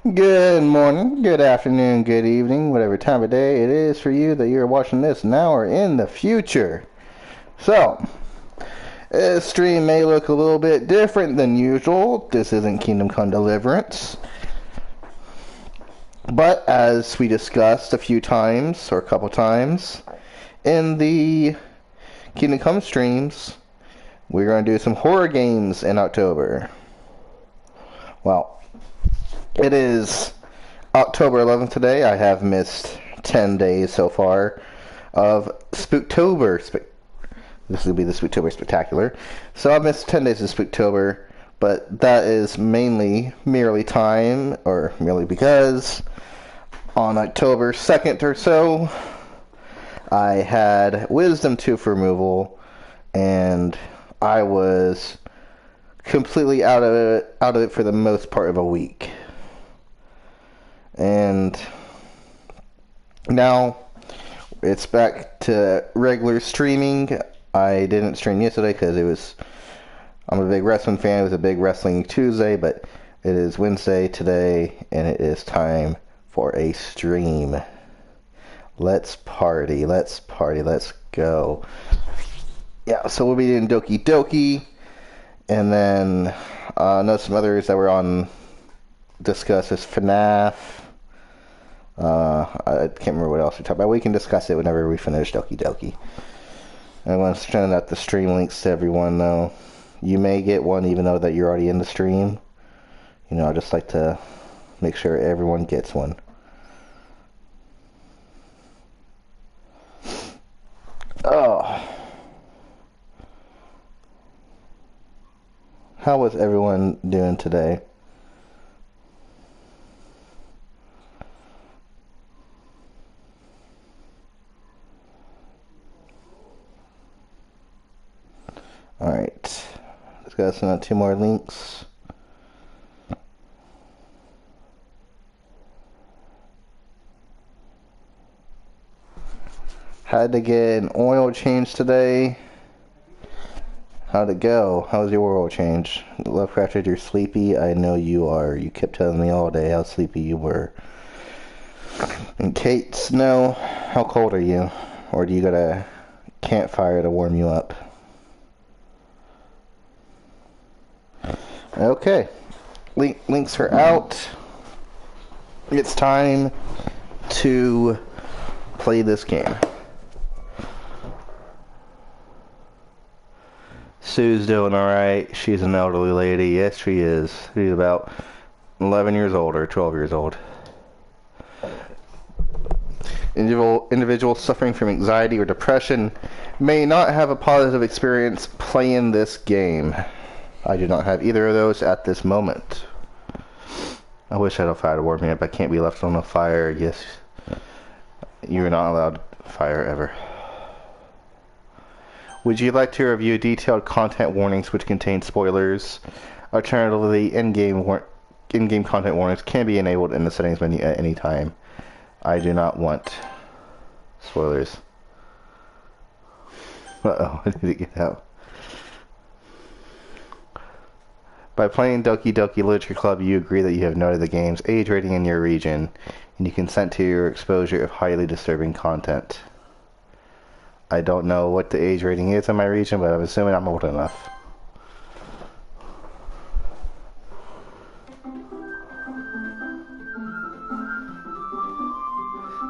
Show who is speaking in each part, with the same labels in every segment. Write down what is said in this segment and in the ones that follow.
Speaker 1: Good morning, good afternoon, good evening, whatever time of day it is for you that you're watching this now or in the future. So, this stream may look a little bit different than usual. This isn't Kingdom Come Deliverance. But as we discussed a few times, or a couple times, in the Kingdom Come streams, we're going to do some horror games in October. Well, it is October 11th today. I have missed 10 days so far of Spooktober. This will be the Spooktober Spectacular. So I've missed 10 days of Spooktober, but that is merely time, or merely because on October 2nd or so, I had Wisdom Tooth removal, and I was completely out of it for the most part of a week. And now it's back to regular streaming. I didn't stream yesterday because I'm a big wrestling fan. It was a big wrestling Tuesday, but it is Wednesday today, and it is time for a stream. Let's party, let's go. Yeah, so we'll be doing Doki Doki, and then I know some others that were on discuss is FNAF. I can't remember what else we talked about. We can discuss it whenever we finish Doki Doki. I want to send out the stream links to everyone, though. You may get one even though that you're already in the stream. You know, I just like to make sure everyone gets one. Oh. How was everyone doing today? Alright, let's go send out 2 more links. Had to get an oil change today. How'd it go? How was your oil change? Lovecrafted, you're sleepy? I know you are. You kept telling me all day how sleepy you were. And Kate Snow, how cold are you? Or do you got a campfire to warm you up? Okay, links are out. It's time to play this game. Sue's doing alright. She's an elderly lady. Yes, she is. She's about 11 years old or 12 years old. Individuals suffering from anxiety or depression may not have a positive experience playing this game. I do not have either of those at this moment. I wish I had a fire to warm me up. I can't be left on a fire. Yes, you're not allowed fire ever. Would you like to review detailed content warnings which contain spoilers? Alternatively, in-game content warnings can be enabled in the settings menu at any time. I do not want spoilers. Uh-oh, I need to get out. By playing Doki Doki Literature Club, you agree that you have noted the game's age rating in your region, and you consent to your exposure of highly disturbing content. I don't know what the age rating is in my region, but I'm assuming I'm old enough.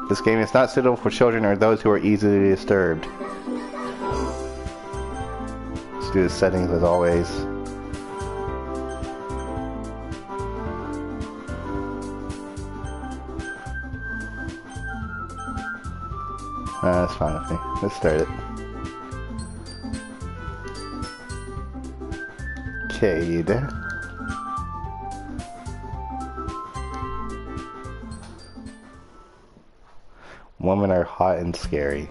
Speaker 1: This game is not suitable for children or those who are easily disturbed. Let's do the settings as always. That's fine with me. Let's start it. Cade. Women are hot and scary.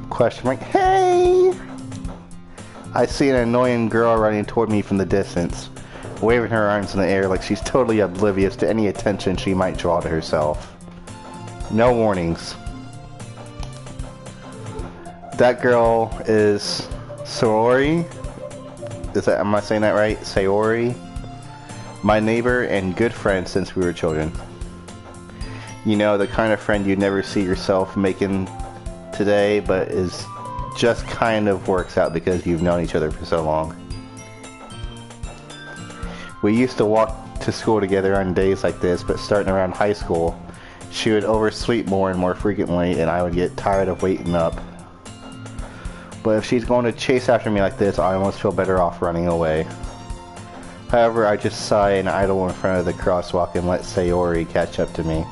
Speaker 1: Question mark. Hey! I see an annoying girl running toward me from the distance, waving her arms in the air like she's totally oblivious to any attention she might draw to herself. No warnings. That girl is Saori. Am I saying that right? Saori. My neighbor and good friend since we were children. You know, the kind of friend you never see yourself making today, but is just kind of works out because you've known each other for so long. We used to walk to school together on days like this, but starting around high school, she would oversleep more and more frequently, and I would get tired of waiting up. But if she's going to chase after me like this, I almost feel better off running away. However, I just sigh and idle in front of the crosswalk and let Sayori catch up to me.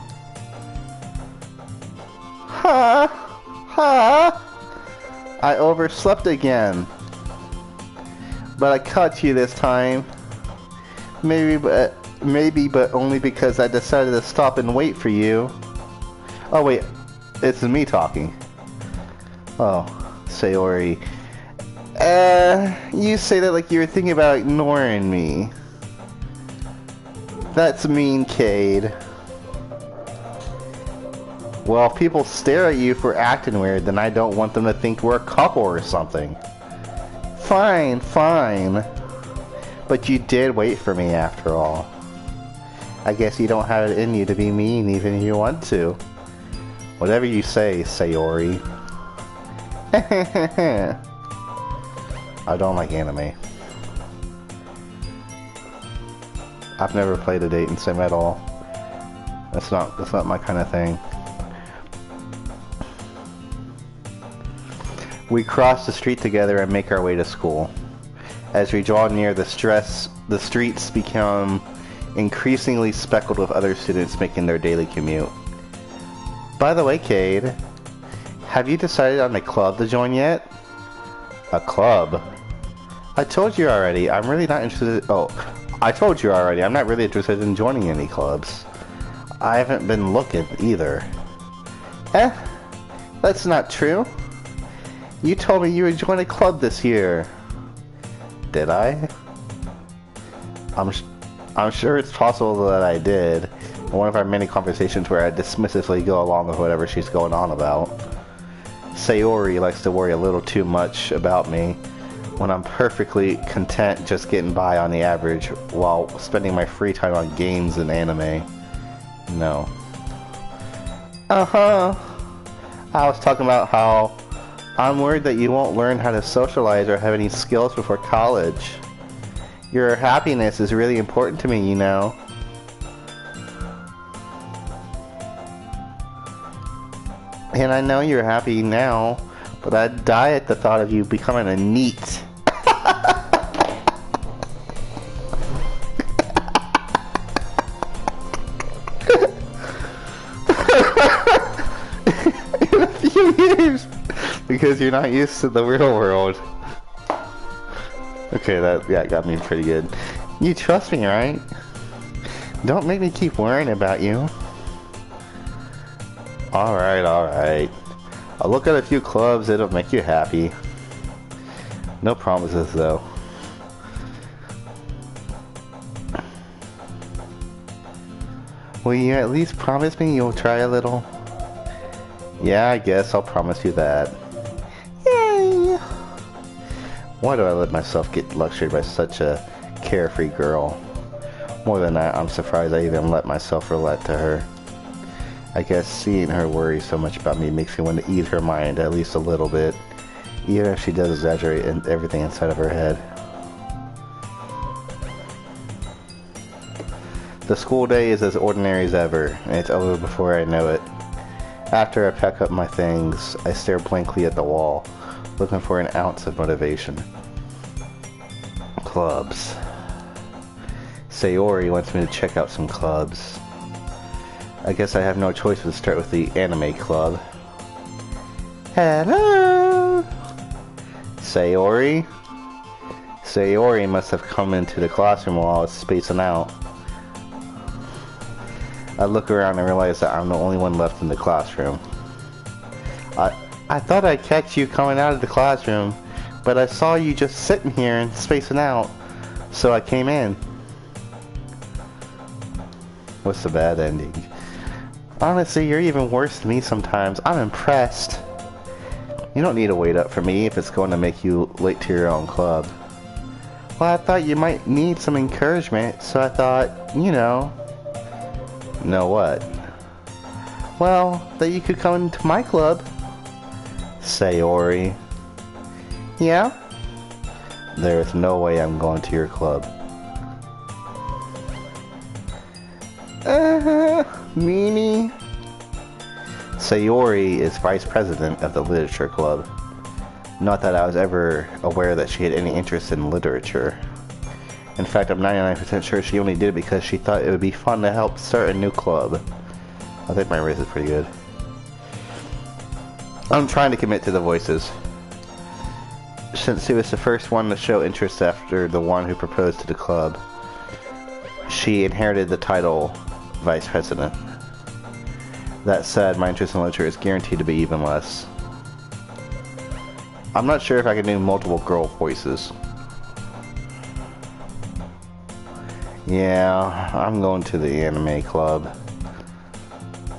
Speaker 1: Ha! Ha! I overslept again. But I caught you this time. Maybe, but only because I decided to stop and wait for you. Oh wait, it's me talking. Oh, Sayori. You say that like you were thinking about ignoring me. That's mean, Cade. Well, if people stare at you for acting weird, then I don't want them to think we're a couple or something. Fine, fine. But you did wait for me after all. I guess you don't have it in you to be mean even if you want to. Whatever you say, Sayori. I don't like anime. I've never played a dating sim at all. That's not my kind of thing. We cross the street together and make our way to school. As we draw near the streets become increasingly speckled with other students making their daily commute. By the way, Cade, have you decided on a club to join yet? A club? I told you already, I'm really not interested. Oh, I told you already, I'm not really interested in joining any clubs. I haven't been looking either. That's not true. You told me you would join a club this year. Did I? I'm sure it's possible that I did. One of our many conversations where I dismissively go along with whatever she's going on about. Sayori likes to worry a little too much about me when I'm perfectly content just getting by on the average while spending my free time on games and anime. No. I was talking about how I'm worried that you won't learn how to socialize or have any skills before college. Your happiness is really important to me, you know. And I know you're happy now, but I'd die at the thought of you becoming a NEET. In a few years, because you're not used to the real world. Okay, that got me pretty good. You trust me, right? Don't make me keep worrying about you. Alright. I'll look at a few clubs, it'll make you happy. No promises, though. Will you at least promise me you'll try a little? Yeah, I guess I'll promise you that. Yay! Why do I let myself get lectured by such a carefree girl? More than that, I'm surprised I even let myself relate to her. I guess seeing her worry so much about me makes me want to ease her mind at least a little bit, even if she does exaggerate in everything inside of her head. The school day is as ordinary as ever, and it's over before I know it. After I pack up my things, I stare blankly at the wall, looking for an ounce of motivation. Clubs. Sayori wants me to check out some clubs. I guess I have no choice but to start with the anime club. Hello! Sayori? Sayori must have come into the classroom while I was spacing out. I look around and realize that I'm the only one left in the classroom. I thought I'd catch you coming out of the classroom, but I saw you just sitting here and spacing out, so I came in. What's the bad ending? Honestly, you're even worse than me sometimes. I'm impressed. You don't need to wait up for me if it's going to make you late to your own club. Well, I thought you might need some encouragement, so I thought, you know... Know what? Well, that you could come into my club. Sayori. Yeah? There's no way I'm going to your club. Meanie. Sayori is vice president of the literature club. Not that I was ever aware that she had any interest in literature. In fact, I'm 99% sure she only did it because she thought it would be fun to help start a new club. I think my race is pretty good. I'm trying to commit to the voices. Since he was the first one to show interest after the one who proposed to the club, she inherited the title Vice President. That said, my interest in literature is guaranteed to be even less. I'm not sure if I can do multiple girl voices. Yeah, I'm going to the anime club.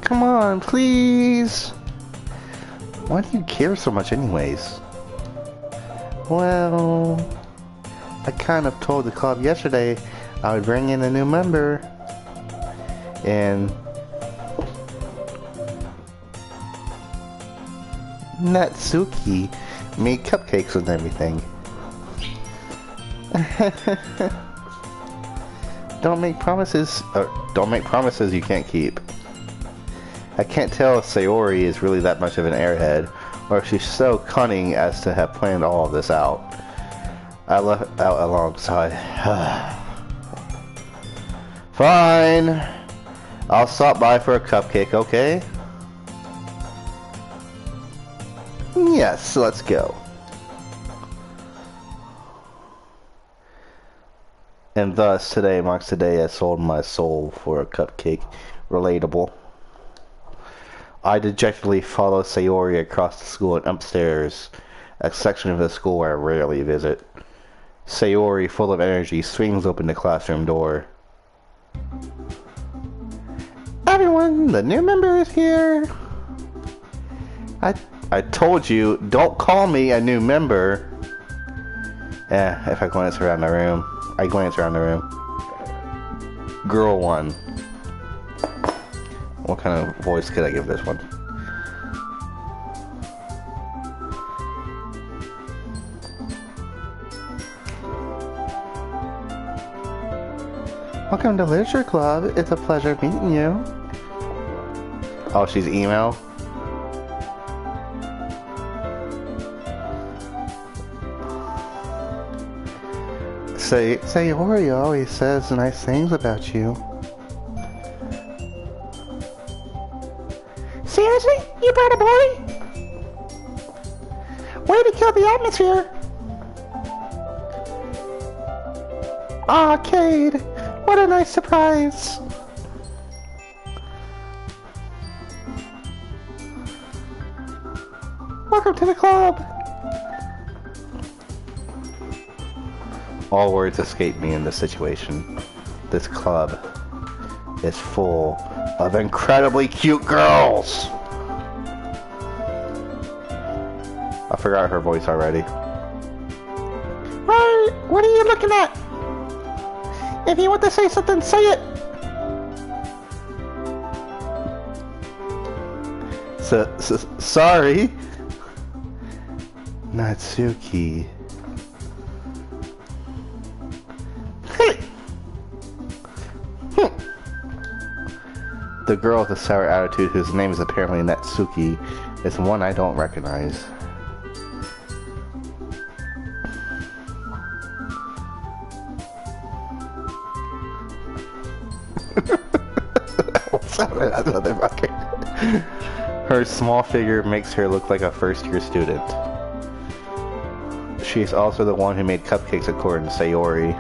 Speaker 1: Come on, please! Why do you care so much anyways? Well, I kind of told the club yesterday I would bring in a new member. And Natsuki made cupcakes and everything. Don't make promises you can't keep. I can't tell if Sayori is really that much of an airhead, or if she's so cunning as to have planned all of this out. I left out alongside. Fine. I'll stop by for a cupcake, okay? Yes, let's go. And thus, today marks the day I sold my soul for a cupcake. Relatable. I dejectedly follow Sayori across the school and upstairs, a section of the school where I rarely visit. Sayori, full of energy, swings open the classroom door. Everyone, the new member is here. I told you, don't call me a new member. If I glance around the room. I glance around the room. Girl 1. What kind of voice could I give this one? Welcome to Literature Club. It's a pleasure meeting you. Oh, she's emo? Sayori always says nice things about you. Seriously? You brought a boy? Way to kill the atmosphere! Arcade! What a nice surprise! Welcome to the club! All words escape me in this situation. This club is full of incredibly cute girls! I forgot her voice already. What are you looking at? If you want to say something, say it! Sorry. Natsuki. The girl with the sour attitude, whose name is apparently Natsuki, is one I don't recognize. Her small figure makes her look like a first-year student. She is also the one who made cupcakes according to Sayori.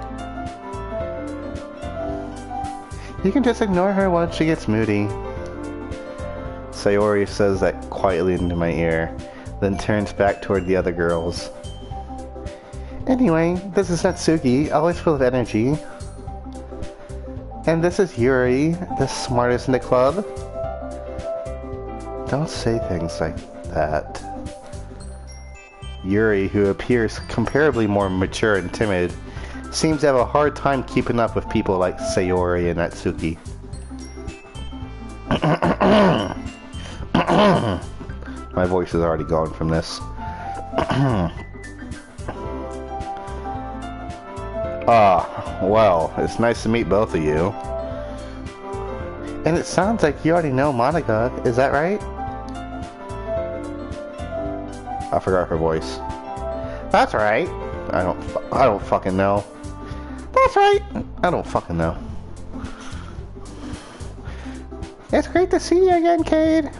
Speaker 1: You can just ignore her once she gets moody. Sayori says that quietly into my ear, then turns back toward the other girls. Anyway, this is Natsuki, always full of energy. And this is Yuri, the smartest in the club. Don't say things like that. Yuri, who appears comparably more mature and timid,
Speaker 2: seems to have a hard time keeping up with people like Sayori and Natsuki. My voice is already gone from this. Well, it's nice to meet both of you. And it sounds like you already know Monica, is that right? I forgot her voice. That's right. I don't fucking know. That's right. I don't fucking know. It's great to see you again, Cade.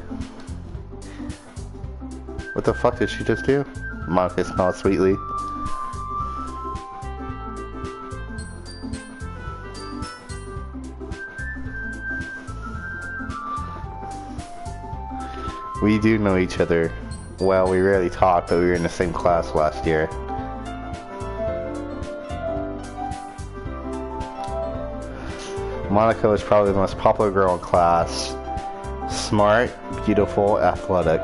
Speaker 2: What the fuck did she just do? Monica smiled sweetly. We do know each other. Well, we rarely talk, but we were in the same class last year. Monica was probably the most popular girl in class. Smart, beautiful, athletic.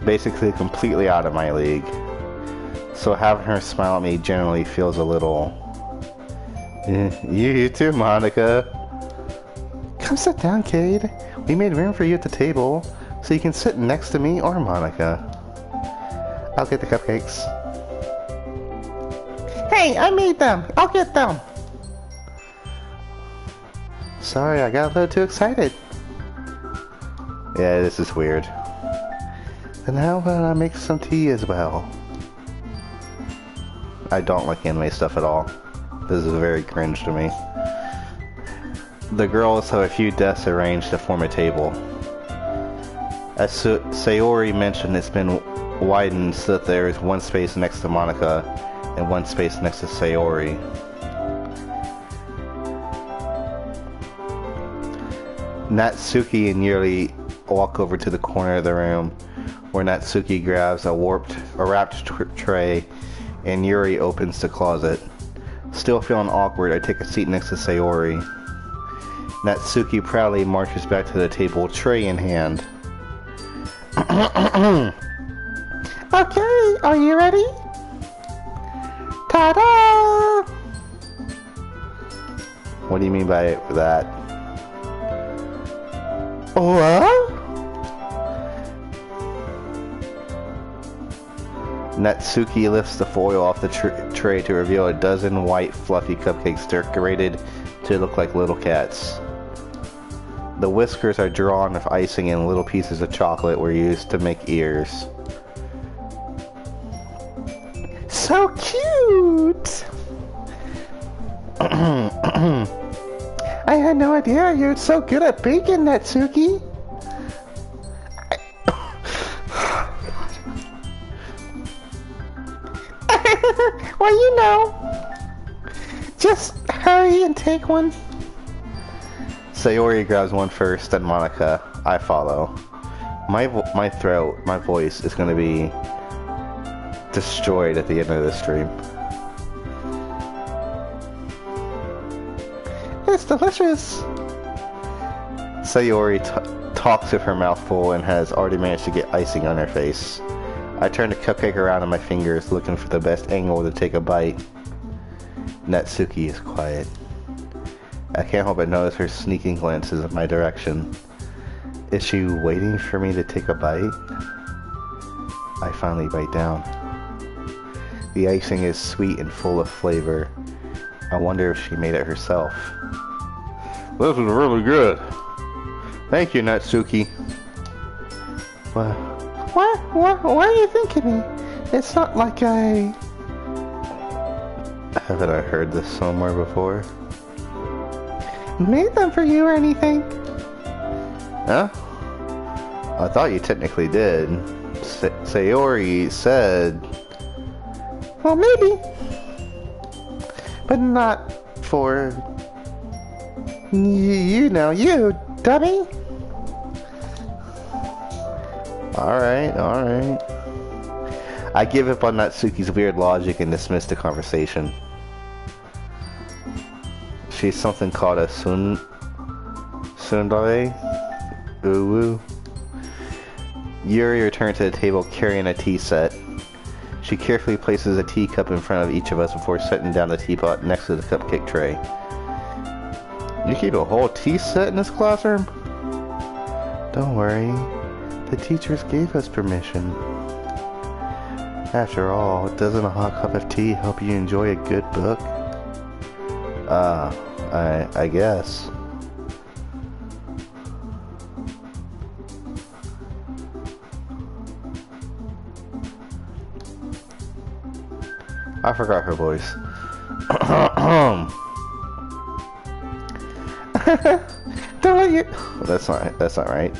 Speaker 2: Basically completely out of my league. So having her smile at me generally feels a little... You too, Monica. Come sit down, Cade. We made room for you at the table, so you can sit next to me or Monica. I'll get the cupcakes. Hey, I made them! I'll get them! Sorry, I got a little too excited. Yeah, this is weird. And how about I make some tea as well? I don't like anime stuff at all. This is very cringe to me. The girls have a few desks arranged to form a table. As Sayori mentioned, it's been widened so that there is one space next to Monica and one space next to Sayori. Natsuki and Yuri walk over to the corner of the room, where Natsuki grabs a wrapped tray and Yuri opens the closet. Still feeling awkward, I take a seat next to Sayori. Natsuki proudly marches back to the table, tray in hand. Okay, are you ready? Ta-da! What do you mean by that? What? Natsuki lifts the foil off the tray to reveal a dozen white, fluffy cupcakes decorated to look like little cats. The whiskers are drawn with icing and little pieces of chocolate were used to make ears. So cute! I had no idea you're so good at baking, Natsuki. Well, you know, just hurry and take one. Sayori grabs one first, then Monica. I follow. My voice is going to be destroyed at the end of this stream. It's delicious! Sayori talks with her mouth full and has already managed to get icing on her face. I turn the cupcake around on my fingers, looking for the best angle to take a bite. Natsuki is quiet. I can't help but notice her sneaking glances in my direction. Is she waiting for me to take a bite? I finally bite down. The icing is sweet and full of flavor. I wonder if she made it herself. This is really good. Thank you, Natsuki. What are you thinking me? It's not like I... Haven't I heard this somewhere before? Made them for you or anything? Huh? I thought you technically did. Sayori said... Well, maybe. But not for... You know, you, dummy. Alright. I give up on Natsuki's weird logic and dismiss the conversation. She's something called a tsundere? Ooh. Yuri returned to the table carrying a tea set. She carefully places a teacup in front of each of us before setting down the teapot next to the cupcake tray. You keep a whole tea set in this classroom? Don't worry. The teachers gave us permission. After all, doesn't a hot cup of tea help you enjoy a good book? I guess. I forgot her voice. Don't let you... That's not right.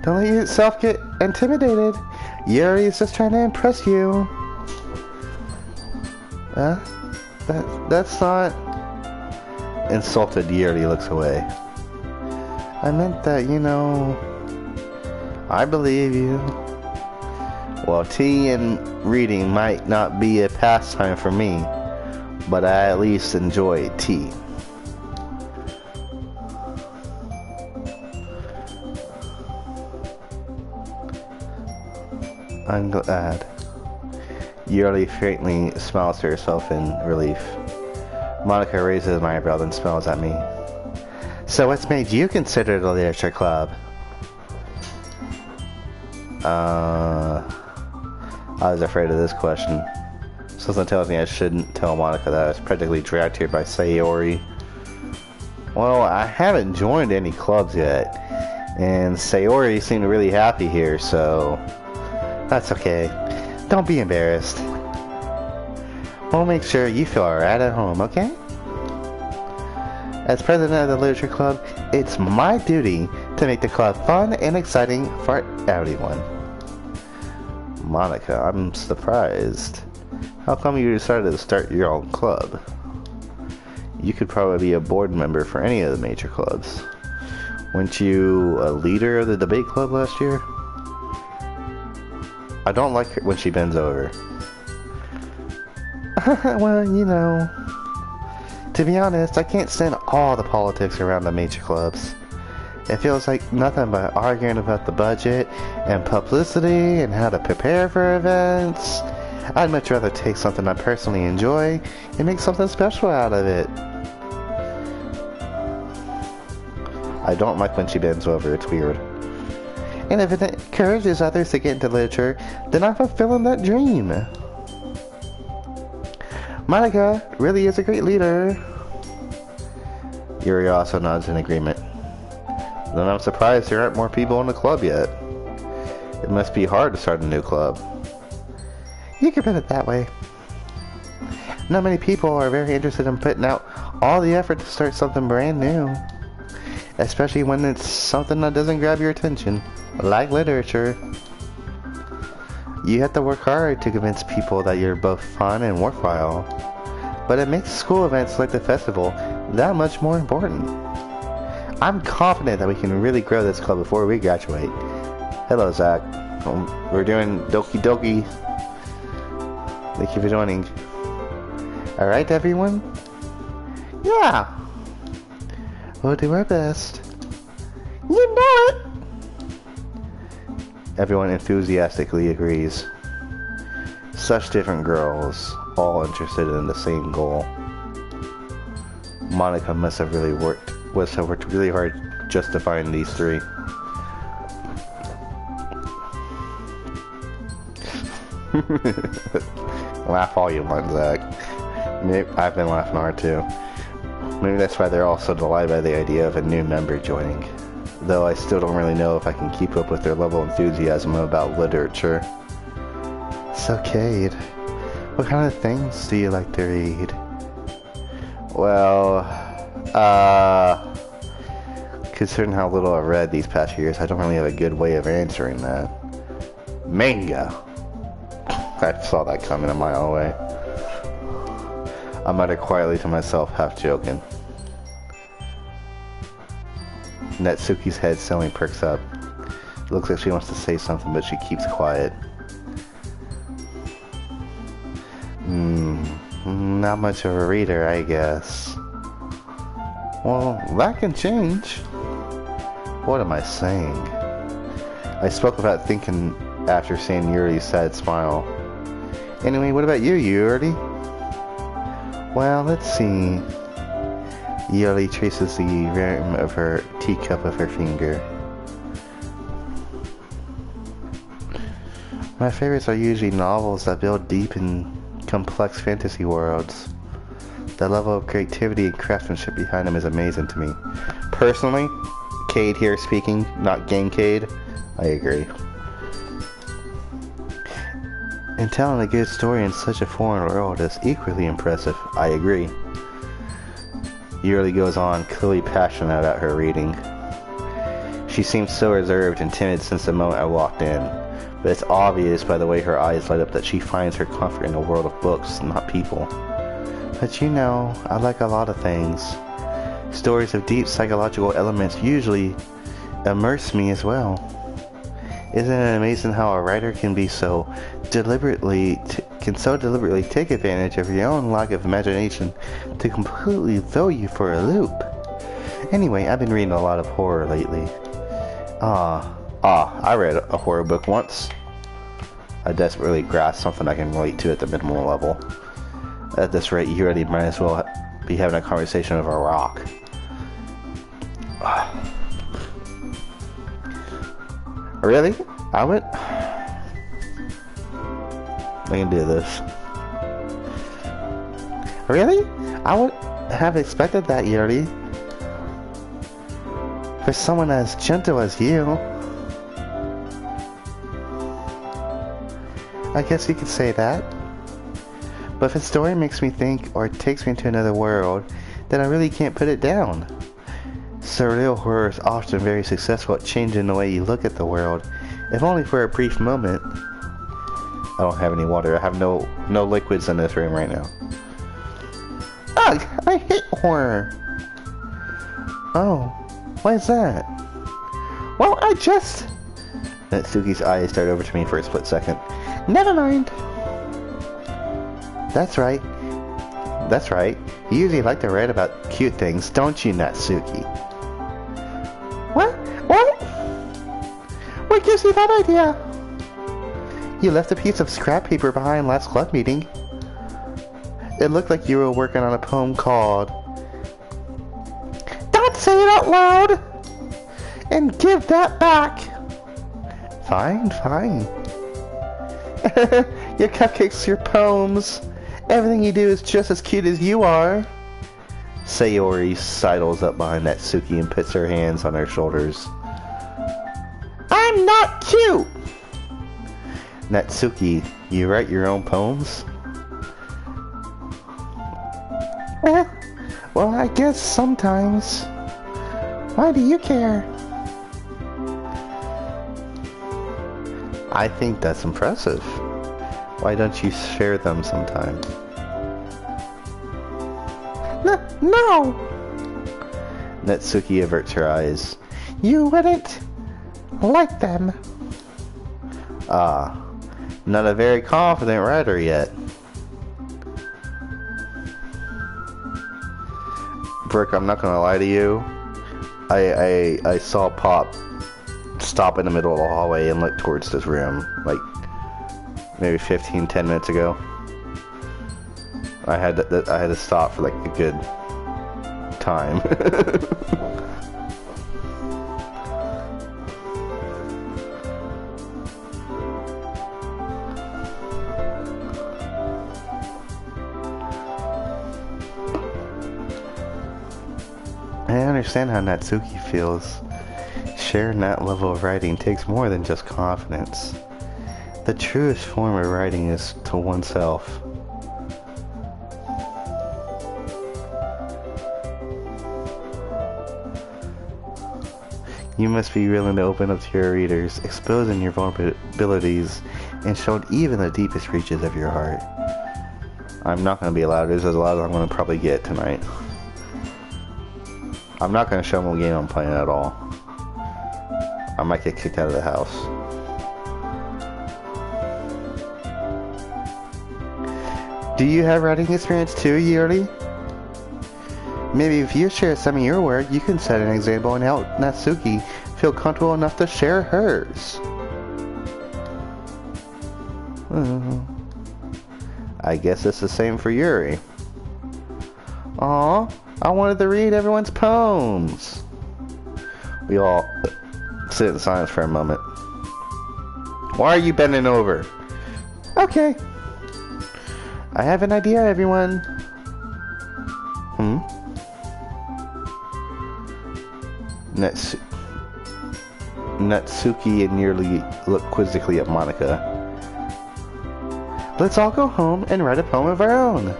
Speaker 2: Don't let yourself get intimidated. Yuri is just trying to impress you. That's not... Insulted Yuri looks away. I meant that, you know... I believe you. Well, tea and reading might not be a pastime for me, but I at least enjoy tea. I'm glad. Yuri faintly smiles to herself in relief. Monica raises my eyebrow and smiles at me. So what's made you consider the literature club? I was afraid of this question. Something tells me I shouldn't tell Monica that I was practically dragged here by Sayori. Well, I haven't joined any clubs yet, and Sayori seemed really happy here, so that's okay. Don't be embarrassed. We'll make sure you feel right at home, okay? As president of the Literature Club, it's my duty to make the club fun and exciting for everyone. Monica, I'm surprised. How come you decided to start your own club? You could probably be a board member for any of the major clubs. Weren't you a leader of the debate club last year? I don't like her when she bends over. Well, you know, to be honest, I can't stand all the politics around the major clubs. It feels like nothing but arguing about the budget and publicity and how to prepare for events. I'd much rather take something I personally enjoy and make something special out of it. I don't like when she bends over, it's weird. And if it encourages others to get into literature, then I'm fulfilling that dream. Monica really is a great leader. Yuri also nods in agreement. Then I'm surprised there aren't more people in the club yet. It must be hard to start a new club. You can put it that way. Not many people are very interested in putting out all the effort to start something brand new. Especially when it's something that doesn't grab your attention, like literature. You have to work hard to convince people that you're both fun and worthwhile. But it makes school events like the festival that much more important. I'm confident that we can really grow this club before we graduate. Hello, Zach. We're doing Doki Doki. Thank you for joining. Alright, everyone? Yeah! We'll do our best. You know it! Everyone enthusiastically agrees. Such different girls, all interested in the same goal. Monica must have worked really hard justifying these three. Laugh all you want, Zach. I've been laughing hard too. Maybe that's why they're all so delighted by the idea of a new member joining. Though I still don't really know if I can keep up with their level of enthusiasm about literature. So, Cade, what kind of things do you like to read? Well, considering how little I've read these past few years, I don't really have a good way of answering that. Manga! I saw that coming a mile away. I muttered quietly to myself, half joking. Natsuki's head suddenly perks up. It looks like she wants to say something, but she keeps quiet. Not much of a reader, I guess. Well, that can change. What am I saying? I spoke without thinking after seeing Yuri's sad smile. Anyway, what about you, Yuri? Well, let's see. Yuri traces the rim of her teacup with her finger. My favorites are usually novels that build deep and complex fantasy worlds. The level of creativity and craftsmanship behind them is amazing to me. Personally, Cade here speaking, not Game Cade, I agree. And telling a good story in such a foreign world is equally impressive, I agree. Yuri goes on, clearly passionate about her reading. She seems so reserved and timid since the moment I walked in, but it's obvious by the way her eyes light up that she finds her comfort in a world of books, not people. But you know, I like a lot of things. Stories of deep psychological elements usually immerse me as well. Isn't it amazing how a writer can be so deliberately take advantage of your own lack of imagination to completely throw you for a loop? Anyway, I've been reading a lot of horror lately. I read a horror book once. I desperately grasped something I can relate to at the minimal level. At this rate, you already might as well be having a conversation with a rock. Really? I can do this. Really? I would have expected that, Yuri. For someone as gentle as you. I guess you could say that. But if a story makes me think or takes me into another world, then I really can't put it down. Surreal horror is often very successful at changing the way you look at the world, if only for a brief moment. I don't have any water. I have no liquids in this room right now. Ugh! I hate horror! Oh, why is that? Well, I just... Natsuki's eyes stared over to me for a split second. Never mind! That's right. That's right. You usually like to write about cute things, don't you, Natsuki? What? What? What gives you that idea? You left a piece of scrap paper behind last club meeting. It looked like you were working on a poem called... Don't say it out loud! And give that back! Fine, fine. Your cupcakes, your poems, everything you do is just as cute as you are. Sayori sidles up behind Natsuki and puts her hands on her shoulders. I'm not cute! Natsuki, you write your own poems? Well, I guess sometimes. Why do you care? I think that's impressive. Why don't you share them sometime? No! Natsuki averts her eyes. You wouldn't like them. Ah, not a very confident writer yet. Brooke, I'm not gonna lie to you. I saw Pop stop in the middle of the hallway and look towards this room, like maybe 10 minutes ago. I had to stop for like a good time. I understand how Natsuki feels. Sharing that level of writing takes more than just confidence. The truest form of writing is to oneself. You must be willing to open up to your readers, exposing your vulnerabilities, and showing even the deepest reaches of your heart. I'm not going to be allowed. There's a lot I'm going to probably get tonight. I'm not going to show them what game I'm playing at all. I might get kicked out of the house. Do you have writing experience too, Yuri? Maybe if you share some of your work, you can set an example and help Natsuki feel comfortable enough to share hers. I guess it's the same for Yuri. Aw, I wanted to read everyone's poems. We all sit in silence for a moment. Why are you bending over? Okay. I have an idea, everyone. Natsuki and nearly look quizzically at Monica. Let's all go home and write a poem of our own.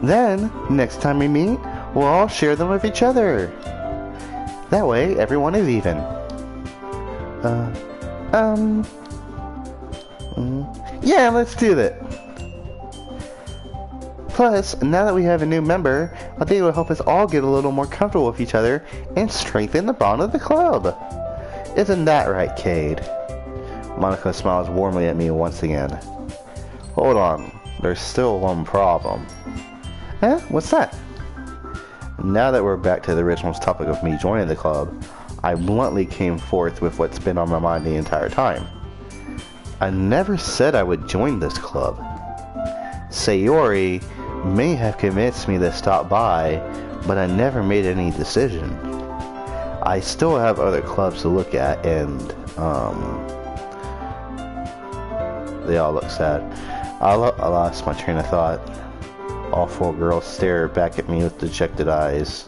Speaker 2: Then, next time we meet, we'll all share them with each other. That way, everyone is even. Yeah, let's do that. Plus, now that we have a new member, I think it will help us all get a little more comfortable with each other and strengthen the bond of the club. Isn't that right, Cade? Monica smiles warmly at me once again. Hold on, there's still one problem. Huh? What's that? Now that we're back to the original topic of me joining the club, I bluntly came forth with what's been on my mind the entire time. I never said I would join this club. Sayori may have convinced me to stop by, but I never made any decision. I still have other clubs to look at, and, they all look sad. I lost my train of thought. All four girls stare back at me with dejected eyes.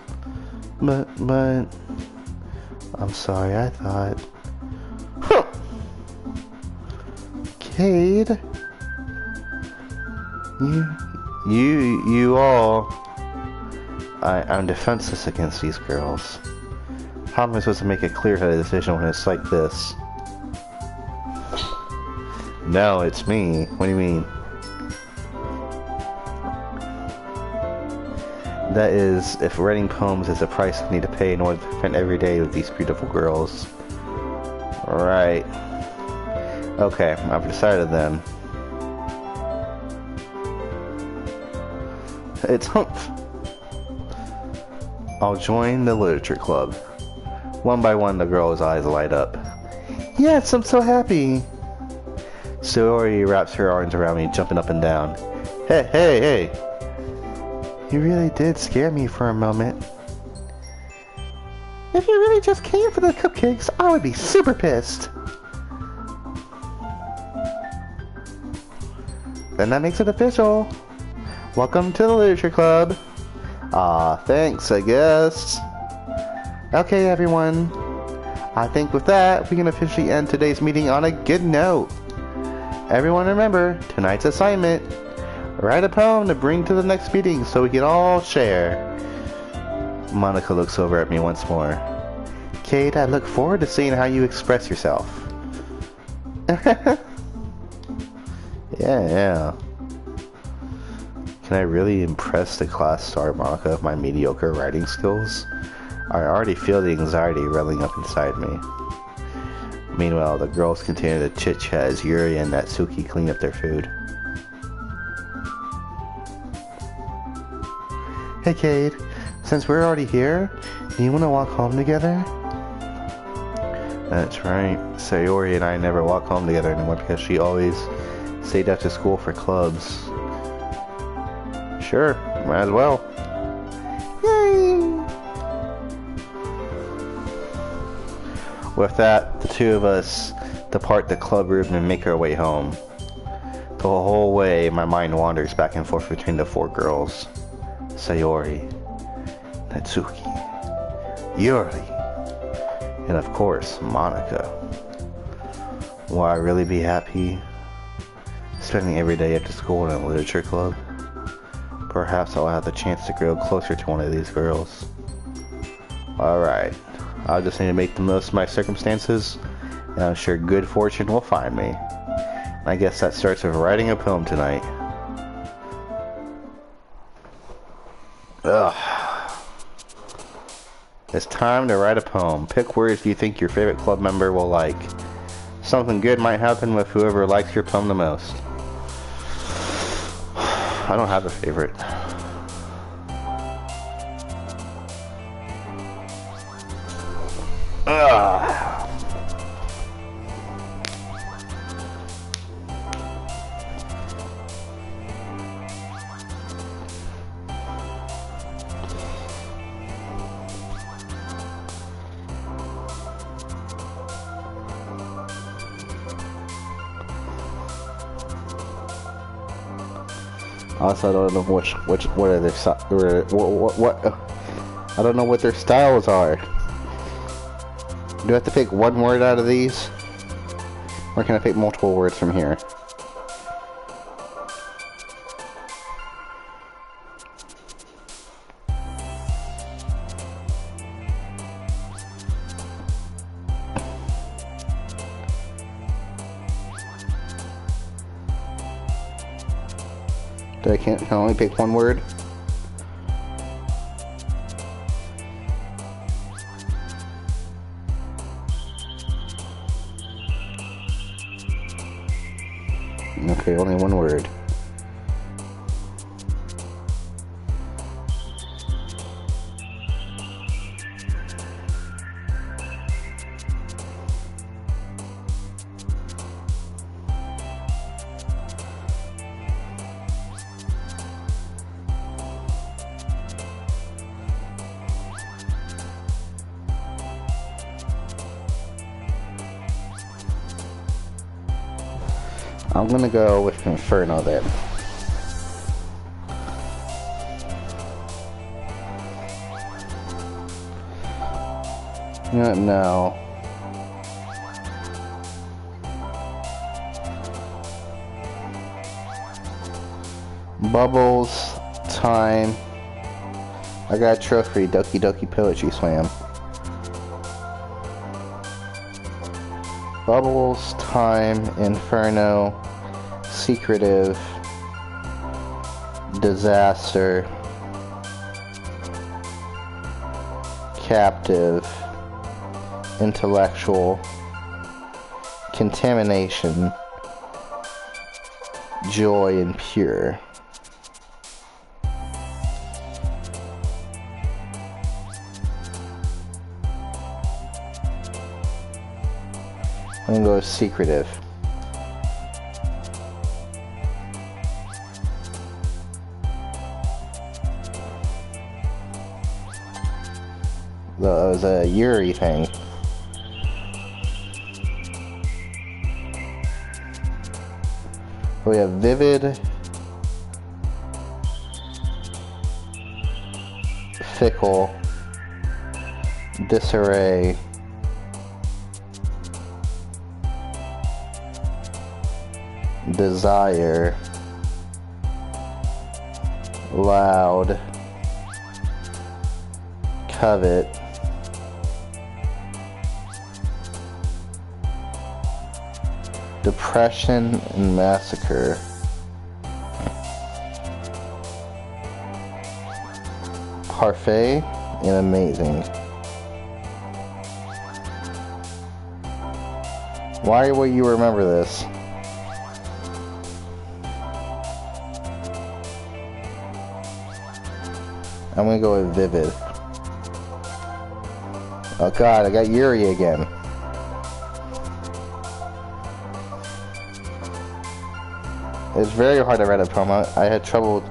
Speaker 2: But, I'm sorry, I thought. Huh. Cade? You all... I'm defenseless against these girls. How am I supposed to make a clear-headed decision when it's like this? No, it's me. What do you mean? That is, if writing poems is a price I need to pay in order to spend every day with these beautiful girls. Right. Okay, I've decided then. It's Humph. I'll join the literature club. One by one, the girl's eyes light up. Yes, I'm so happy. Sayori wraps her arms around me, jumping up and down. Hey. You really did scare me for a moment. If you really just came for the cupcakes, I would be super pissed. Then that makes it official. Welcome to the literature club. Thanks, I guess. Okay, everyone. I think with that, we can officially end today's meeting on a good note. Everyone remember, tonight's assignment. Write a poem to bring to the next meeting so we can all share. Monica looks over at me once more. Cade, I look forward to seeing how you express yourself. Yeah. Can I really impress the class star Monica with my mediocre writing skills? I already feel the anxiety welling up inside me. Meanwhile, the girls continue to chit-chat as Yuri and Natsuki clean up their food. Hey Cade, since we're already here, do you want to walk home together? That's right. Sayori and I never walk home together anymore because she always stayed after school for clubs. Sure, might as well. Yay! With that, the two of us depart the club room and make our way home. The whole way, my mind wanders back and forth between the four girls. Sayori, Natsuki, Yuri, and of course, Monica. Will I really be happy spending every day after school in a literature club? Perhaps I'll have the chance to grow closer to one of these girls. Alright, I'll just need to make the most of my circumstances, and I'm sure good fortune will find me. I guess that starts with writing a poem tonight. Ugh. It's time to write a poem. Pick words you think your favorite club member will like. Something good might happen with whoever likes your poem the most. I don't have a favorite. Ugh. Also, I don't know what are their what I don't know what their styles are. Do I have to pick one word out of these? Or can I pick multiple words from here? Can I only pick one word? Okay, only one word. I'm gonna go with Inferno then. No. Bubbles, time. I got a trophy, Doki Doki Poetry Slam. Bubbles, time, Inferno, secretive, disaster, captive, intellectual, contamination, joy, and pure. I'm gonna go with secretive. That was a Yuri thing. We have vivid, fickle, disarray, desire, loud, covet, depression, and massacre. Parfait and amazing. Why will you remember this? I'm gonna go with vivid. Oh god, I got Yuri again. It's very hard to write a poem. I had trouble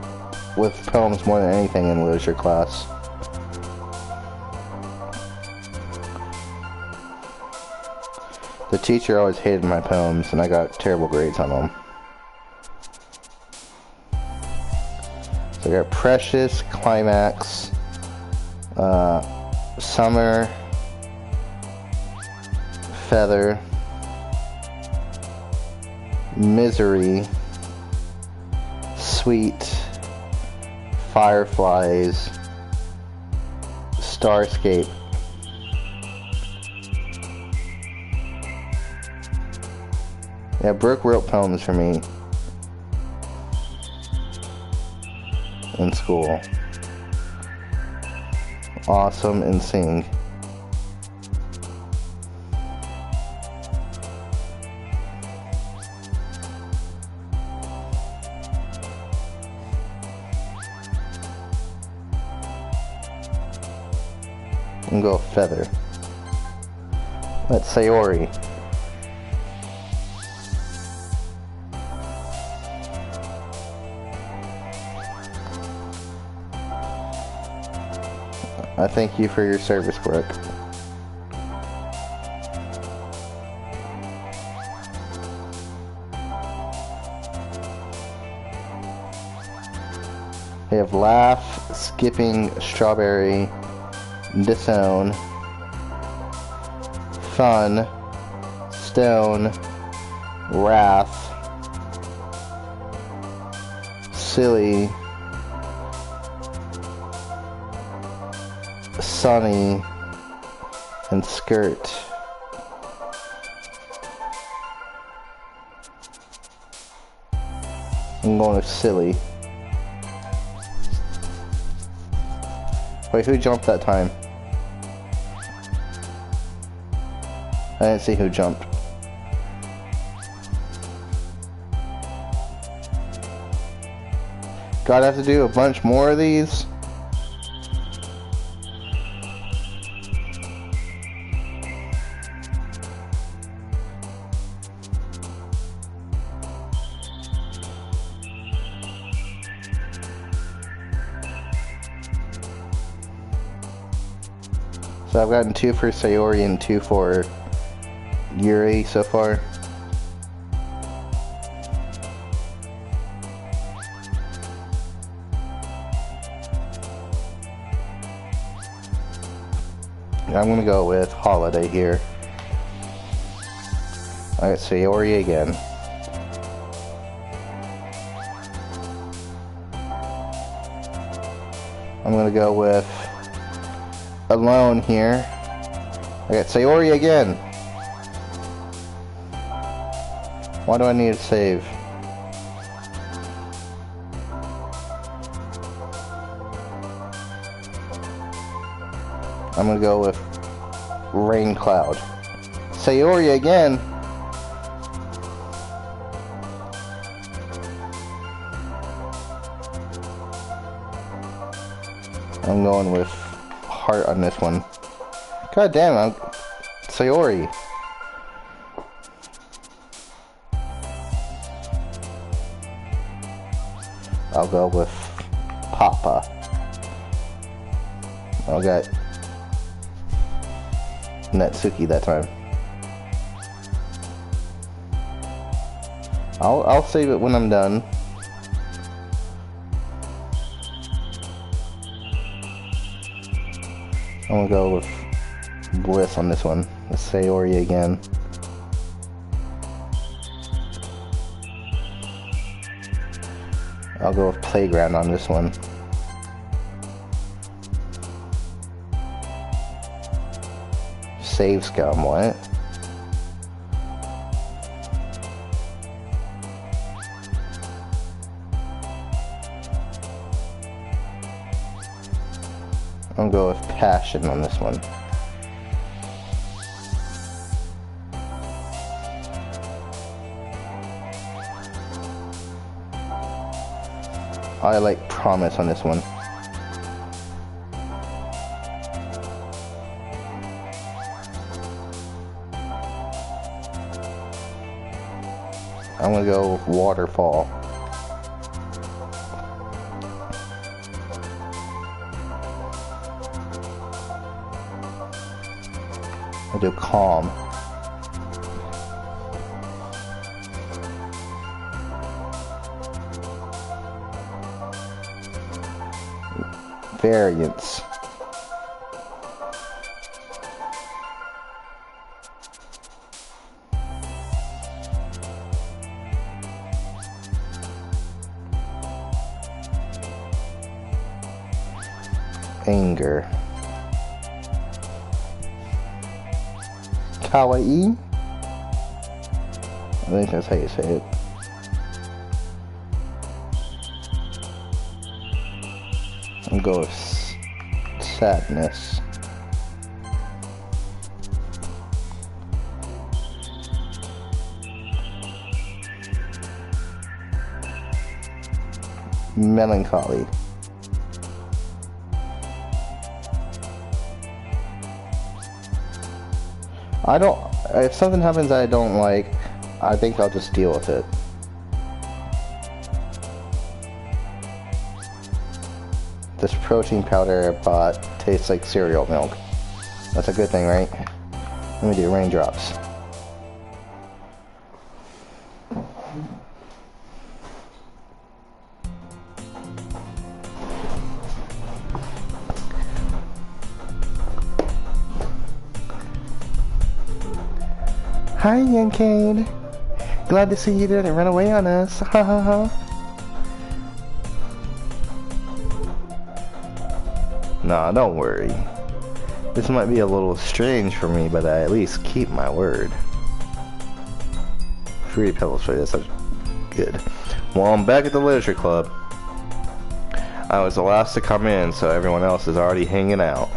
Speaker 2: with poems more than anything in literature class. The teacher always hated my poems and I got terrible grades on them. So I got Precious, Climax, Summer, Feather, Misery, Sweet, Fireflies, Starscape, yeah, Brooke wrote poems for me in school. Awesome and Sing. And go Feather. Let's say Ori. I thank you for your service, Brooke.
Speaker 1: We have laugh, skipping, strawberry, disown, fun, stone, wrath, silly, sunny, and skirt. I'm going with silly. Wait, who jumped that time? I didn't see who jumped. God, I have to do a bunch more of these? So I've gotten 2 for Sayori and 2 for Yuri so far. I'm gonna go with Holiday here. Alright, Sayori again. I'm gonna go with Alone here. I got Sayori again. Why do I need to save? I'm gonna go with Rain Cloud. Sayori again. I'm going with Heart on this one. God damn, Sayori. I'll go with Papa. I got Natsuki that time. I'll save it when I'm done. I'm gonna go with Bliss on this one. Let's Sayori again. I'll go with Playground on this one. Save Scum, what? I'll go with Passion on this one. I like Promise on this one. I'm gonna go with Waterfall. I'll do Calm. Variance. Anger. Kawaii? I think that's how you say it. I'll go with Sadness. Melancholy. If something happens that I don't like, I think I'll just deal with it. This protein powder I bought tastes like cereal milk. That's a good thing, right? Let me do Raindrops. Hi, Yankade. Glad to see you didn't run away on us. Ha ha ha. Nah, don't worry. This might be a little strange for me, but I at least keep my word. Free Pebbles Play, that's good. Well, I'm back at the Literature Club. I was the last to come in, so everyone else is already hanging out.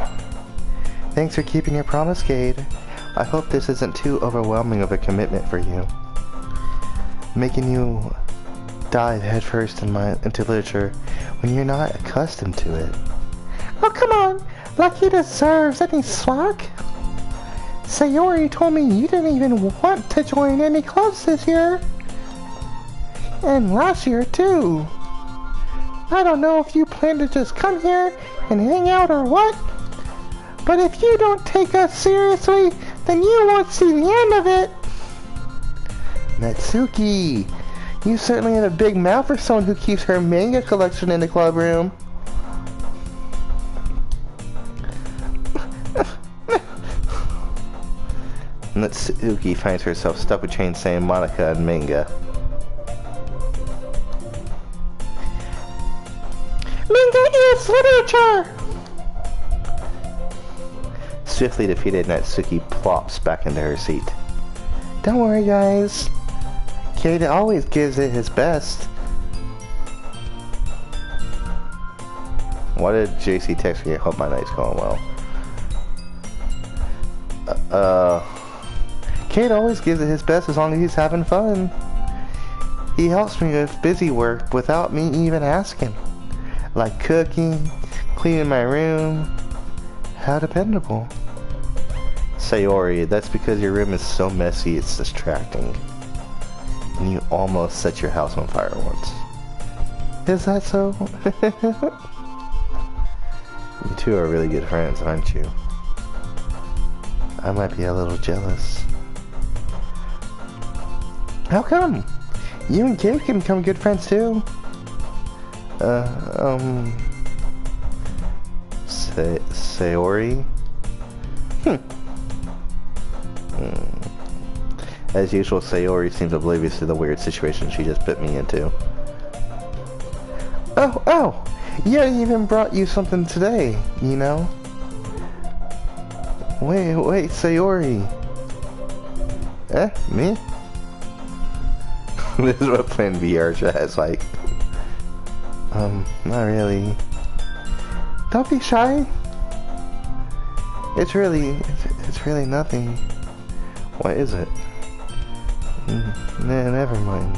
Speaker 1: Thanks for keeping your promise, Cade. I hope this isn't too overwhelming of a commitment for you. Making you dive headfirst into literature when you're not accustomed to it. Oh, come on! Like he deserves any slack! Sayori told me you didn't even want to join any clubs this year. And last year, too. I don't know if you plan to just come here and hang out or what, but if you don't take us seriously, then you won't see the end of it. Natsuki, you certainly have a big mouth for someone who keeps her manga collection in the club room. Natsuki finds herself stuck between saying Monica and manga. Manga is literature! Swiftly defeated, Natsuki plops back into her seat. Don't worry, guys. Cade always gives it his best. Why did JC text me? I hope my night's going well. Cade always gives it his best as long as he's having fun. He helps me with busy work without me even asking. Like cooking, cleaning my room. How dependable. Sayori, that's because your room is so messy it's distracting. And you almost set your house on fire once. Is that so? You two are really good friends, aren't you? I might be a little jealous. How come? You and Kate can become good friends too. Sayori? As usual, Sayori seems oblivious to the weird situation she just put me into. Oh! Yeah, I even brought you something today, you know? Wait, Sayori. Me? This is what playing VR chat is like. Not really. Don't be shy. It's really nothing. What is it? Nah, never mind.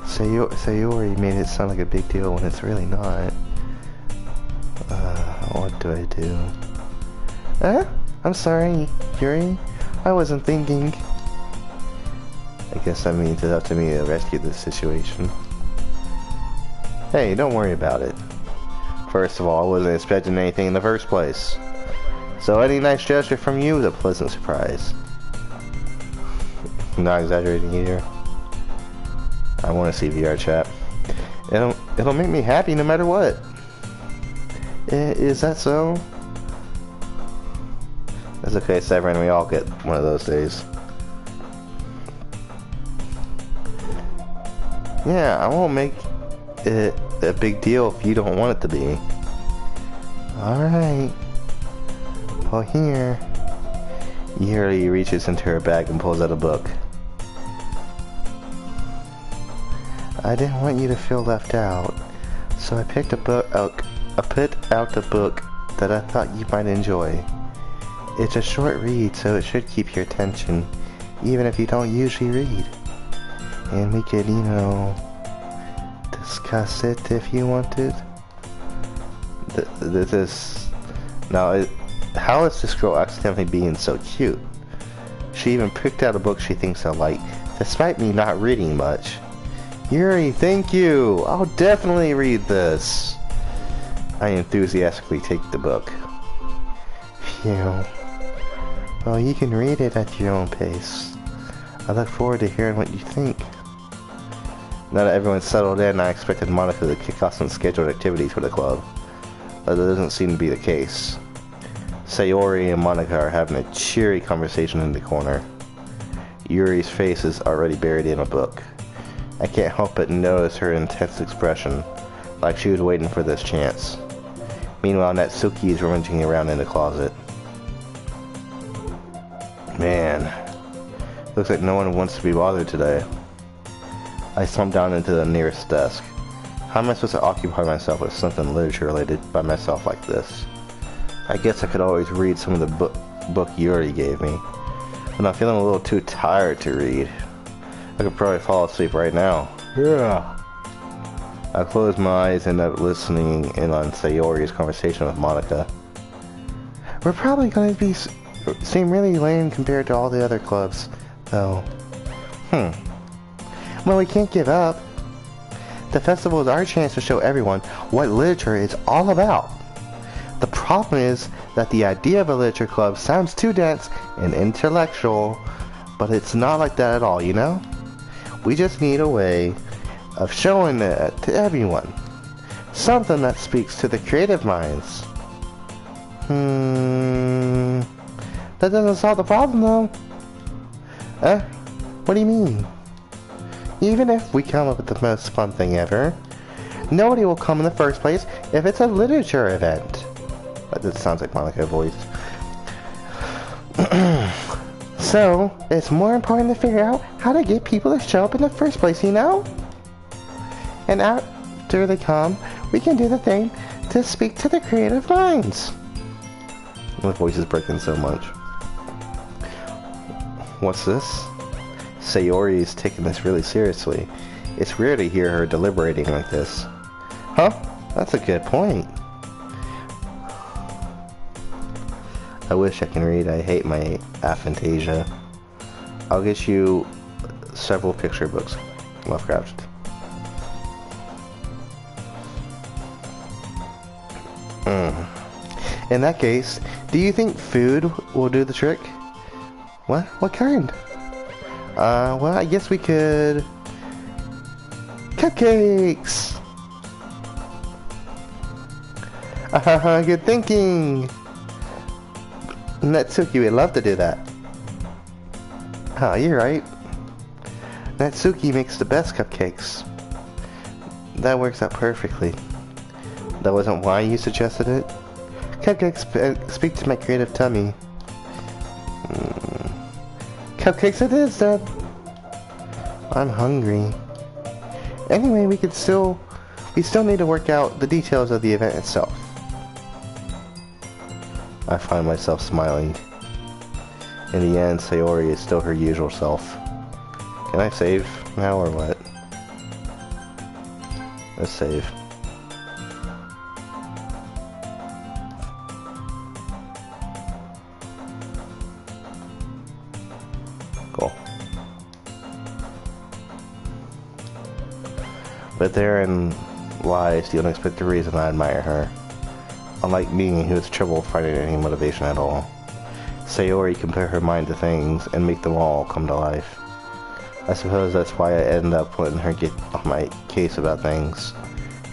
Speaker 1: Sayori made it sound like a big deal when it's really not. What do I do? I'm sorry, Yuri. I wasn't thinking. I guess that means it's up to me to rescue this situation. Hey, don't worry about it. First of all, I wasn't expecting anything in the first place. So any nice gesture from you is a pleasant surprise. Not exaggerating either. I want to see VR chat. It'll make me happy no matter what. Is that so? That's okay, Severin. We all get one of those days. Yeah, I won't make it a big deal if you don't want it to be. Alright. Well, here. Yuri reaches into her bag and pulls out a book. I didn't want you to feel left out, so I picked out the book that I thought you might enjoy. It's a short read, so it should keep your attention, even if you don't usually read. And we could, you know, discuss it if you wanted. How is this girl accidentally being so cute? She even picked out a book she thinks I like, despite me not reading much. Yuri, thank you! I'll definitely read this! I enthusiastically take the book. Phew. Well, you can read it at your own pace. I look forward to hearing what you think. Now that everyone's settled in, I expected Monica to kick off some scheduled activities for the club. But that doesn't seem to be the case. Sayori and Monica are having a cheery conversation in the corner.
Speaker 2: Yuri's face is already buried in a book. I can't help but notice her intense expression, like she was waiting for this chance. Meanwhile, Natsuki is rummaging around in the closet. Man, looks like no one wants to be bothered today. I slumped down into the nearest desk. How am I supposed to occupy myself with something literature related by myself like this? I guess I could always read some of the book Yuri gave me, but I'm feeling a little too tired to read. I could probably fall asleep right now. Yeah. I closed my eyes and ended up listening in on Sayori's conversation with Monica. We're probably going to seem really lame compared to all the other clubs, though. Well, we can't give up. The festival is our chance to show everyone what literature is all about. The problem is that the idea of a literature club sounds too dense and intellectual, but it's not like that at all, you know? We just need a way of showing it to everyone. Something that speaks to the creative minds. That doesn't solve the problem, though. What do you mean? Even if we come up with the most fun thing ever, nobody will come in the first place if it's a literature event. That sounds like Monica's voice. So, it's more important to figure out how to get people to show up in the first place, you know? And after they come, we can do the thing to speak to the creative minds. My voice is breaking so much. What's this? Sayori is taking this really seriously. It's rare to hear her deliberating like this. Huh? That's a good point. I wish I can read. I hate my aphantasia. I'll get you several picture books, Lovecraft. In that case, do you think food will do the trick? What? What kind? Well, I guess we could... Cupcakes! Good thinking! Natsuki would love to do that. Oh, you're right. Natsuki makes the best cupcakes. That works out perfectly. That wasn't why you suggested it? Cupcakes speak to my creative tummy. Cupcakes it is, then. I'm hungry. Anyway, we still need to work out the details of the event itself. I find myself smiling. In the end, Sayori is still her usual self. Can I save now or what? Let's save. Cool. But therein lies the unexpected reason I admire her. Unlike me, who has trouble finding any motivation at all, Sayori can put her mind to things and make them all come to life. I suppose that's why I end up letting her get on my case about things.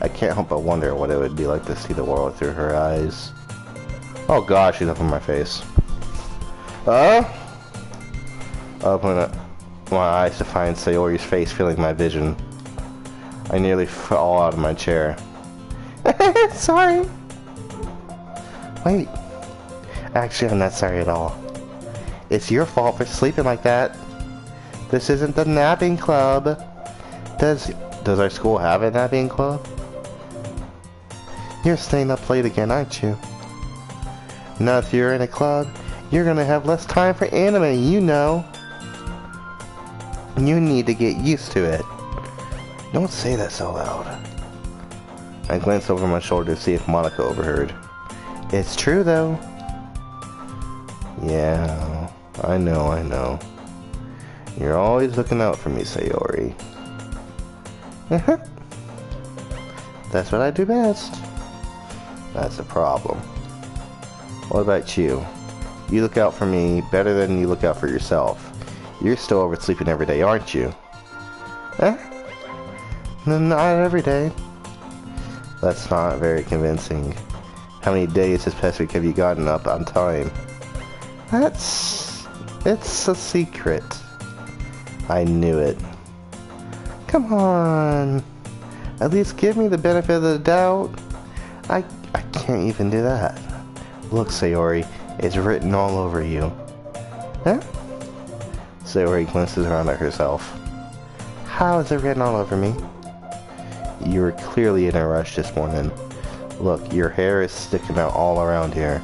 Speaker 2: I can't help but wonder what it would be like to see the world through her eyes. Oh gosh, she's up in my face. I open my eyes to find Sayori's face filling my vision. I nearly fall out of my chair. Sorry. Wait. Actually, I'm not sorry at all. It's your fault for sleeping like that. This isn't the napping club. Does our school have a napping club? You're staying up late again, aren't you? Now if you're in a club, you're gonna have less time for anime, you know. You need to get used to it. Don't say that so loud. I glanced over my shoulder to see if Monica overheard. It's true, though. Yeah, I know. You're always looking out for me, Sayori. That's what I do best. That's a problem. What about you? You look out for me better than you look out for yourself. You're still oversleeping every day, aren't you? Not every day. That's not very convincing. How many days this past week have you gotten up on time? It's a secret. I knew it. Come on. At least give me the benefit of the doubt. I can't even do that. Look, Sayori, it's written all over you. Huh? Sayori glances around at herself. How is it written all over me? You were clearly in a rush this morning. Look, your hair is sticking out all around here.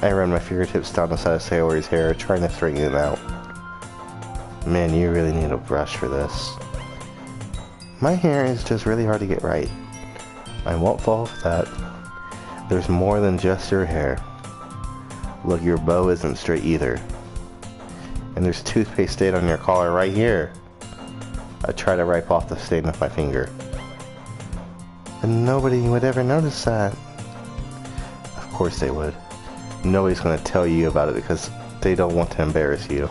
Speaker 2: I ran my fingertips down the side of Sayori's hair, trying to straighten it out. Man, you really need a brush for this. My hair is just really hard to get right. I won't fall for that. There's more than just your hair. Look, your bow isn't straight either. And there's toothpaste stain on your collar right here. I try to wipe off the stain with my finger. And nobody would ever notice that. Of course they would. Nobody's going to tell you about it because they don't want to embarrass you.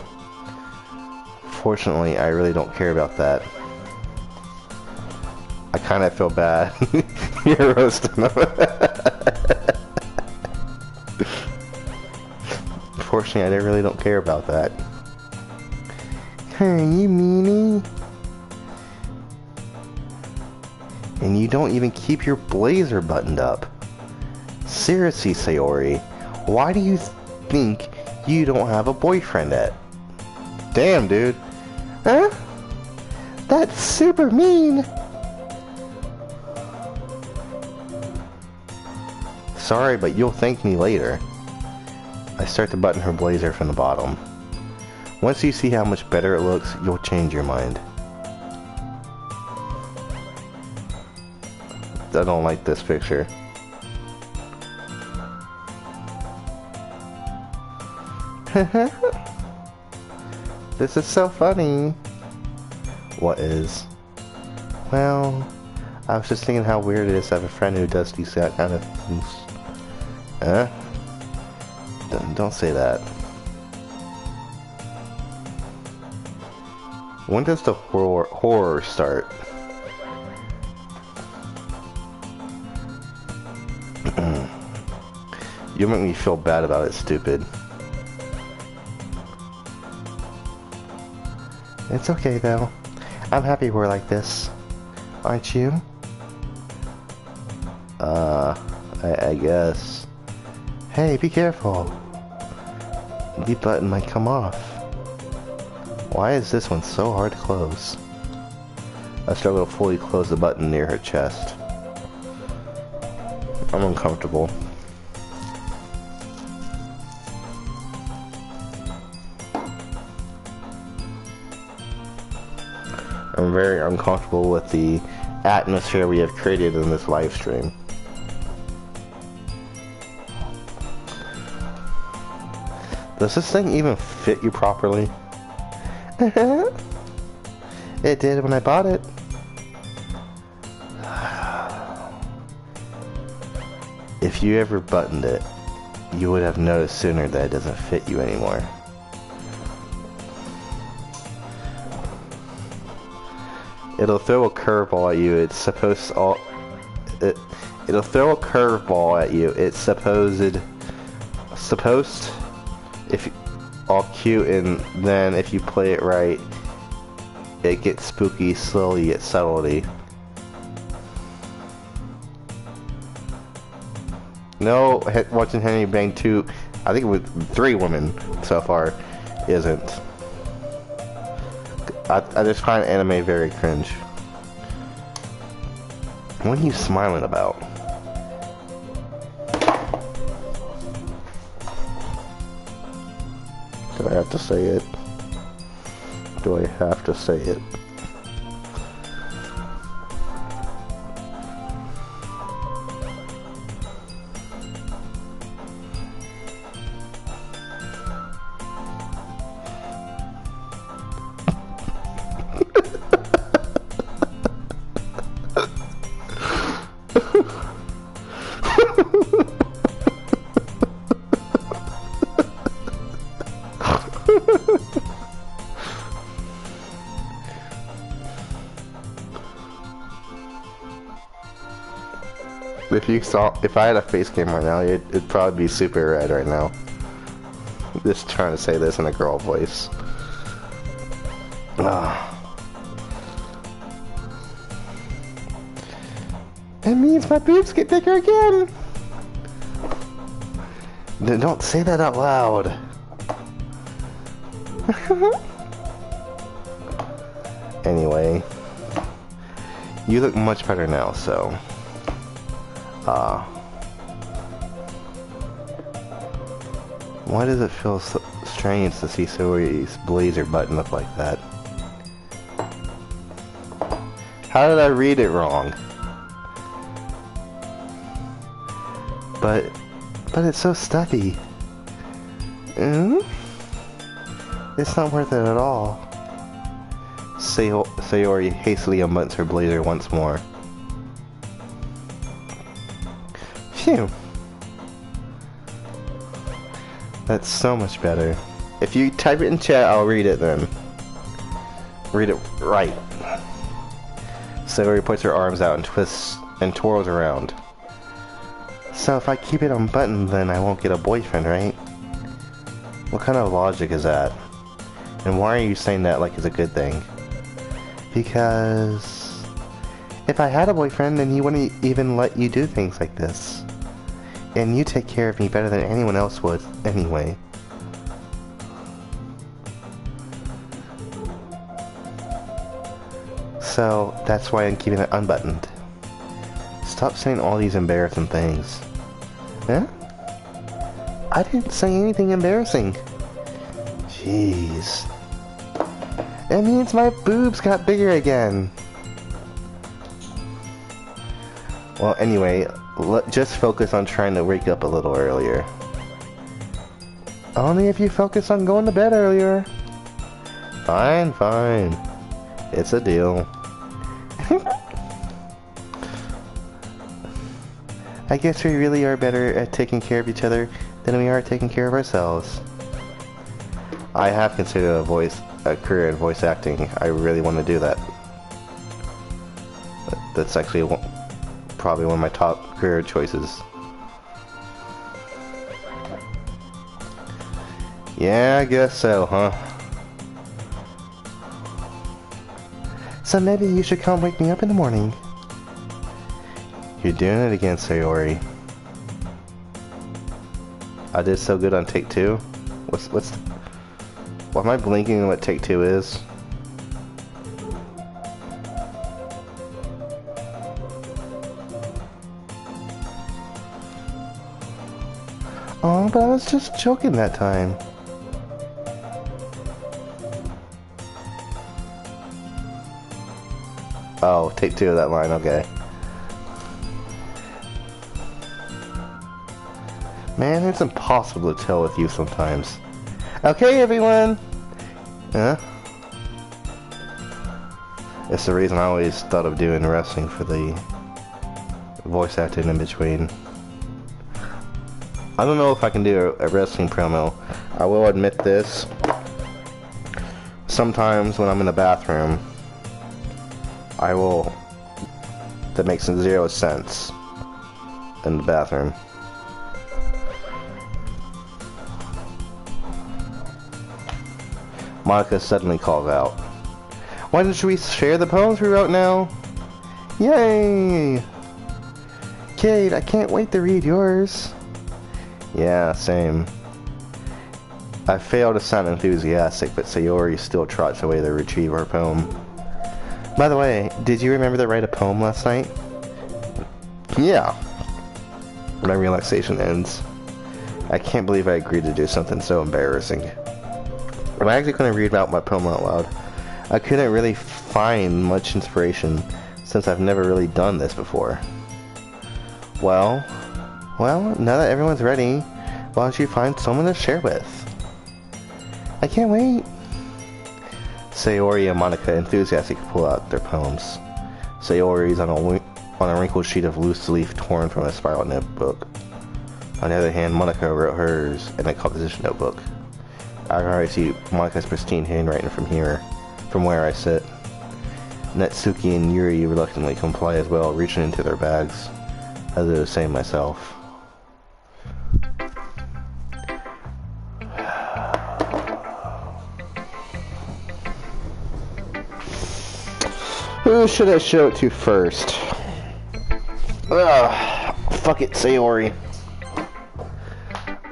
Speaker 2: Fortunately, I really don't care about that. I kind of feel bad. You're roasting them. Fortunately, I really don't care about that. Hey, you meanie. And you don't even keep your blazer buttoned up. Seriously, Sayori, why do you think you don't have a boyfriend yet? Damn, dude. Huh? That's super mean. Sorry, but you'll thank me later. I start to button her blazer from the bottom. Once you see how much better it looks, you'll change your mind. I don't like this picture. This is so funny. What is? Well, I was just thinking how weird it is to have a friend who does these kind of things. Huh? Don't say that. When does the horror start? You make me feel bad about it, stupid. It's okay though. I'm happy we're like this. Aren't you? I guess. Hey, be careful. The button might come off. Why is this one so hard to close? I struggle to fully close the button near her chest. I'm uncomfortable. I'm very uncomfortable with the atmosphere we have created in this live stream. Does this thing even fit you properly? It did when I bought it. If you ever buttoned it, you would have noticed sooner that it doesn't fit you anymore. It'll throw a curveball at you. It's supposed it'll throw a curveball at you. It's supposed if all cute, and then if you play it right, it gets spooky slowly yet subtly. No, watching Henry bang two, I think it was 3 women so far, isn't. I just find anime very cringe. What are you smiling about? Do I have to say it? Do I have to say it? If I had a face cam right now, it'd probably be super red right now. Just trying to say this in a girl voice. It means my boobs get bigger again. Don't say that out loud. Anyway, you look much better now, so why does it feel so strange to see Sayori's blazer button up like that? How did I read it wrong? But it's so stuffy. It's not worth it at all. Sayori hastily unbuttons her blazer once more. Phew. That's so much better. If you type it in chat, I'll read it then. Read it right. Sayori puts her arms out and twists and twirls around. So if I keep it unbuttoned, then I won't get a boyfriend, right? What kind of logic is that? And why are you saying that like it's a good thing? Because if I had a boyfriend, then he wouldn't even let you do things like this. And you take care of me better than anyone else would, anyway. So that's why I'm keeping it unbuttoned. Stop saying all these embarrassing things. Huh? I didn't say anything embarrassing. Jeez. It means my boobs got bigger again. Well, anyway, just focus on trying to wake up a little earlier. Only if you focus on going to bed earlier. Fine, fine. It's a deal. I guess we really are better at taking care of each other than we are taking care of ourselves. I have considered a career in voice acting. I really want to do that. That's actually probably one of my top career choices. Yeah, I guess so, huh? So maybe you should come wake me up in the morning. You're doing it again, Sayori. I did so good on take 2. Why am I blinking on what take 2 is? Oh, but I was just joking that time. Oh, take 2 of that line, okay. Man, it's impossible to tell with you sometimes. Okay, everyone! Huh? It's the reason I always thought of doing wrestling for the voice acting in between. I don't know if I can do a wrestling promo. I will admit this. Sometimes when I'm in the bathroom, that makes 0 sense in the bathroom. Monica suddenly calls out. Why don't we share the poems we wrote now? Yay! Kate, I can't wait to read yours. Yeah, same. I fail to sound enthusiastic, but Sayori still trots away to retrieve her poem. By the way, did you remember to write a poem last night? Yeah. My relaxation ends. I can't believe I agreed to do something so embarrassing. I'm actually going to read out my poem out loud. I couldn't really find much inspiration since I've never really done this before. Well, now that everyone's ready, why don't you find someone to share with? I can't wait. Sayori and Monica enthusiastically pull out their poems. Sayori's on a wrinkled sheet of loose leaf torn from a spiral notebook. On the other hand, Monica wrote hers in a composition notebook. I can already see Monica's pristine handwriting from where I sit. Natsuki and Yuri reluctantly comply as well, reaching into their bags. I do the same myself.
Speaker 1: Who should I show it to first? Fuck it, Sayori.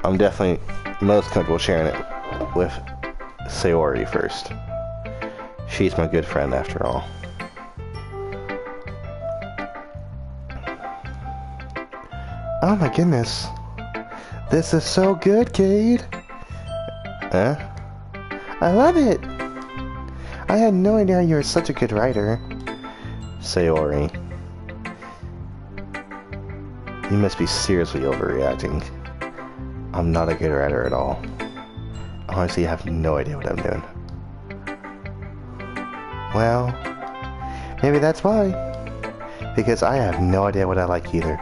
Speaker 1: I'm definitely most comfortable sharing it with Sayori first. She's my good friend after all. Oh my goodness. This is so good, Cade. Huh? I love it. I had no idea you were such a good writer. Sayori. You must be seriously overreacting. I'm not a good writer at all. Honestly, I have no idea what I'm doing. Well, maybe that's why. Because I have no idea what I like either.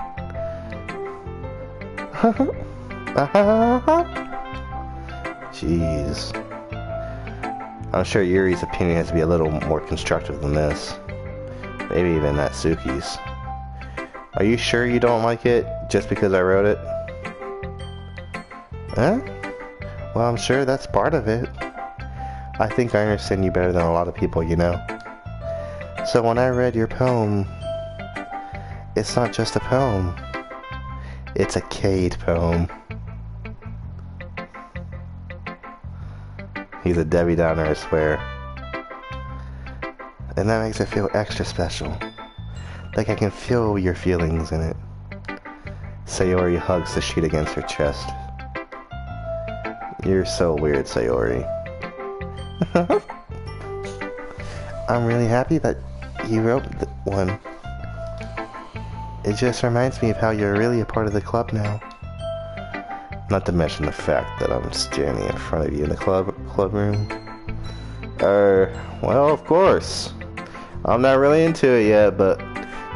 Speaker 1: Jeez. I'm sure Yuri's opinion has to be a little more constructive than this. Maybe even Natsuki's. Are you sure you don't like it just because I wrote it? Huh? Well, I'm sure that's part of it. I think I understand you better than a lot of people, you know. So when I read your poem, it's not just a poem. It's a Cade poem. He's a Debbie Downer, I swear. And that makes it feel extra special. Like I can feel your feelings in it. Sayori hugs the sheet against her chest. You're so weird, Sayori. I'm really happy that you wrote one. It just reminds me of how you're really a part of the club now. Not to mention the fact that I'm standing in front of you in the club room. Well, of course. I'm not really into it yet, but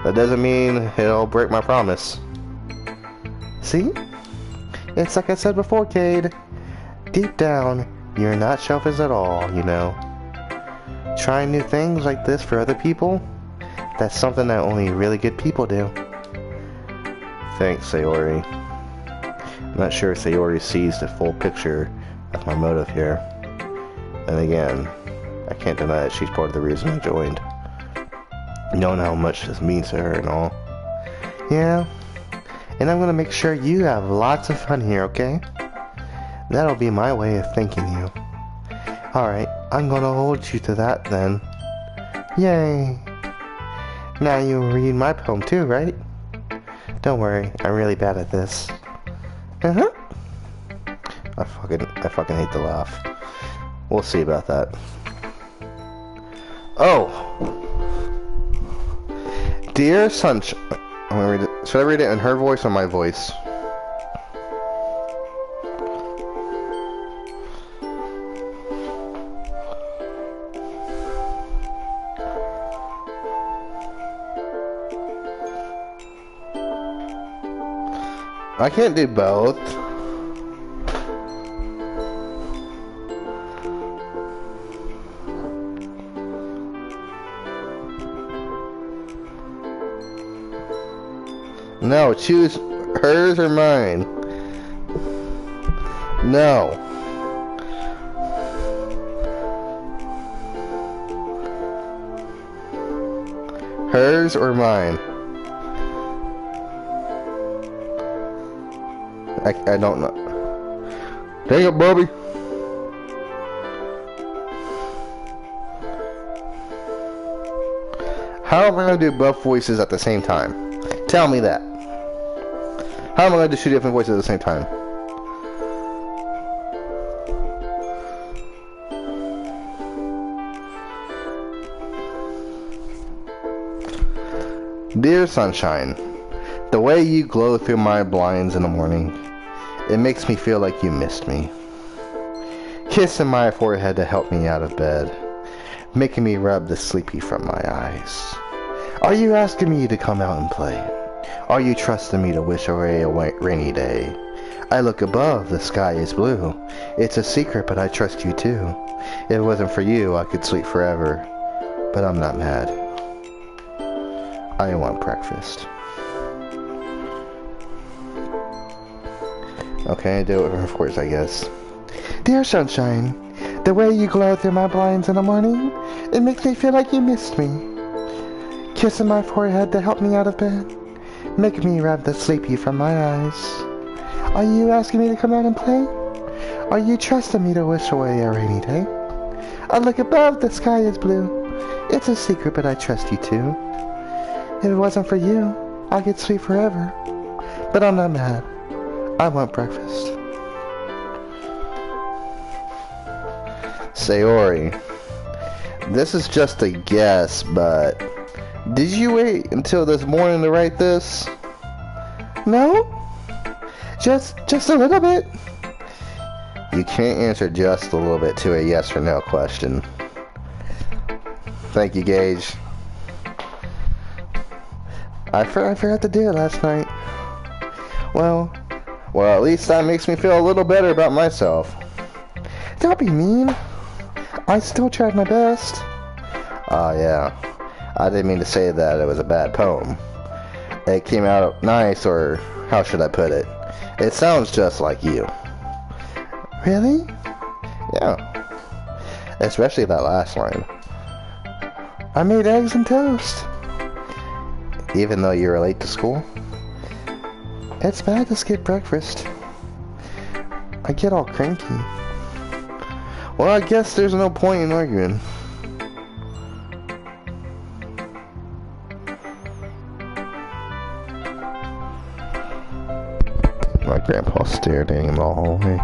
Speaker 1: that doesn't mean it'll break my promise. See? It's like I said before, Cade. Deep down, you're not selfish at all, you know. Trying new things like this for other people, that's something that only really good people do. Thanks, Sayori. I'm not sure Sayori sees the full picture of my motive here. And again, I can't deny that she's part of the reason I joined. Knowing how much this means to her and all. Yeah, and I'm gonna make sure you have lots of fun here, okay? That'll be my way of thanking you. Alright, I'm gonna hold you to that then. Yay! Now you read my poem too, right? Don't worry, I'm really bad at this. Uh-huh. I fucking hate to laugh. We'll see about that. Oh! Dear Sunshine... I'm gonna read it. Should I read it in her voice or my voice? I can't do both. No, choose hers or mine. No. Hers or mine? I don't know. Dang it, Bobby. How am I going to do both voices at the same time? Tell me that. How am I going to do two different voices at the same time? Dear Sunshine, the way you glow through my blinds in the morning, it makes me feel like you missed me. Kissing my forehead to help me out of bed, making me rub the sleepy from my eyes. Are you asking me to come out and play? Are you trusting me to wish away a rainy day? I look above, the sky is blue. It's a secret, but I trust you too. If it wasn't for you, I could sleep forever. But I'm not mad. I want breakfast. Okay, I do it of course, I guess. Dear Sunshine, the way you glow through my blinds in the morning, it makes me feel like you missed me. kissing my forehead to help me out of bed, making me rub the sleepy from my eyes. Are you asking me to come out and play? Are you trusting me to wish away a rainy day? I look above, the sky is blue. It's a secret, but I trust you too. If it wasn't for you, I could sleep forever. But I'm not mad. I want breakfast. Sayori, this is just a guess, but did you wait until this morning to write this? No? Just a little bit? You can't answer just a little bit to a yes or no question. Thank you, Gage. I forgot to do it last night. Well, at least that makes me feel a little better about myself. Don't be mean. I still tried my best. Yeah. I didn't mean to say that it was a bad poem. It came out nice, or how should I put it? It sounds just like you. Really? Yeah. Especially that last line. I made eggs and toast. Even though you were late to school? It's bad to skip breakfast. I get all cranky. Well, I guess there's no point in arguing. My grandpa stared at him the whole way.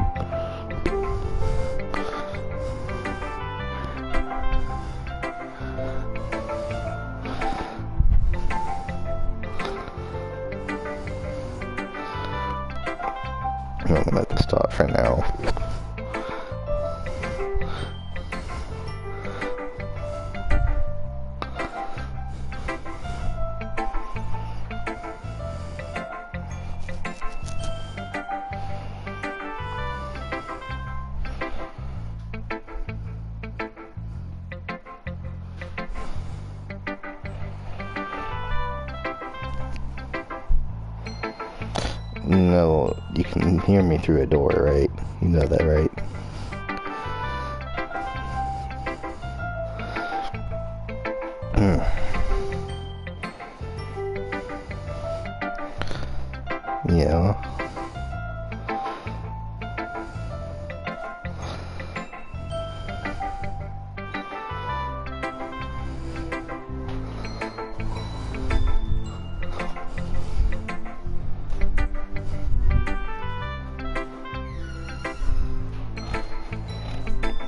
Speaker 1: I'm gonna let this stop for now. No, you can hear me through a door, right? You know that, right? Yeah.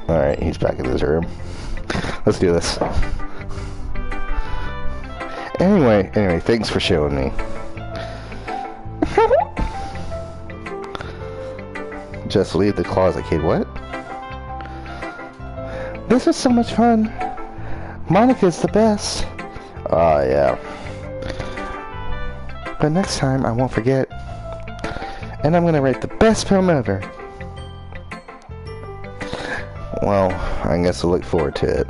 Speaker 1: Alright, he's back in his room. Let's do this. Anyway, thanks for showing me. Just leave the closet, kid. What? This was so much fun. Monica's the best. Yeah. But next time, I won't forget. And I'm gonna write the best poem ever. Well, I guess I'll look forward to it.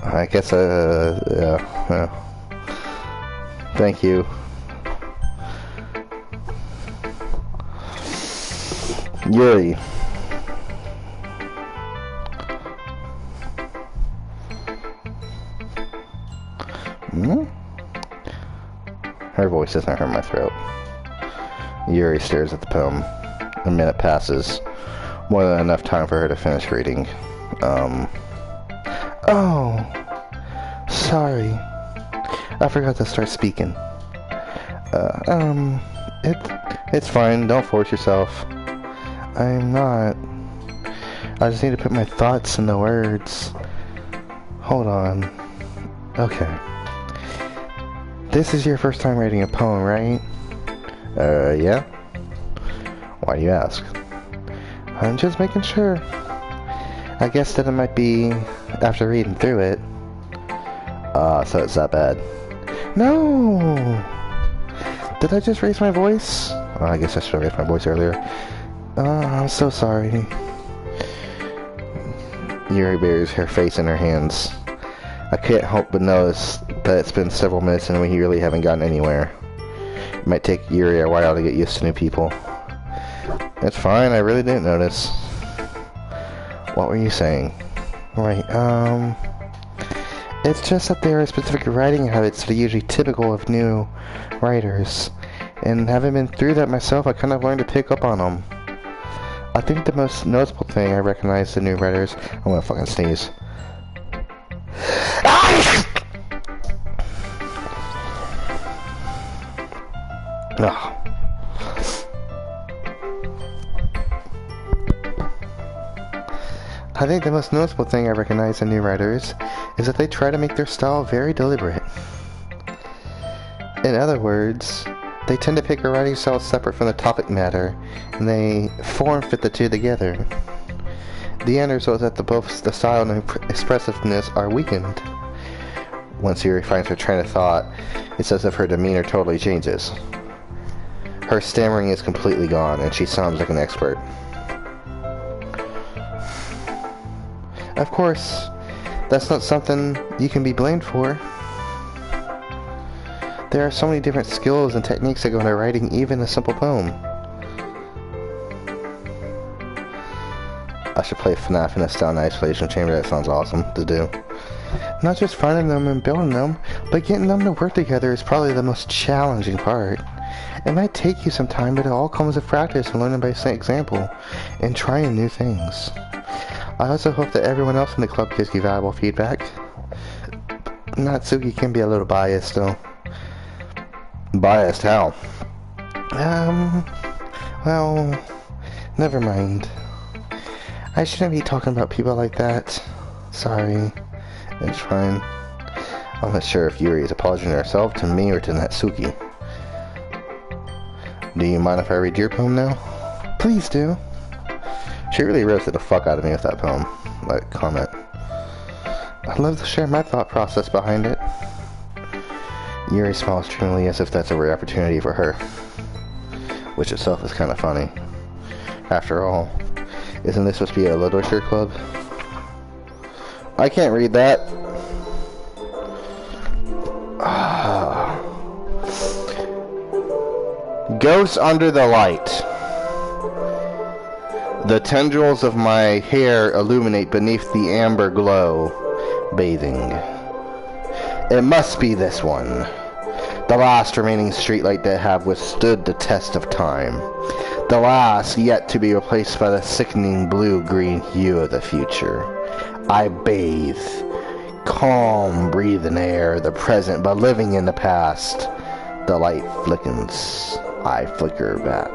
Speaker 1: I guess, yeah. Thank you. Yuri. Hmm? Her voice doesn't hurt my throat. Yuri stares at the poem. A minute passes. More than enough time for her to finish reading. Oh. Sorry. I forgot to start speaking. It's fine. Don't force yourself. I'm not. I just need to put my thoughts into words. Hold on. Okay. This is your first time writing a poem, right? Yeah. Why do you ask? I'm just making sure. I guess that it might be after reading through it. So it's that bad. No! Did I just raise my voice? Oh, I guess I should have raised my voice earlier. I'm so sorry. Yuri buries her face in her hands. I can't help but notice that it's been several minutes and we really haven't gotten anywhere. It might take Yuri a while to get used to new people. It's fine, I really didn't notice. What were you saying? Right, it's just that there are specific writing habits that are usually typical of new writers. And having been through that myself, I kind of learned to pick up on them. I think the most noticeable thing I recognize in new writers... I'm gonna fucking sneeze. Ugh. I think the most noticeable thing I recognize in new writers is that they try to make their style very deliberate. In other words, they tend to pick a writing style separate from the topic matter, and they form-fit the two together. The end result is that both the style and expressiveness are weakened. Once Yuri finds her train of thought, it's as if her demeanor totally changes. Her stammering is completely gone, and she sounds like an expert. Of course, that's not something you can be blamed for. There are so many different skills and techniques that go into writing even a simple poem. I should play FNAF in a style isolation chamber. That sounds awesome to do. Not just finding them and building them, but getting them to work together is probably the most challenging part. It might take you some time, but it all comes with practice and learning by example, and trying new things. I also hope that everyone else in the club gives you valuable feedback. Natsuki can be a little biased, though.
Speaker 2: Biased how?
Speaker 1: Well, never mind. I shouldn't be talking about people like that. Sorry.
Speaker 2: It's fine. I'm not sure if Yuri is apologizing herself to me or to Natsuki. Do you mind if I read your poem now?
Speaker 1: Please do.
Speaker 2: She really roasted the fuck out of me with that poem. Like, comment.
Speaker 1: I'd love to share my thought process behind it.
Speaker 2: Yuri smiles dreamily as if that's a rare opportunity for her. Which itself is kind of funny. After all, isn't this supposed to be a literature club? I can't read that. Ghosts under the light. The tendrils of my hair illuminate beneath the amber glow, bathing. It must be this one. The last remaining streetlight that have withstood the test of time. The last yet to be replaced by the sickening blue-green hue of the future. I bathe. Calm, breathing air, the present, but living in the past. The light flickens. I flicker back.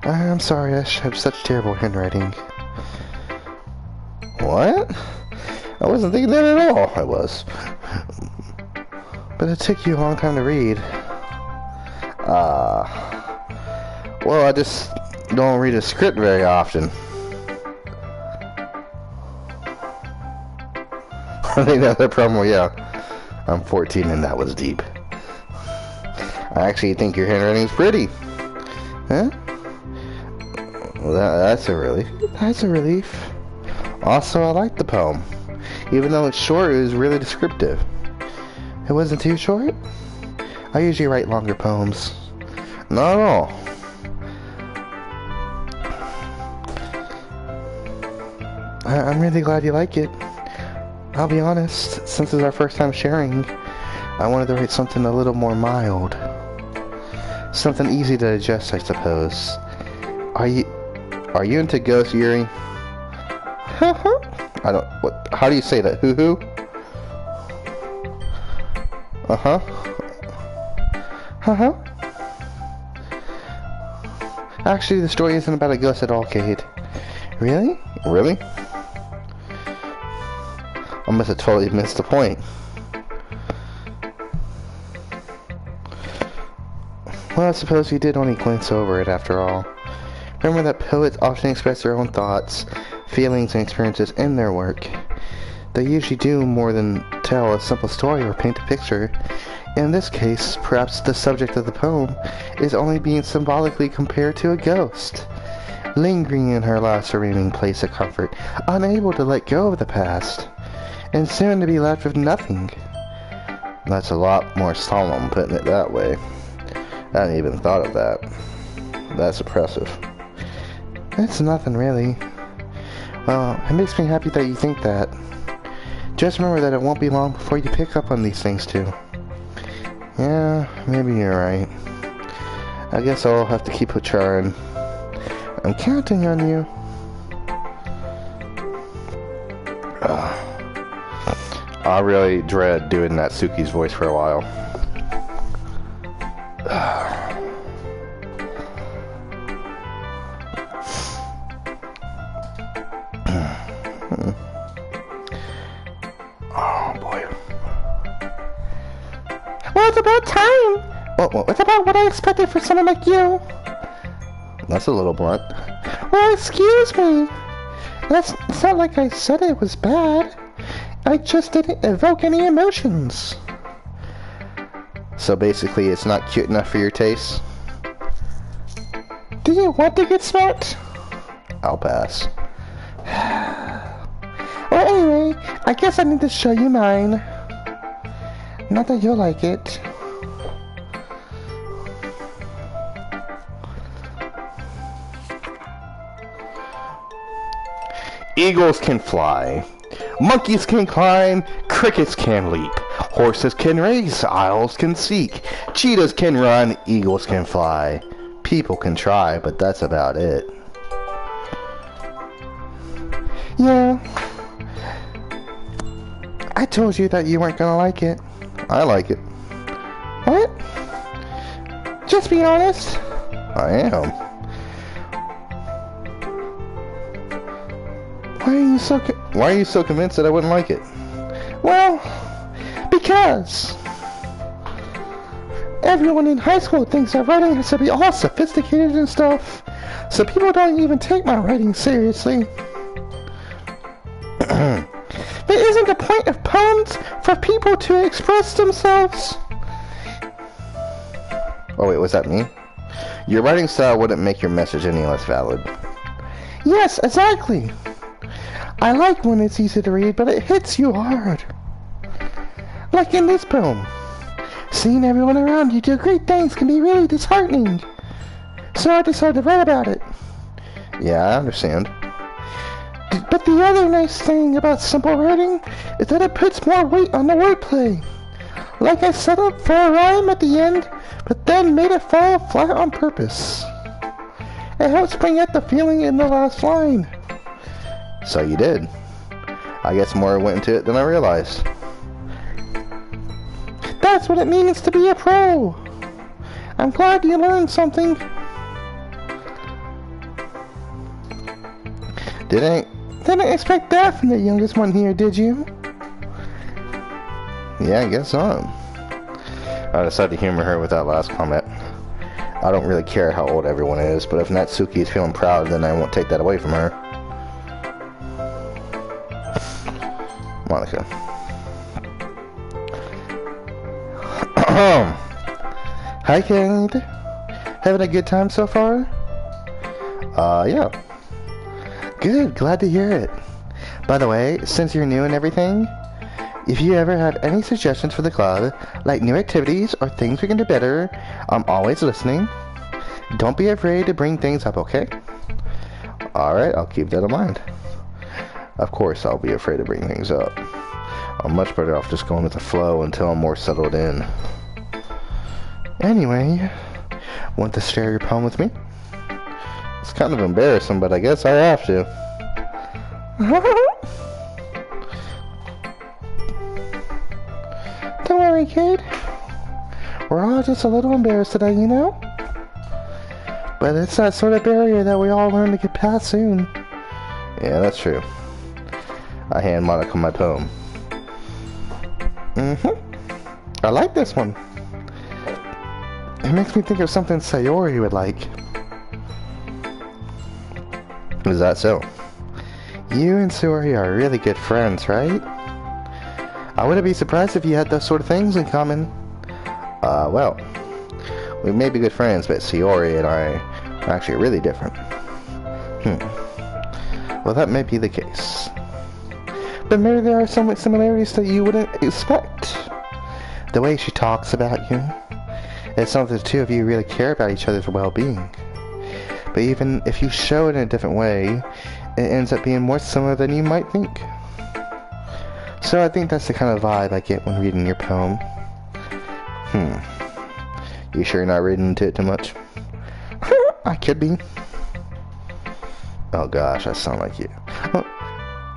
Speaker 1: I'm sorry, I have such terrible handwriting.
Speaker 2: What? I wasn't thinking that at all. I was.
Speaker 1: But it took you a long time to read.
Speaker 2: Well, I just don't read a script very often. I think that's the problem. Well, yeah, I'm 14 and that was deep. I actually think your handwriting is pretty.
Speaker 1: Huh?
Speaker 2: Well, that's a relief.
Speaker 1: That's a relief.
Speaker 2: Also, I like the poem. Even though it's short, it was really descriptive.
Speaker 1: It wasn't too short? I usually write longer poems.
Speaker 2: Not at all.
Speaker 1: I'm really glad you like it. I'll be honest, since it's our first time sharing, I wanted to write something a little more mild. Something easy to digest, I suppose.
Speaker 2: Are you into ghosts, Yuri? How do you say that? Hoo-hoo? Uh-huh.
Speaker 1: Uh-huh. Actually, the story isn't about a ghost at all, Cade. Really?
Speaker 2: Really? I must have totally missed the point.
Speaker 1: Well, I suppose you did only glance over it after all. Remember that poets often express their own thoughts, feelings, and experiences in their work. They usually do more than tell a simple story or paint a picture. In this case, perhaps the subject of the poem is only being symbolically compared to a ghost, lingering in her last remaining place of comfort, unable to let go of the past, and soon to be left with nothing. That's a lot more solemn putting it that way. I hadn't even thought of that. That's impressive. It's nothing really. Well, it makes me happy that you think that. Just remember that it won't be long before you pick up on these things too. Yeah, maybe you're right. I guess I'll have to keep trying. I'm counting on you. I really dread doing that Suki's voice for a while. Oh boy. Well, it's about time. Well, it's about what I expected for someone like you. That's a little blunt. Well, excuse me. It's not like I said it was bad. I just didn't evoke any emotions. So basically, it's not cute enough for your taste? Do you want to get smart? I'll pass. Well, anyway, I guess I need to show you mine. Not that you'll like it. Eagles can fly. Monkeys can climb. Crickets can leap. Horses can race. Owls can seek. Cheetahs can run. Eagles can fly. People can try, but that's about it. Yeah. I told you that you weren't gonna like it. I like it. What? Just be honest. I am. Why are you so convinced that I wouldn't like it? Well, because everyone in high school thinks that writing has to be all sophisticated and stuff, so people don't even take my writing seriously. But isn't the point of poems for people to express themselves? Oh wait, was that me? Your writing style wouldn't make your message any less valid. Yes, exactly. I like when it's easy to read, but it hits you hard. Like in this poem. Seeing everyone around you do great things can be really disheartening. So I decided to write about it. Yeah, I understand. But the other nice thing about simple writing is that it puts more weight on the wordplay. Like I set up for a rhyme at the end, but then made it fall flat on purpose. It helps bring out the feeling in the last line. So you did. I guess more went into it than I realized. That's what it means to be a pro. I'm glad you learned something. Didn't expect that from the youngest one here, did you? Yeah, I guess so. I decided to humor her with that last comment. I don't really care how old everyone is, but if Natsuki is feeling proud, then I won't take that away from her. Monica. Hi, Kate. Having a good time so far? Yeah. Good, glad to hear it. By the way, since you're new and everything, if you ever have any suggestions for the club, like new activities or things we can do better, I'm always listening. Don't be afraid to bring things up, okay? Alright, I'll keep that in mind. Of course, I'll be afraid to bring things up. I'm much better off just going with the flow until I'm more settled in. Anyway, want to share your poem with me? It's kind of embarrassing, but I guess I have to. Don't worry, kid. We're all just a little embarrassed today, you know? But it's that sort of barrier that we all learn to get past soon. Yeah, that's true. I hand Monica my poem. I like this one. It makes me think of something Sayori would like. Is that so? You and Sayori are really good friends, right? I wouldn't be surprised if you had those sort of things in common. Well, we may be good friends, but Sayori and I are actually really different. Well, that may be the case. But maybe there are some similarities that you wouldn't expect. the way she talks about you. It's something the two of you really care about each other's well-being. But even if you show it in a different way, it ends up being more similar than you might think. So I think that's the kind of vibe I get when reading your poem. You sure you're not reading into it too much? I could be. Oh gosh, I sound like you.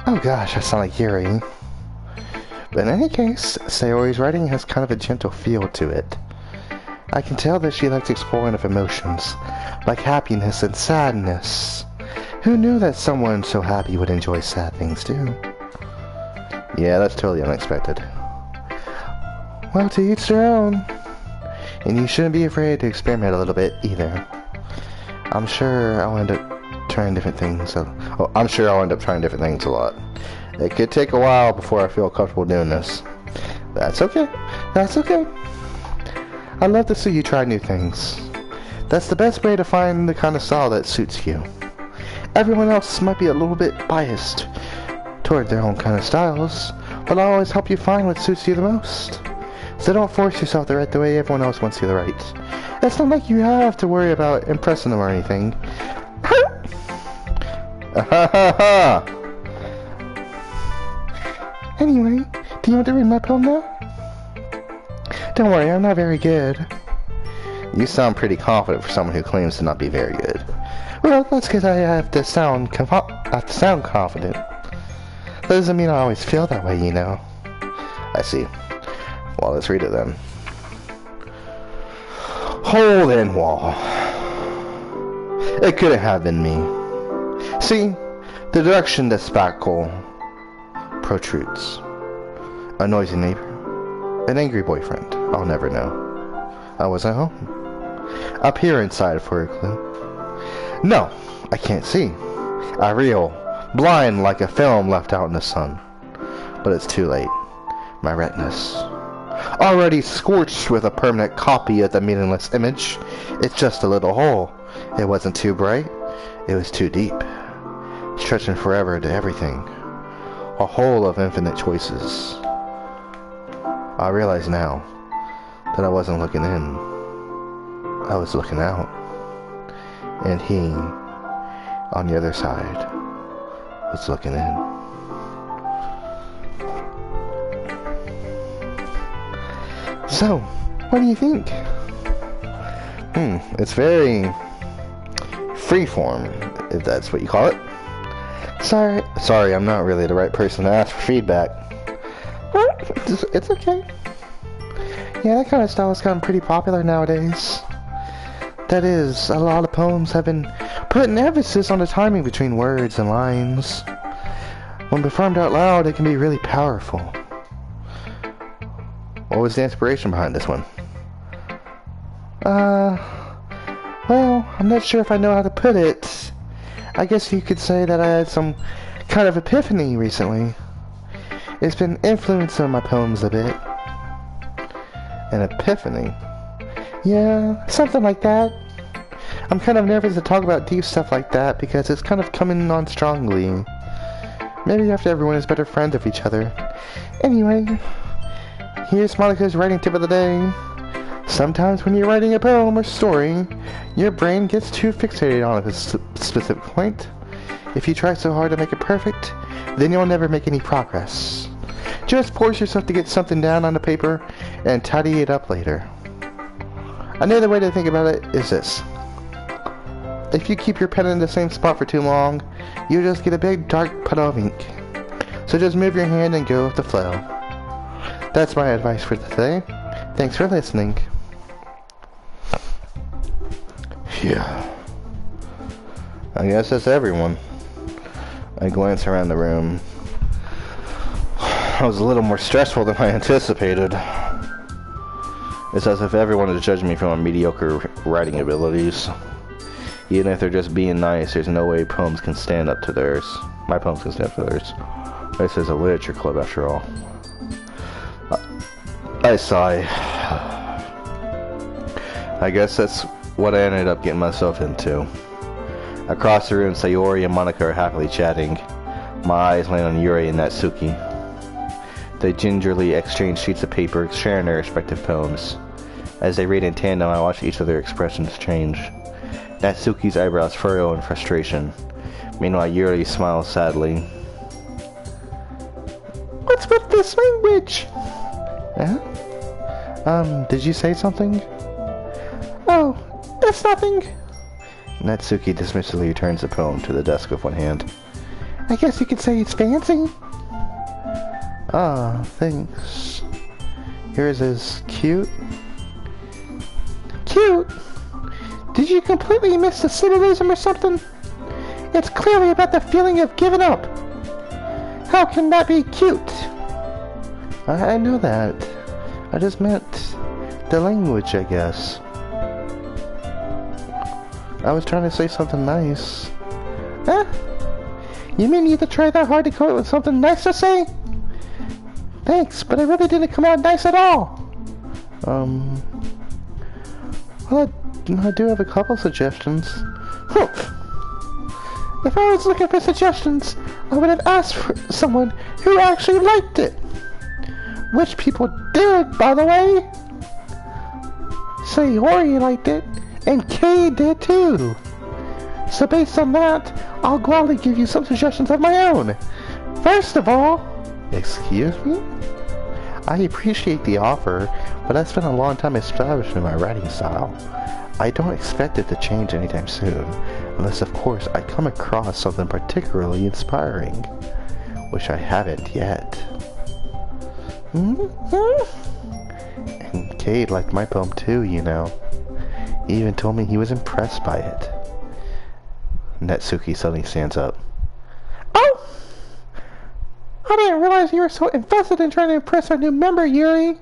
Speaker 1: Oh gosh, I sound like Yuri. But in any case, Sayori's writing has kind of a gentle feel to it. I can tell that she likes exploring of emotions, like happiness and sadness. Who knew that someone so happy would enjoy sad things too? Yeah, that's totally unexpected. Well, to each their own. And you shouldn't be afraid to experiment a little bit either. I'm sure I'll end up trying different things. I'm sure I'll end up trying different things a lot. It could take a while before I feel comfortable doing this. That's okay. That's okay. I love to see you try new things. That's the best way to find the kind of style that suits you. Everyone else might be a little bit biased toward their own kind of styles, but I'll always help you find what suits you the most. So don't force yourself to write the way everyone else wants you to write. It's not like you have to worry about impressing them or anything. Anyway, do you want to read my poem now? Don't worry, I'm not very good. You sound pretty confident for someone who claims to not be very good. Well, that's because I have to sound confident. That doesn't mean I always feel that way, you know. I see. Well, let's read it then. Hole in wall. It couldn't have been me. See, the direction the spackle protrudes. A noisy neighbor. An angry boyfriend. I'll never know. I wasn't home. Up here inside for a clue. No, I can't see. I reel, blind like a film left out in the sun. But it's too late. My retinas, already scorched with a permanent copy of the meaningless image. It's just a little hole. It wasn't too bright. It was too deep. Stretching forever to everything. A hole of infinite choices. I realize now that I wasn't looking in. I was looking out. And he, on the other side, was looking in. So, what do you think? It's very freeform, if that's what you call it. Sorry, I'm not really the right person to ask for feedback. It's okay. Yeah, that kind of style is kind of pretty popular nowadays. That is, a lot of poems have been putting emphasis on the timing between words and lines. When performed out loud, it can be really powerful. What was the inspiration behind this one? Well, I'm not sure if I know how to put it. I guess you could say that I had some kind of epiphany recently. It's been influencing my poems a bit. An epiphany? Yeah, something like that. I'm kind of nervous to talk about deep stuff like that because it's kind of coming on strongly. Maybe after everyone is better friends of each other. Anyway, here's Monica's writing tip of the day. Sometimes when you're writing a poem or story, your brain gets too fixated on a specific point. If you try so hard to make it perfect, then you'll never make any progress. Just force yourself to get something down on the paper and tidy it up later. Another way to think about it is this. If you keep your pen in the same spot for too long, you just get a big dark puddle of ink. So just move your hand and go with the flow. That's my advice for today. Thanks for listening. Yeah. I guess that's everyone. I glance around the room. That was a little more stressful than I anticipated. It's as if everyone is judging me for my mediocre writing abilities. Even if they're just being nice, there's no way poems can stand up to theirs. My poems can stand up to theirs. This is a literature club after all. I sigh. I guess that's what I ended up getting myself into. Across the room, Sayori and Monica are happily chatting. My eyes land on Yuri and Natsuki.
Speaker 2: They gingerly exchange sheets of paper, sharing their respective poems. As they read in tandem, I watch each of their expressions change. Natsuki's eyebrows furrow in frustration. Meanwhile, Yuri smiles sadly. What's with this language? Did you say something? Oh, it's nothing. Natsuki dismissively returns the poem to the desk with one hand. I guess you could say it's fancy. Ah, thanks. Yours is cute. Cute? Did you completely miss the symbolism or something? It's clearly about the feeling of giving up. How can that be cute? I know that. I just meant the language, I guess. I was trying to say something nice. Huh? You mean you had to try that hard to come up with something nice to say? Thanks, but it really didn't come out nice at all. Well, I do have a couple suggestions. Humph. If I was looking for suggestions, I would have asked for someone who actually liked it. Which people did, by the way. Say Hori liked it, and Kay did too. So based on that, I'll gladly give you some suggestions of my own. First of all... Excuse me? I appreciate the offer, but I spent a long time establishing my writing style. I don't expect it to change anytime soon, unless of course I come across something particularly inspiring, which I haven't yet. And Cade liked my poem too, you know. He even told me he was impressed by it. Natsuki suddenly stands up. Oh! I didn't realize you were so invested in trying to impress our new member, Yuri.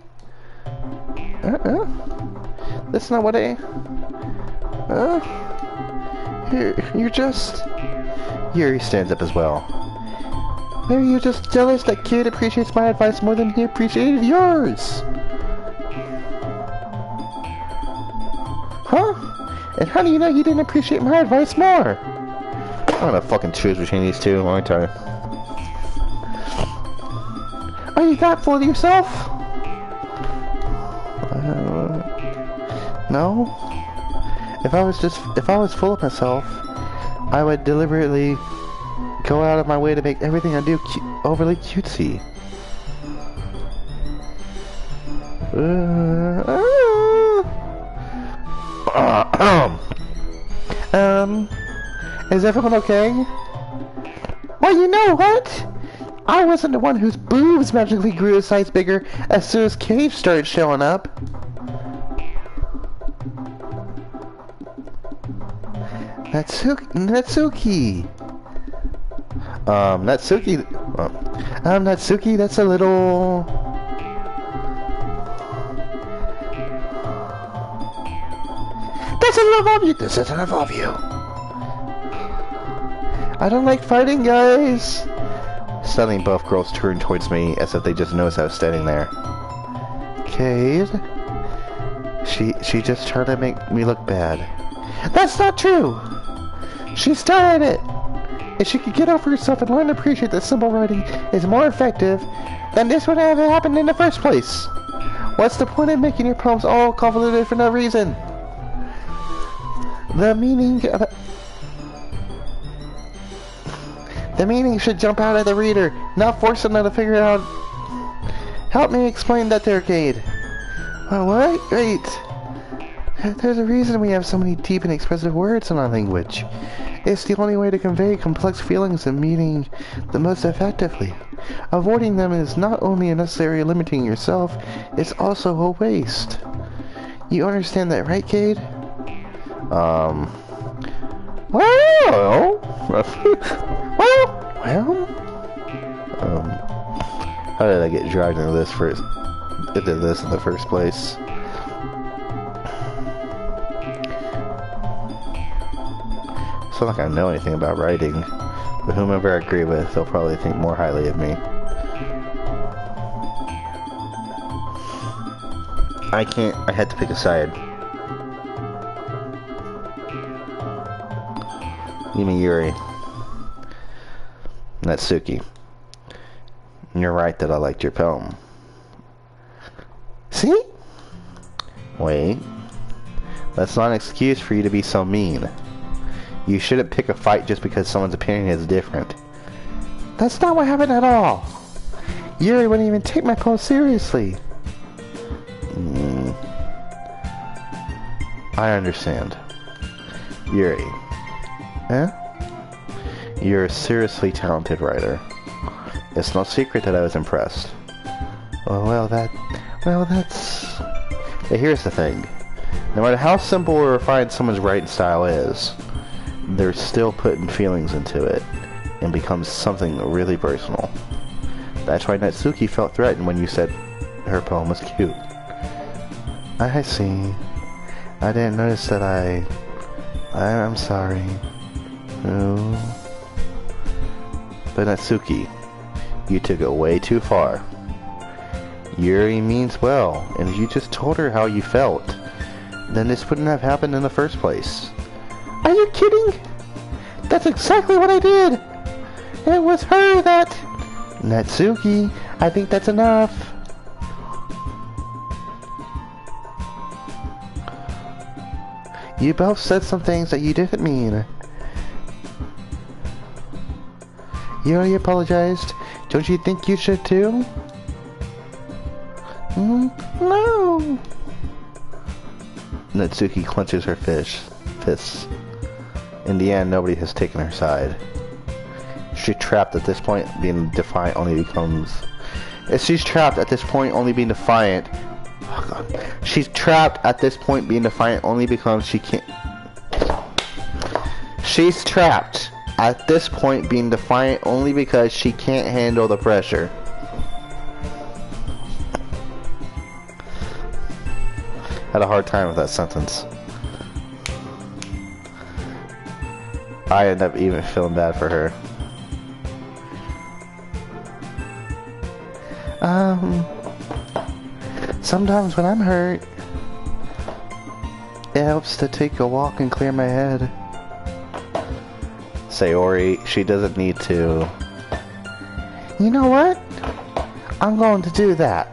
Speaker 2: That's not what I... You're just... Yuri stands up as well. Maybe you're just jealous that Kid appreciates my advice more than he appreciated yours. Huh? And how do you know you didn't appreciate my advice more? I'm gonna fucking choose between these two, aren't I? Are you that full of yourself? No. If I was full of myself, I would deliberately go out of my way to make everything I do overly cutesy. Is everyone okay? Well, you know what? I wasn't the one whose boobs magically grew a size bigger as soon as Cage started showing up. Natsuki. Natsuki, that's a little... Doesn't involve you. This doesn't involve you. I don't like fighting, guys. Suddenly, both girls turned towards me as if they just noticed I was standing there. Cade? She just tried to make me look bad. That's not true! She started it! If she could get over herself and learn to appreciate that simple writing is more effective, then this would have happened in the first place. What's the point of making your poems all convoluted for no reason? The meaning should jump out at the reader, not force them to figure it out. Help me explain that there, Cade. Oh, what? Great. There's a reason we have so many deep and expressive words in our language. It's the only way to convey complex feelings and meaning the most effectively. Avoiding them is not only unnecessary limiting yourself, it's also a waste. You understand that, right, Cade? Well... How did I get dragged into this in the first place? It's not like I know anything about writing, but whomever I agree with, they'll probably think more highly of me. I had to pick a side. You mean Yuri. Natsuki. you're right that I liked your poem. See? Wait. That's not an excuse for you to be so mean. You shouldn't pick a fight just because someone's opinion is different. That's not what happened at all. Yuri wouldn't even take my poem seriously. I understand. Yuri. Eh? You're a seriously talented writer. It's no secret that I was impressed. Well, that's... But here's the thing. No matter how simple or refined someone's writing style is, they're still putting feelings into it, and becomes something really personal. That's why Natsuki felt threatened when you said her poem was cute. I see. I didn't notice that I'm sorry. Oh. But Natsuki, you took it way too far. Yuri means well, and if you just told her how you felt, then this wouldn't have happened in the first place. Are you kidding? That's exactly what I did! It was her that... Natsuki, I think that's enough. You both said some things that you didn't mean. You already apologized. Don't you think you should too? No. Natsuki clenches her fists. In the end, nobody has taken her side. She's trapped at this point, being defiant only becomes... If she's trapped at this point, only being defiant... Oh God. She's trapped at this point, being defiant only because she can't... She's trapped at this point, being defiant only because she can't handle the pressure. Had a hard time with that sentence. I end up even feeling bad for her. Sometimes when I'm hurt, it helps to take a walk and clear my head. Sayori, she doesn't need to. You know what? I'm going to do that.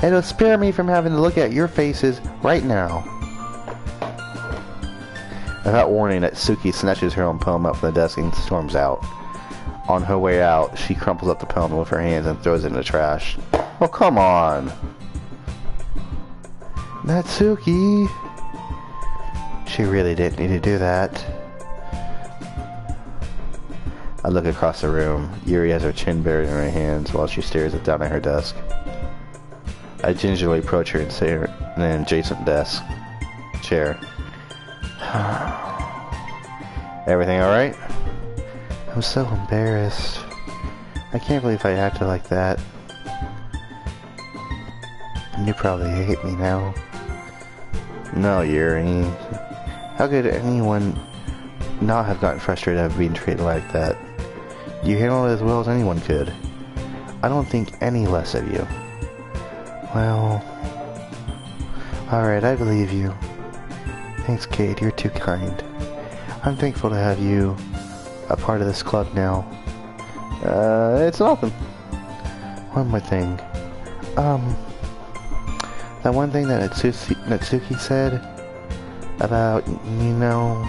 Speaker 2: It'll spare me from having to look at your faces right now. Without warning, Natsuki snatches her own poem up from the desk and storms out. On her way out, she crumples up the poem with her hands and throws it in the trash. Oh, come on! Natsuki! She really didn't need to do that. I look across the room. Yuri has her chin buried in her hands while she stares down at her desk. I gingerly approach her and sit her in an adjacent desk chair. Everything alright? I'm so embarrassed. I can't believe I acted like that. You probably hate me now. No, Yuri. How could anyone not have gotten frustrated at being treated like that? You handled it as well as anyone could. I don't think any less of you. Well... Alright, I believe you. Thanks, Kate. You're too kind. I'm thankful to have you a part of this club now. It's nothing. One more thing. That one thing that Natsuki said about, you know,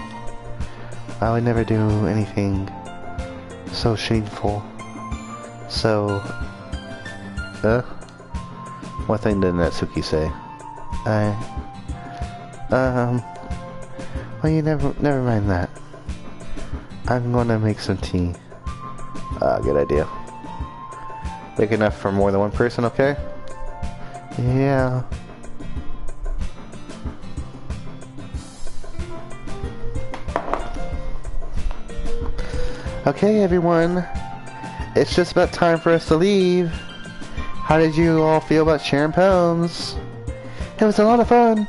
Speaker 2: I would never do anything so shameful. So, what thing did Natsuki say? Well, you never mind that. I'm gonna make some tea. Good idea. Big enough for more than one person, okay? Yeah. Okay, everyone. It's just about time for us to leave. How did you all feel about sharing poems? It was a lot of fun.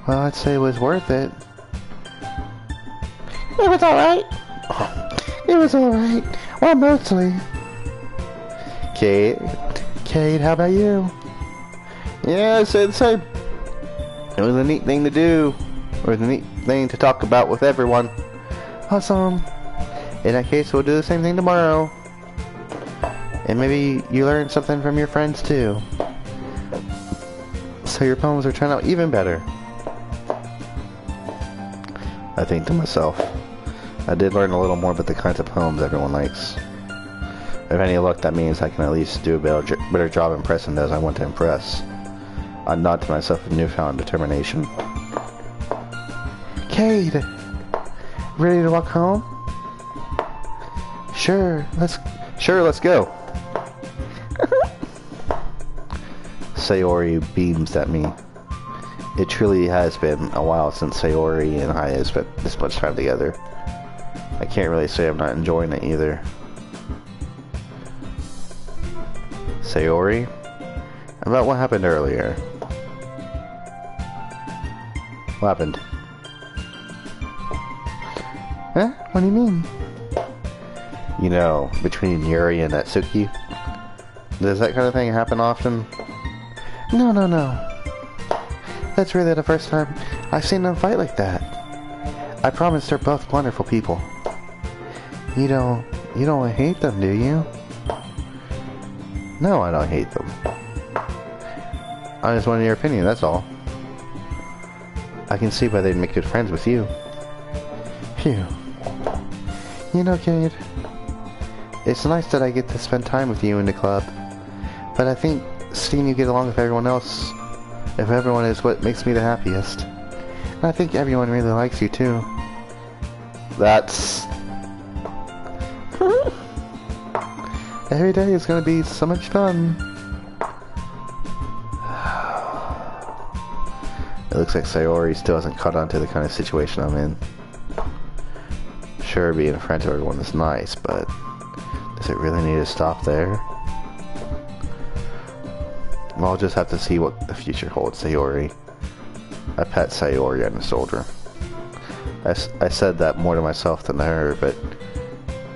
Speaker 2: Well, I'd say it was worth it. It was alright. It was alright. Well, mostly. Kate, how about you? Yeah, I'd say the same. It was a neat thing to do. It was a neat thing to talk about with everyone. Awesome. In that case, we'll do the same thing tomorrow. And maybe you learn something from your friends too. So your poems will turn out even better. I think to myself, I did learn a little more about the kinds of poems everyone likes. If any luck, that means I can at least do a better job impressing those I want to impress. I nod to myself with newfound determination. Cade! Ready to walk home? Sure, let's go. Sayori beams at me. It truly has been a while since Sayori and I have spent this much time together. I can't really say I'm not enjoying it either. Sayori? About what happened earlier. What happened? Huh? What do you mean? You know, between Yuri and Natsuki? Does that kind of thing happen often? No. That's really the first time I've seen them fight like that. I promise they're both wonderful people. You don't hate them, do you? No, I don't hate them. I just wanted your opinion, that's all. I can see why they'd make good friends with you. Phew. You know, Cade, it's nice that I get to spend time with you in the club, but I think seeing you get along with everyone else, if everyone is what makes me the happiest. And I think everyone really likes you too. That's... Every day is gonna be so much fun. It looks like Sayori still hasn't caught on to the kind of situation I'm in. Sure, being a friend to everyone is nice, but does it really need to stop there? Well, I'll just have to see what the future holds, Sayori. I pat Sayori on the shoulder. I said that more to myself than to her, but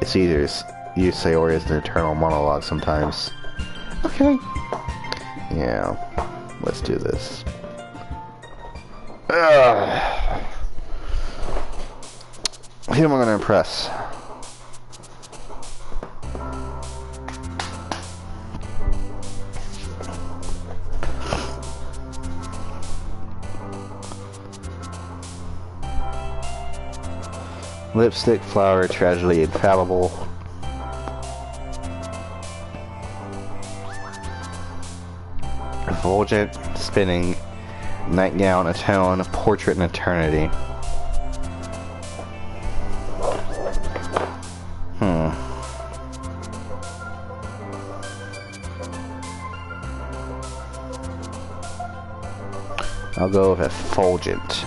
Speaker 2: it's either use Sayori as an eternal monologue sometimes. Okay. Yeah, let's do this. Who am I going to impress? Lipstick, flower, tragedy, infallible. Effulgent, spinning, nightgown, atone, portrait, and eternity. I'll go with effulgent.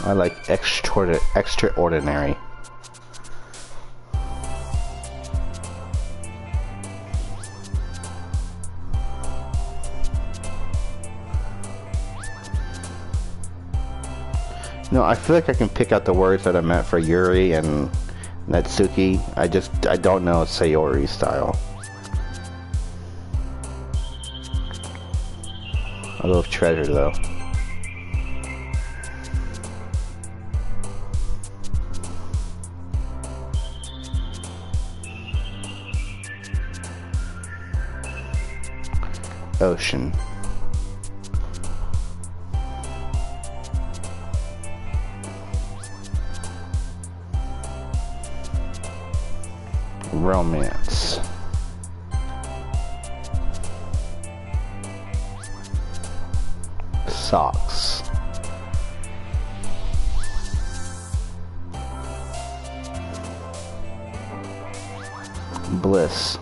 Speaker 2: I like extraordinary. No, I feel like I can pick out the words that I meant for Yuri and Natsuki. I don't know Sayori's style. I'll go with treasure though. Ocean. Romance. Socks. Bliss.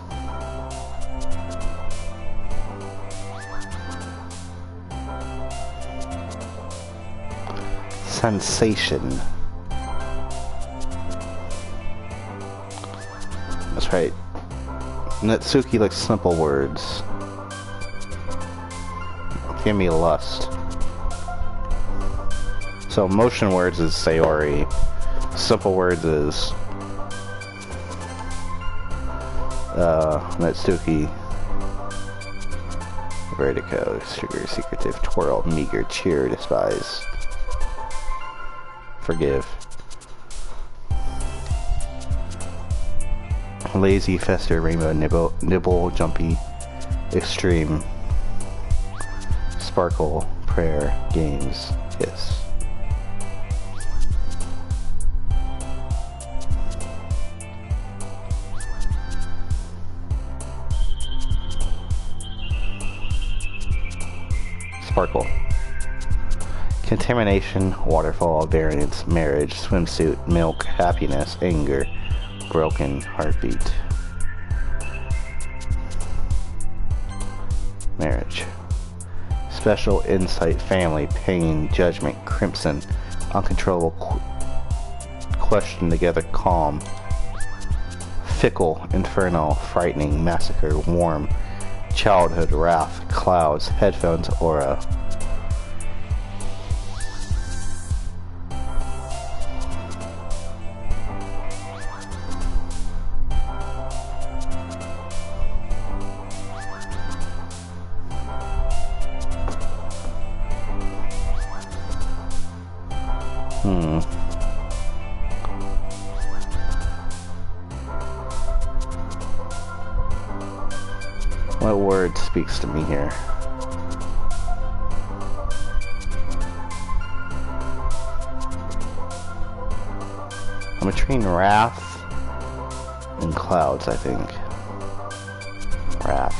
Speaker 2: Sensation. That's right. Natsuki likes simple words. Give me lust. So motion words is Sayori. Simple words is Natsuki. Vertigo, sugar, secretive, twirl, meager, cheer, despise. Forgive. Lazy, fester, rainbow, nibble, jumpy, extreme. Sparkle, prayer, games, hiss. Sparkle. Contamination, waterfall, variance, marriage, swimsuit, milk, happiness, anger, broken heartbeat. Marriage. Special insight, family, pain, judgment, crimson, uncontrollable, question together, calm. Fickle, infernal, frightening, massacre, warm, childhood, wrath, clouds, headphones, aura. What word speaks to me here? I'm between wrath and clouds, I think. Wrath.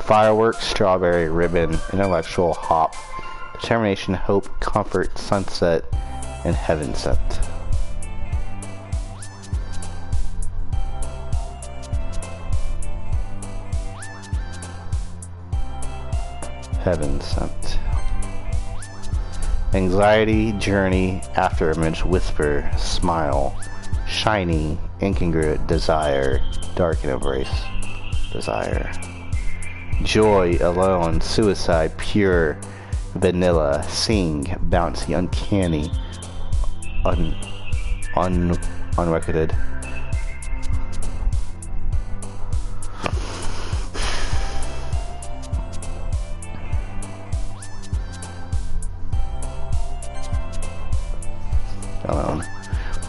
Speaker 2: Fireworks, strawberry, ribbon, intellectual, hop, determination, hope, comfort, sunset, and heaven sent. Heaven sent. Anxiety, journey, afterimage, whisper, smile, shiny, incongruent, desire, dark and embrace, desire. Joy, alone, suicide, pure, vanilla, sing, bouncy, uncanny, unrecorded.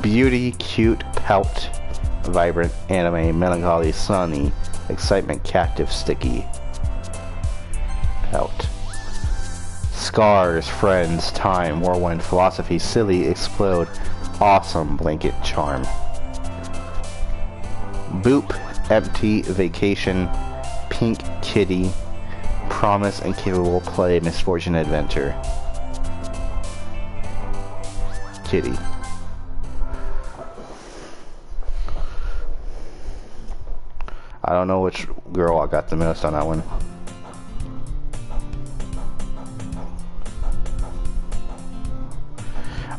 Speaker 2: Beauty, cute, pout, vibrant, anime, melancholy, sunny, excitement, captive, sticky. Pout. Scars, friends, time, whirlwind, philosophy, silly, explode, awesome, blanket, charm. Boop, empty, vacation, pink, kitty, promise, incapable, play, misfortune, adventure. Kitty. I don't know which girl I got the most on that one.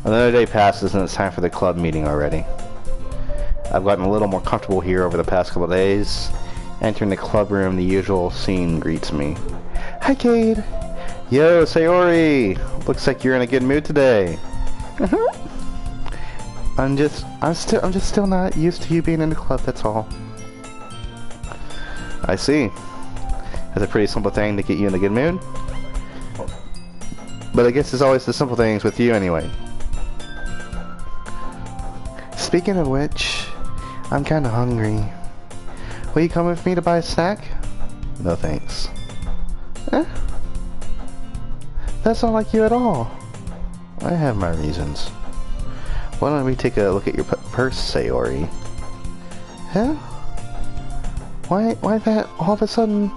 Speaker 2: Another day passes and it's time for the club meeting already. I've gotten a little more comfortable here over the past couple of days. Entering the club room, the usual scene greets me. Hi, Cade. Yo, Sayori. Looks like you're in a good mood today. I'm just still not used to you being in the club, that's all. I see. That's a pretty simple thing to get you in a good mood. But I guess it's always the simple things with you anyway. Speaking of which, I'm kinda hungry. Will you come with me to buy a snack? No thanks. Eh? That's not like you at all. I have my reasons. Why don't we take a look at your purse, Sayori? Huh? Why that all of a sudden?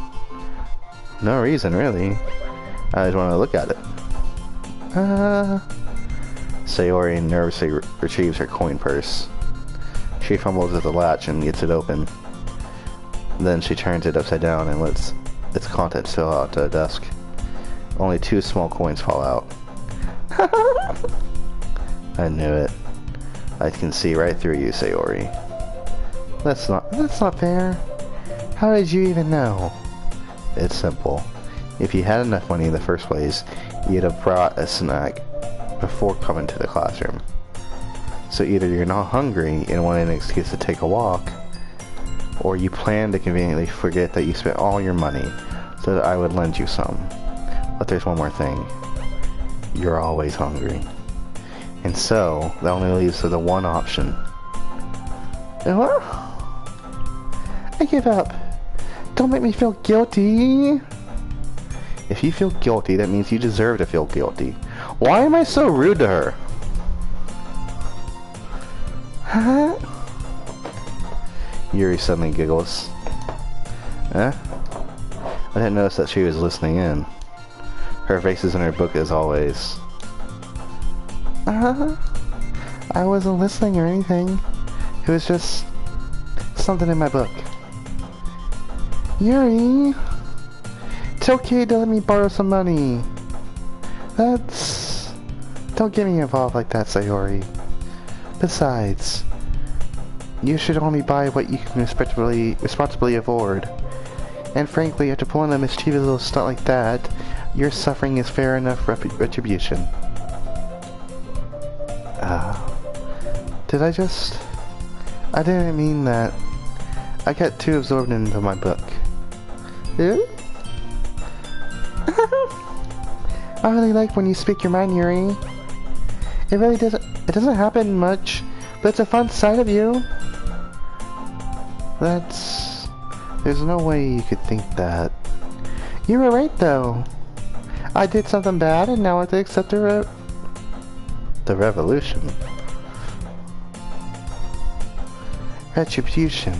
Speaker 2: No reason, really. I just want to look at it. Sayori nervously retrieves her coin purse. She fumbles at the latch and gets it open. Then she turns it upside down and lets its contents spill out to the desk. Only 2 small coins fall out. I knew it. I can see right through you, Sayori. That's not fair. How did you even know? It's simple. If you had enough money in the first place, you'd have brought a snack before coming to the classroom. So either you're not hungry and want an excuse to take a walk, or you plan to conveniently forget that you spent all your money, so that I would lend you some. But there's one more thing. You're always hungry. And so, that only leaves to the one option. What? I give up. Don't make me feel guilty. If you feel guilty, that means you deserve to feel guilty. Why am I so rude to her? Huh? Yuri suddenly giggles. Huh? I didn't notice that she was listening in. Her face is in her book as always. I wasn't listening or anything. It was just something in my book. Yuri, it's okay to let me borrow some money. Don't get me involved like that, Sayori. Besides, you should only buy what you can responsibly afford. And frankly, after pulling a mischievous little stunt like that, your suffering is fair enough retribution. I didn't mean that. I got too absorbed into my book. I really like when you speak your mind, Yuri. It doesn't happen much, but it's a fun side of you. There's no way you could think that. You were right though. I did something bad and now I have to accept the revolution. Retribution.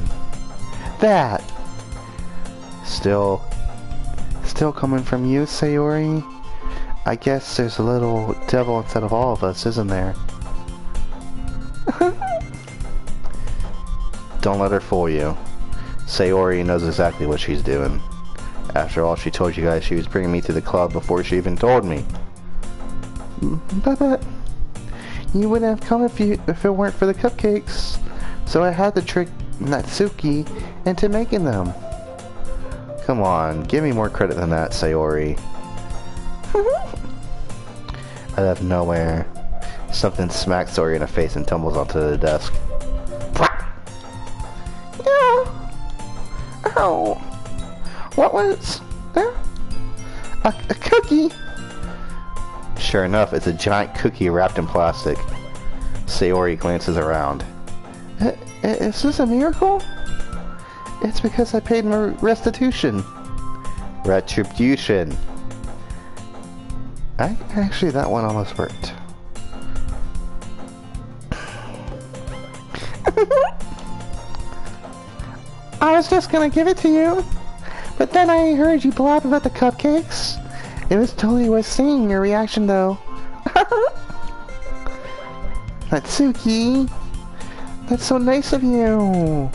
Speaker 2: That! Still coming from you, Sayori? I guess there's a little devil inside of all of us, isn't there? Don't let her fool you. Sayori knows exactly what she's doing. After all, she told you guys she was bringing me to the club before she even told me. But you wouldn't have come if it weren't for the cupcakes. So I had to trick Natsuki into making them. Come on, give me more credit than that, Sayori. Out of nowhere, something smacks Sayori in the face and tumbles onto the desk. Ow! What was there? A cookie? Sure enough, it's a giant cookie wrapped in plastic. Sayori glances around. Is this a miracle? It's because I paid my restitution. Retribution. Actually, that one almost worked. I was just gonna give it to you, but then I heard you blab about the cupcakes. It was totally worth seeing your reaction, though. Natsuki, that's so nice of you.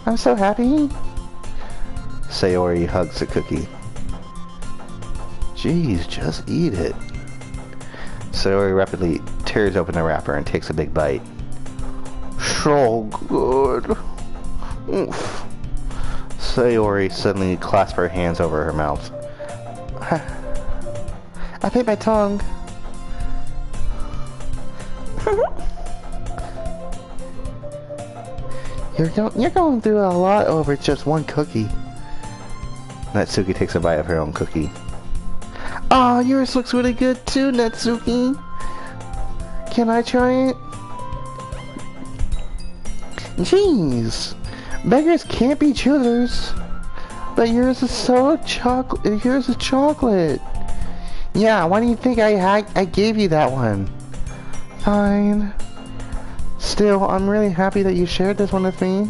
Speaker 2: I'm so happy. Sayori hugs the cookie. Jeez, just eat it. Sayori rapidly tears open the wrapper and takes a big bite. So good. Oof. Sayori suddenly clasped her hands over her mouth. I bit my tongue. You're going through a lot over just one cookie. Natsuki takes a bite of her own cookie. Oh, yours looks really good too, Natsuki. Can I try it? Jeez, beggars can't be choosers. But yours is so chocolate. Yours is chocolate. Yeah, why do you think I gave you that one? Fine. Still, I'm really happy that you shared this one with me.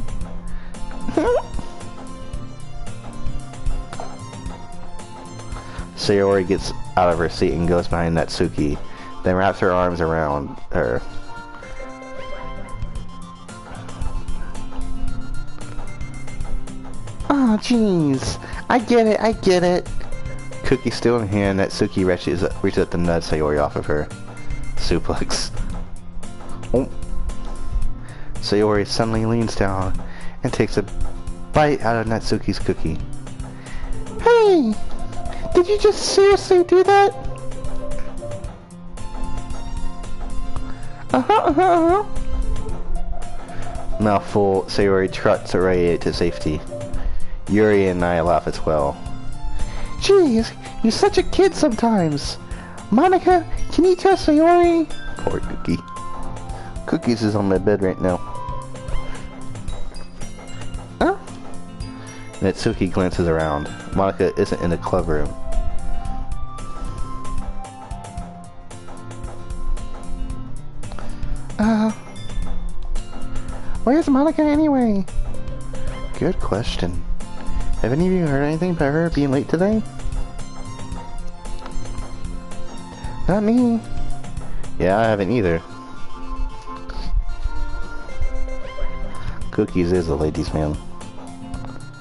Speaker 2: Sayori gets out of her seat and goes behind Natsuki, then wraps her arms around her. Oh, jeez. I get it. Cookie still in hand, Natsuki reaches up to nudge Sayori off of her. Suplex. Oh. Sayori suddenly leans down and takes a bite out of Natsuki's cookie. Hey! Did you just seriously do that? Mouthful, Sayori trots away to safety. Yuri and I laugh as well. Jeez, you're such a kid sometimes. Monica, can you tell Sayori? Poor Cookie. Cookies is on my bed right now. Huh? Natsuki glances around. Monica isn't in the club room. Where's Monica anyway? Good question. Have any of you heard anything about her being late today? Not me. Yeah, I haven't either. Cookies is a ladies' man.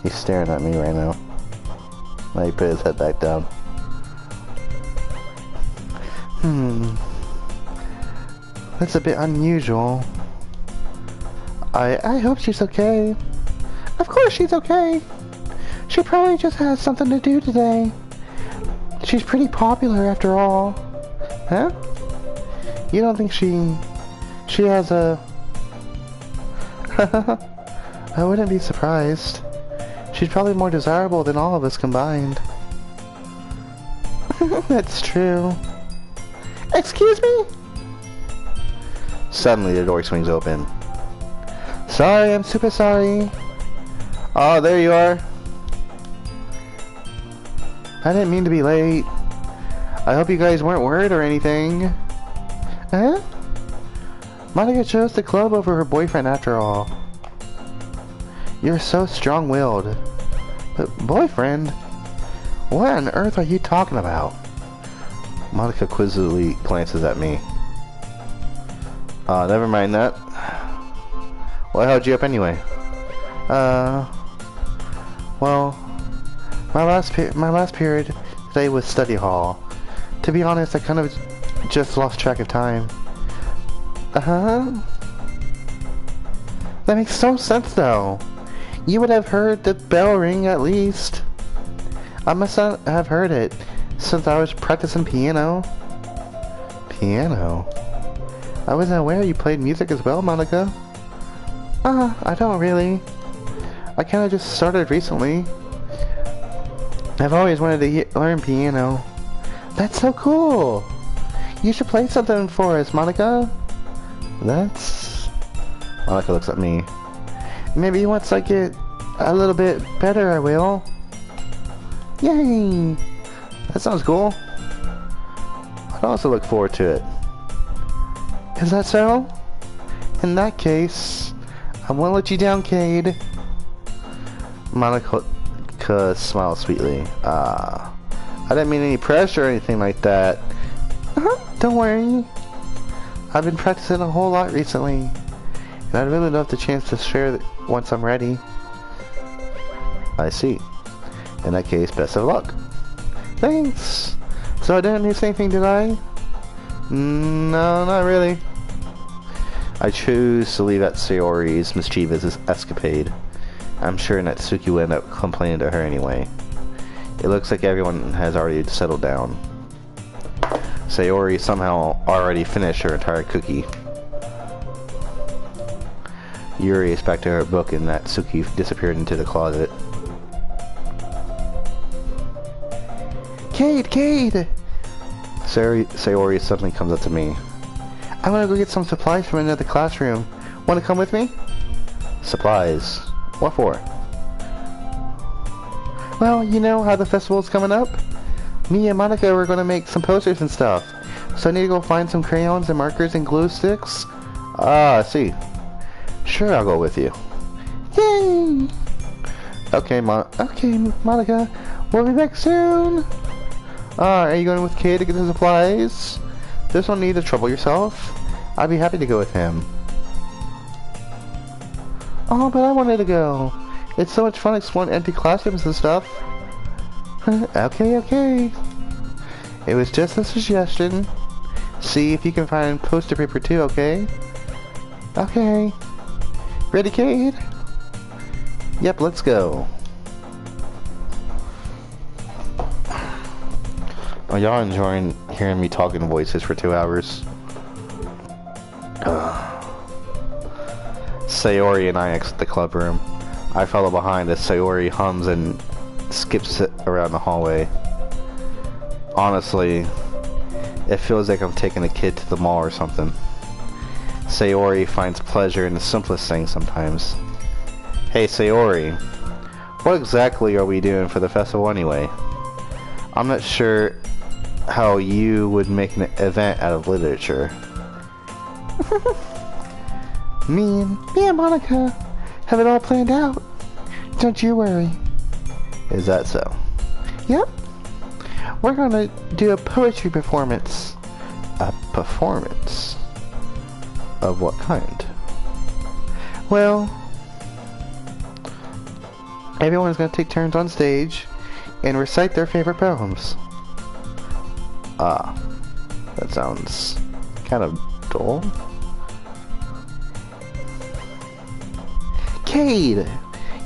Speaker 2: He's staring at me right now. Now he put his head back down. That's a bit unusual. I hope she's okay. Of course she's okay. She probably just has something to do today. She's pretty popular after all. Huh? You don't think she has a... I wouldn't be surprised. She's probably more desirable than all of us combined. That's true. Excuse me? Suddenly the door swings open. Sorry, I'm super sorry. Oh, there you are. I didn't mean to be late. I hope you guys weren't worried or anything. Huh? Monica chose the club over her boyfriend after all. You're so strong-willed. But boyfriend? What on earth are you talking about? Monica quizzically glances at me. Never mind that. What held you up anyway? Well, my last period today was study hall. To be honest, I kind of just lost track of time. That makes no sense though. You would have heard the bell ring at least. I must not have heard it since I was practicing piano. Piano? I wasn't aware you played music as well, Monica. I don't really. I kinda just started recently. I've always wanted to learn piano. That's so cool! You should play something for us, Monica. Monica looks at me. Maybe once I get a little bit better, I will. Yay! That sounds cool. I'd also look forward to it. Is that so? In that case, I won't let you down, Cade. Monica smiles sweetly. I didn't mean any pressure or anything like that. Don't worry. I've been practicing a whole lot recently, and I'd really love the chance to share it once I'm ready. I see. In that case, best of luck. Thanks. So I didn't miss anything, did I? No, not really. I choose to leave at Sayori's mischievous escapade. I'm sure Natsuki will end up complaining to her anyway. It looks like everyone has already settled down. Sayori somehow already finished her entire cookie. Yuri is back to her book and Natsuki disappeared into the closet. Cade! Sayori suddenly comes up to me. I want to go get some supplies from another classroom. Want to come with me? Supplies? What for? Well, you know how the festival's coming up? Me and Monica were going to make some posters and stuff. So I need to go find some crayons and markers and glue sticks. I see. Sure, I'll go with you. Yay! Okay, Monica. We'll be back soon. Are you going with Kay to get the supplies? There's no need to trouble yourself. I'd be happy to go with him. Oh, but I wanted to go. It's so much fun exploring empty classrooms and stuff. Okay. It was just a suggestion. See if you can find poster paper too, okay? Okay. Ready, Cade? Yep, let's go. Are y'all enjoying hearing me talking voices for 2 hours? Sayori and I exit the club room. I follow behind as Sayori hums and skips around the hallway. Honestly, it feels like I'm taking a kid to the mall or something. Sayori finds pleasure in the simplest things sometimes. Hey Sayori, what exactly are we doing for the festival anyway? I'm not sure how you would make an event out of literature. Me and Monica have it all planned out. Don't you worry. Is that so? Yep. We're gonna do a poetry performance. A performance? Of what kind? Well, everyone's gonna take turns on stage and recite their favorite poems. Ah, that sounds kind of dull. Cade,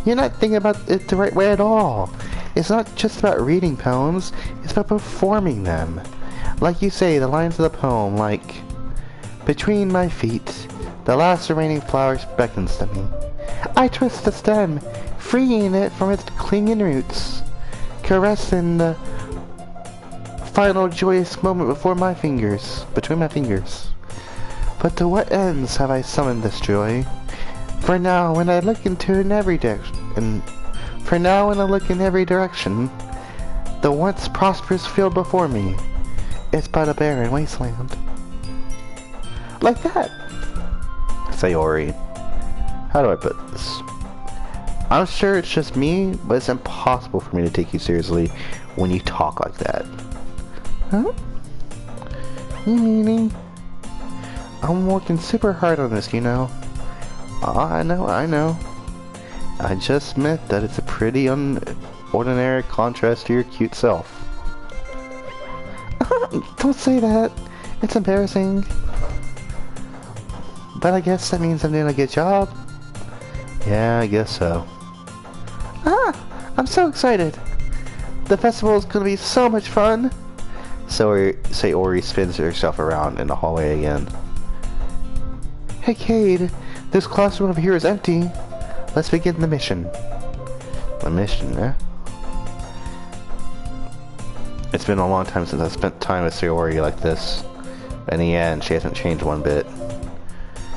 Speaker 2: you're not thinking about it the right way at all. It's not just about reading poems, it's about performing them. Like you say, the lines of the poem, like, between my feet, the last remaining flower beckons to me. I twist the stem, freeing it from its clinging roots, caressing the final joyous moment between my fingers. But to what ends have I summoned this joy? For now, when I look in every direction, the once prosperous field before me is but a barren wasteland. Like that. Sayori, how do I put this? I'm sure it's just me, but it's impossible for me to take you seriously when you talk like that. Huh? You meaning? I'm working super hard on this, you know. I know. I just meant that it's a pretty ordinary contrast to your cute self. Don't say that. It's embarrassing. But I guess that means I'm doing a good job. Yeah, I guess so. I'm so excited. The festival is gonna be so much fun. Sayori spins herself around in the hallway again. Hey Cade, this classroom over here is empty. Let's begin the mission. The mission, eh? It's been a long time since I spent time with Sayori like this. In the end, she hasn't changed one bit.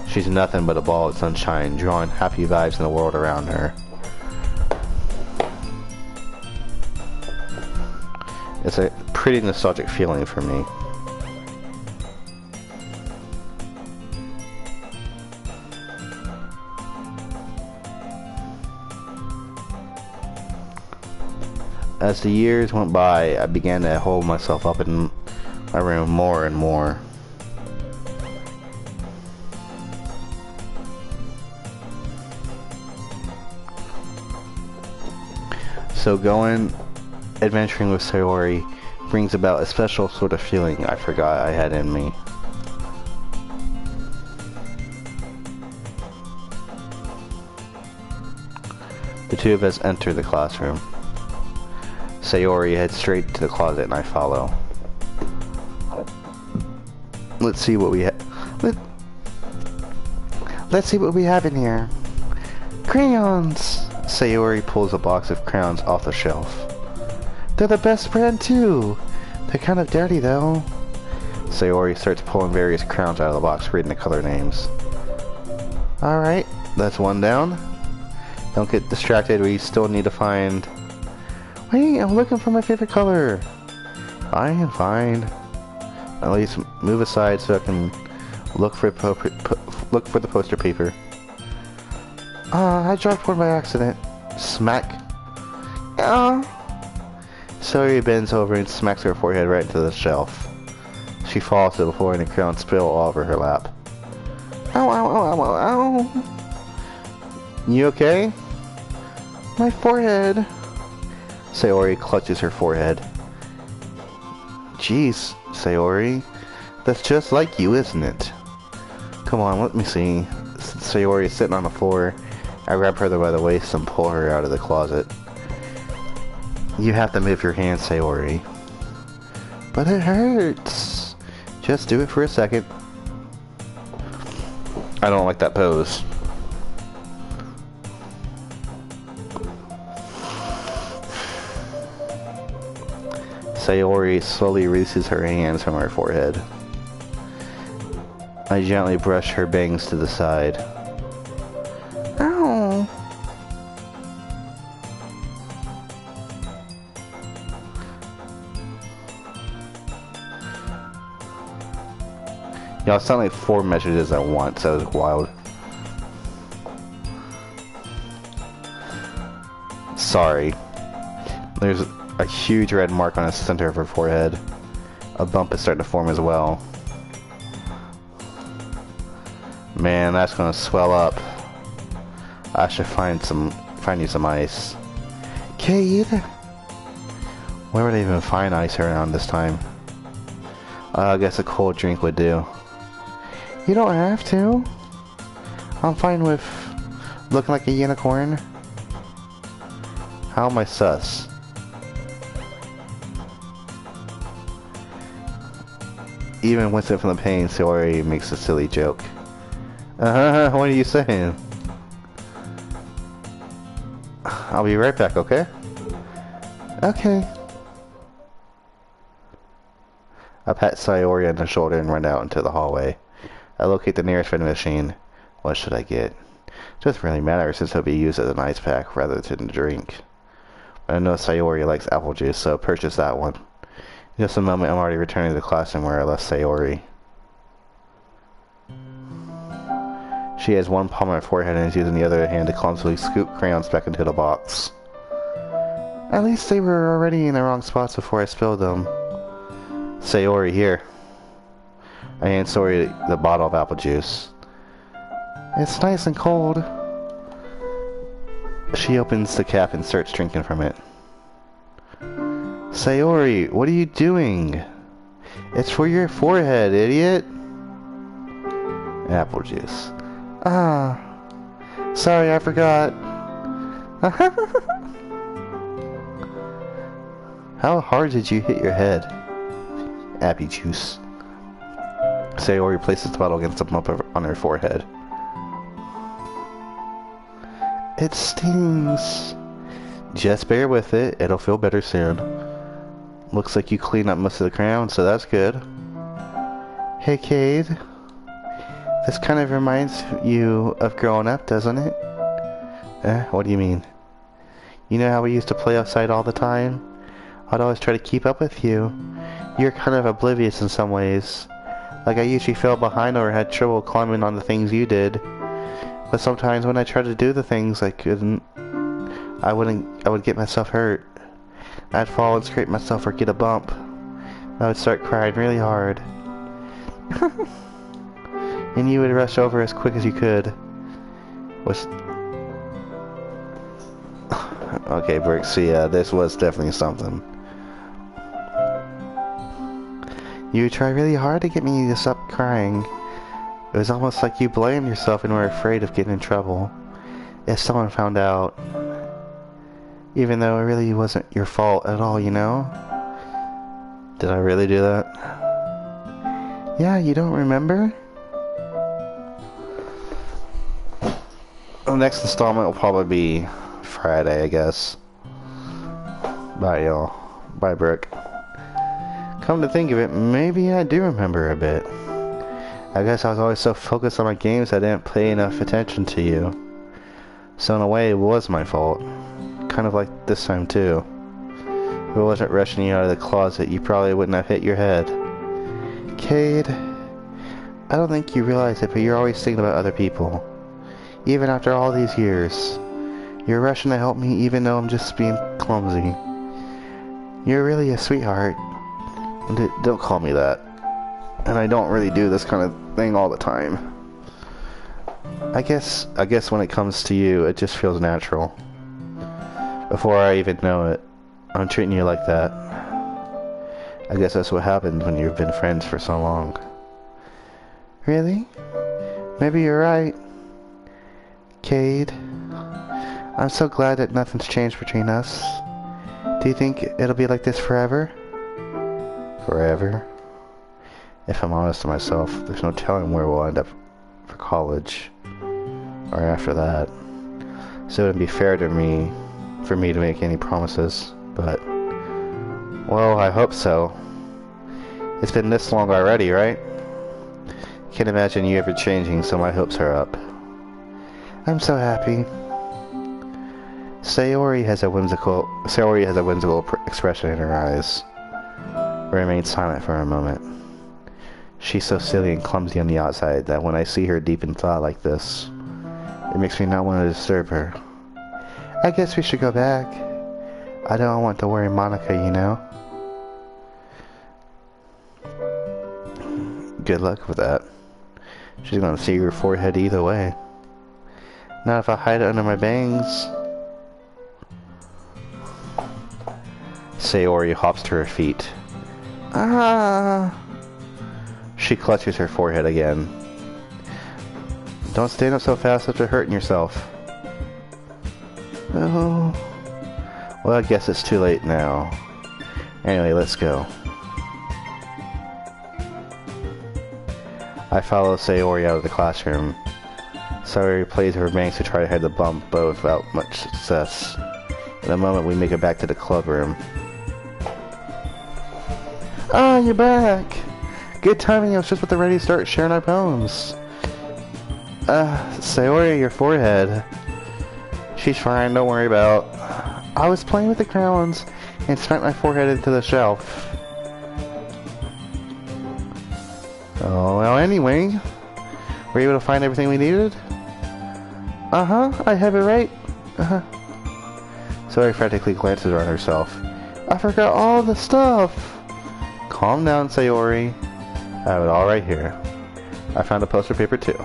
Speaker 2: She's nothing but a ball of sunshine, drawing happy vibes in the world around her. It's a pretty nostalgic feeling for me. As the years went by, I began to hold myself up in my room more and more. So going adventuring with Sayori brings about a special sort of feeling I forgot I had in me. The two of us enter the classroom. Sayori heads straight to the closet and I follow. Let's see what we Let's see what we have in here. Crayons! Sayori pulls a box of crayons off the shelf. They're the best brand too! They're kind of dirty though. Sayori starts pulling various crayons out of the box, reading the color names. Alright, that's one down. Don't get distracted, we still need to find... Wait, I'm looking for my favorite color. Fine. At least move aside so I can look for the poster paper. I dropped one by accident. Smack. Sayori bends over and smacks her forehead right into the shelf. She falls to the floor and the crayons spill all over her lap. Ow. You okay? My forehead. Sayori clutches her forehead. Jeez, Sayori. That's just like you, isn't it? Come on, let me see. Sayori is sitting on the floor. I grab her by the waist and pull her out of the closet. You have to move your hand, Sayori. But it hurts. Just do it for a second. I don't like that pose. Sayori slowly releases her hands from her forehead. I gently brush her bangs to the side. Ow! Y'all sound like 4 messages at once. That was wild. Sorry. There's a huge red mark on the center of her forehead. A bump is starting to form as well. Man, that's gonna swell up. I should find you some ice. Cade? Where would I even find ice around this time? I guess a cold drink would do. You don't have to. I'm fine with looking like a unicorn. How am I sus? Even Winston from the Pain Sayori makes a silly joke. What are you saying? I'll be right back, okay? Okay. I pat Sayori on the shoulder and run out into the hallway. I locate the nearest vending machine. What should I get? It doesn't really matter since it'll be used as an ice pack rather than a drink. But I know Sayori likes apple juice, so purchase that one. In just a moment, I'm already returning to the classroom where I left Sayori. She has one palm on her forehead and is using the other hand to clumsily scoop crayons back into the box. At least they were already in the wrong spots before I spilled them. Sayori, here. I hand Sayori the bottle of apple juice. It's nice and cold. She opens the cap and starts drinking from it. Sayori, what are you doing? It's for your forehead, idiot. Apple juice. Ah, sorry, I forgot. How hard did you hit your head? Appy juice. Sayori places the bottle against the bump on her forehead. It stings. Just bear with it. It'll feel better soon. Looks like you cleaned up most of the crayons, so that's good. Hey, Cade. This kind of reminds you of growing up, doesn't it? What do you mean? You know how we used to play outside all the time? I'd always try to keep up with you. You're kind of oblivious in some ways. Like I usually fell behind or had trouble climbing on the things you did. But sometimes when I tried to do the things I couldn't, I would get myself hurt. I'd fall and scrape myself or get a bump. I would start crying really hard. And you would rush over as quick as you could. Okay, Brooks, so yeah, this was definitely something. You would try really hard to get me to stop crying. It was almost like you blamed yourself and were afraid of getting in trouble. If someone found out. Even though it really wasn't your fault at all, you know? Did I really do that? Yeah, you don't remember? The next installment will probably be Friday, I guess. Bye, y'all. Bye, Brooke. Come to think of it, maybe I do remember a bit. I guess I was always so focused on my games I didn't pay enough attention to you. So in a way, it was my fault. Kind of like this time, too. If I wasn't rushing you out of the closet, you probably wouldn't have hit your head. Cade, I don't think you realize it, but you're always thinking about other people. Even after all these years. You're rushing to help me even though I'm just being clumsy. You're really a sweetheart. Don't call me that. And I don't really do this kind of thing all the time. I guess when it comes to you, it just feels natural. Before I even know it, I'm treating you like that. I guess that's what happens when you've been friends for so long. Really? Maybe you're right. Cade, I'm so glad that nothing's changed between us. Do you think it'll be like this forever? Forever? If I'm honest to myself, there's no telling where we'll end up for college. Or after that. So it wouldn't be fair to me for me to make any promises, but Well, I hope so. It's been this long already, right? Can't imagine you ever changing, so my hopes are up. I'm so happy. Sayori has a whimsical expression in her eyes. Remain silent for a moment. She's so silly and clumsy on the outside that when I see her deep in thought like this, it makes me not want to disturb her. I guess we should go back. I don't want to worry Monica, you know. Good luck with that. She's gonna see your forehead either way. Not if I hide it under my bangs. Sayori hops to her feet. Ah! She clutches her forehead again. Don't stand up so fast after hurting yourself. Oh. Well, I guess it's too late now. Anyway, let's go. I follow Sayori out of the classroom. Sayori plays her bangs to try to hide the bump, but without much success. In a moment, we make it back to the club room. Ah, you're back! Good timing, I was just about to ready to start sharing our poems. Sayori, your forehead. She's fine, don't worry about. I was playing with the crayons and smacked my forehead into the shelf. Oh, well, anyway. Were you able to find everything we needed? Uh-huh, I have it right. Uh-huh. Sayori frantically glances around herself. I forgot all the stuff. Calm down, Sayori. I have it all right here. I found a poster paper too.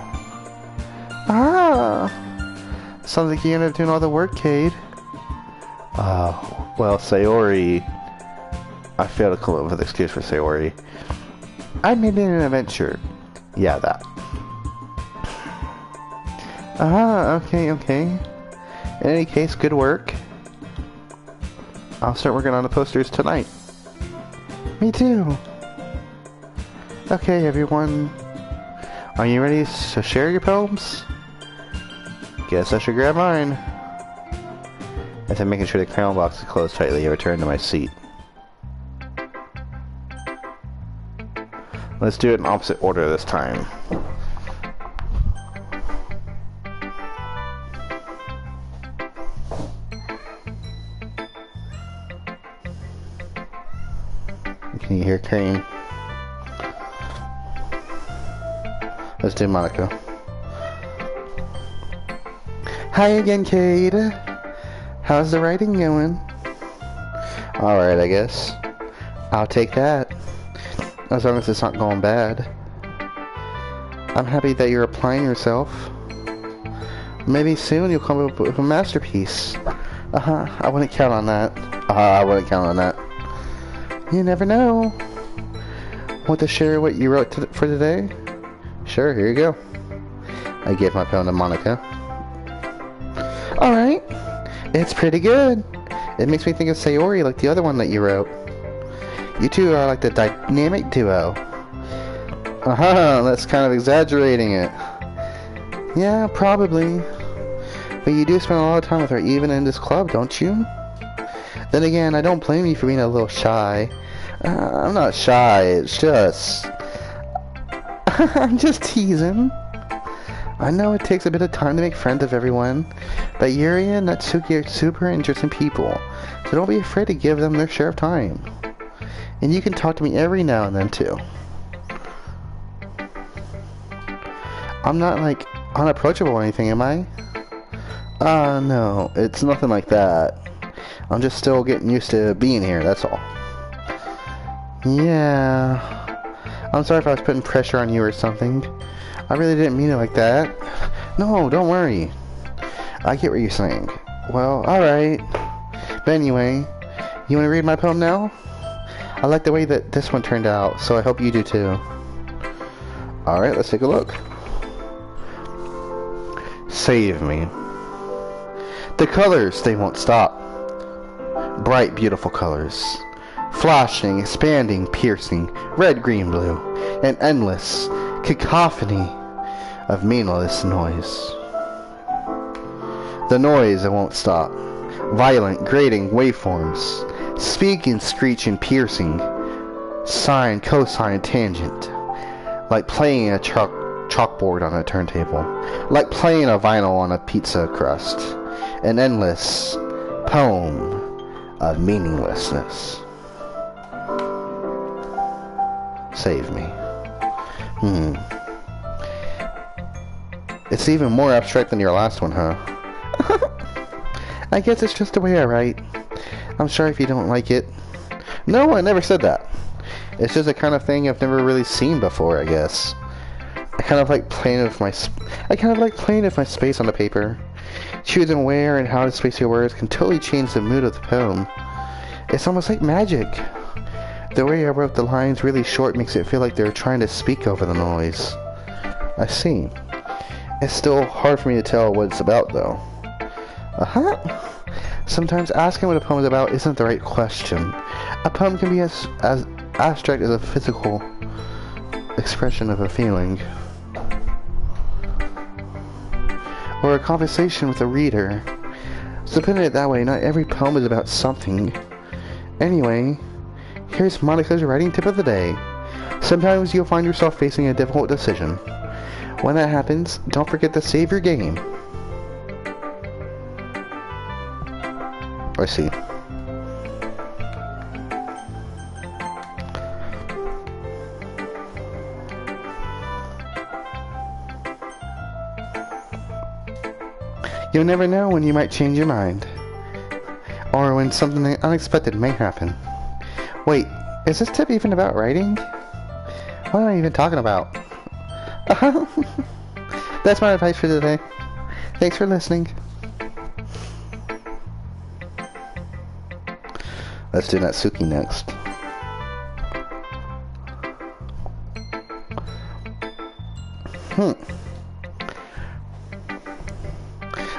Speaker 2: Ah! Sounds like you ended up doing all the work, Cade. Well, Sayori... I failed to come up with an excuse for Sayori. I made it an adventure. Yeah, that. Okay. In any case, good work. I'll start working on the posters tonight. Me too. Okay, everyone. Are you ready to share your poems? Guess I should grab mine. As I'm making sure the crayon box is closed tightly, I return to my seat. Let's do it in opposite order this time. Can you hear Crane? Let's do Monica. Hi again, Cade. How's the writing going? Alright, I guess. I'll take that. As long as it's not going bad. I'm happy that you're applying yourself. Maybe soon you'll come up with a masterpiece. I wouldn't count on that. I wouldn't count on that. You never know. Want to share what you wrote for today? Sure, here you go. I gave my poem to Monica. Alright. It's pretty good. It makes me think of Sayori like the other one that you wrote. You two are like the dynamic duo. That's kind of exaggerating it. Yeah, probably. But you do spend a lot of time with her even in this club, don't you? Then again, I don't blame you for being a little shy. I'm not shy, it's just... I'm just teasing. I know it takes a bit of time to make friends with everyone, but Yuri and Natsuki are super interesting people, so don't be afraid to give them their share of time. And you can talk to me every now and then, too. I'm not, like, unapproachable or anything, am I? No, it's nothing like that. I'm just still getting used to being here, that's all. Yeah... I'm sorry if I was putting pressure on you or something. I really didn't mean it like that. No, don't worry. I get what you're saying. Well, alright. But anyway, you want to read my poem now? I like the way that this one turned out, so I hope you do too. Alright, let's take a look. Save me. The colors, they won't stop. Bright, beautiful colors. Flashing, expanding, piercing, red, green, blue, an endless cacophony of meaningless noise. The noise that won't stop. Violent, grating waveforms, Speaking, screeching, piercing. Sine, cosine, tangent. Like playing a chalkboard on a turntable. Like playing a vinyl on a pizza crust. An endless poem of meaninglessness. Save me. It's even more abstract than your last one, huh? I guess it's just the way I write. I'm sorry if you don't like it. No, I never said that. It's just the kind of thing I've never really seen before, I guess. I kind of like playing with my space on the paper. Choosing where and how to space your words can totally change the mood of the poem. It's almost like magic. The way I wrote the lines really short makes it feel like they're trying to speak over the noise. I see. It's still hard for me to tell what it's about, though. Sometimes asking what a poem is about isn't the right question. A poem can be as abstract as a physical expression of a feeling. Or a conversation with a reader. So putting it that way, not every poem is about something. Anyway, here's Monica's writing tip of the day. Sometimes you'll find yourself facing a difficult decision. When that happens, don't forget to save your game. I see. You'll never know when you might change your mind. Or when something unexpected may happen. Wait, is this tip even about writing? What am I even talking about? That's my advice for today. Thanks for listening. Let's do Natsuki next.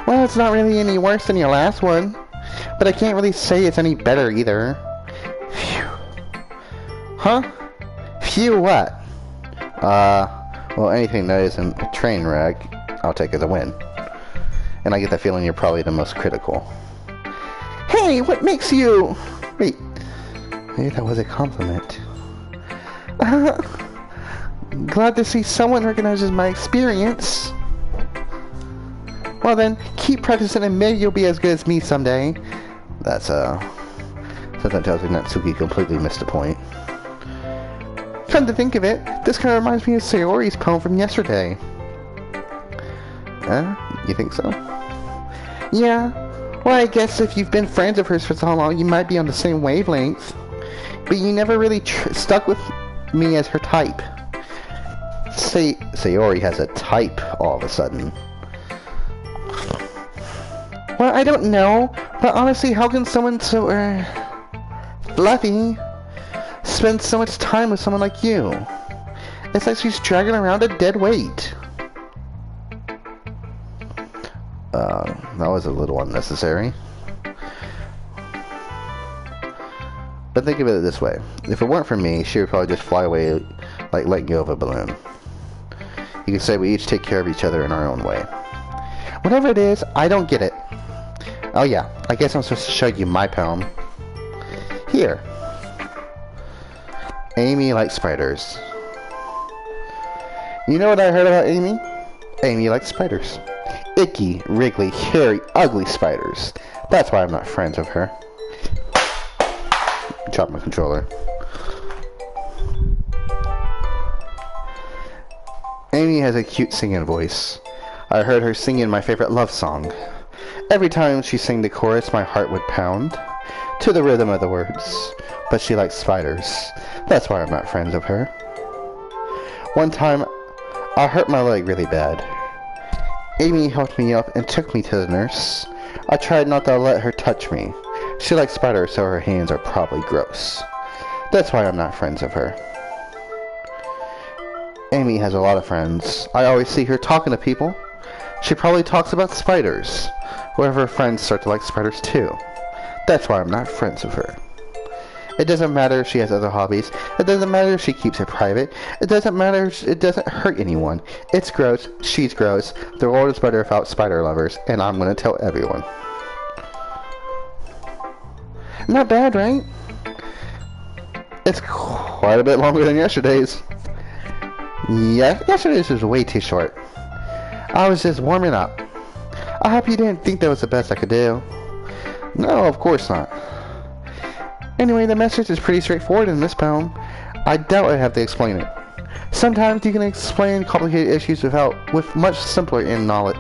Speaker 2: Well, it's not really any worse than your last one, but I can't really say it's any better either. Phew. Huh? Phew what? Well, anything that isn't a train wreck, I'll take as a win. And I get the feeling you're probably the most critical. Hey, what makes you... Wait, maybe that was a compliment. Glad to see someone recognizes my experience. Well then, keep practicing and maybe you'll be as good as me someday. That's, something tells me Natsuki completely missed the point. Come to think of it, this kind of reminds me of Sayori's poem from yesterday. You think so? Yeah. Well, I guess if you've been friends of hers for so long, you might be on the same wavelength. But you never really stuck with me as her type. Sayori has a type all of a sudden. Well, I don't know, but honestly, how can someone so, fluffy spend so much time with someone like you? It's like she's dragging around a dead weight. That was a little unnecessary. But think of it this way. If it weren't for me, she would probably just fly away like letting go of a balloon. You could say we each take care of each other in our own way. Whatever it is, I don't get it. Oh yeah, I guess I'm supposed to show you my poem. Here. Amy likes spiders. You know what I heard about Amy? Amy likes spiders. Icky, wriggly, hairy, ugly spiders. That's why I'm not friends with her. Drop my controller. Amy has a cute singing voice. I heard her singing my favorite love song. Every time she sang the chorus, my heart would pound to the rhythm of the words. But she likes spiders. That's why I'm not friends with her. One time, I hurt my leg really bad. Amy helped me up and took me to the nurse. I tried not to let her touch me. She likes spiders, so her hands are probably gross. That's why I'm not friends with her. Amy has a lot of friends. I always see her talking to people. She probably talks about spiders. Whoever her friends start to like spiders too. That's why I'm not friends with her. It doesn't matter if she has other hobbies. It doesn't matter if she keeps it private. It doesn't matter if it doesn't hurt anyone. It's gross. She's gross. The world is better without spider lovers. And I'm going to tell everyone. Not bad, right? It's quite a bit longer than yesterday's. Yeah, yesterday's was way too short. I was just warming up. I hope you didn't think that was the best I could do. No, of course not. Anyway, the message is pretty straightforward in this poem. I doubt I have to explain it. Sometimes you can explain complicated issues with much simpler knowledge.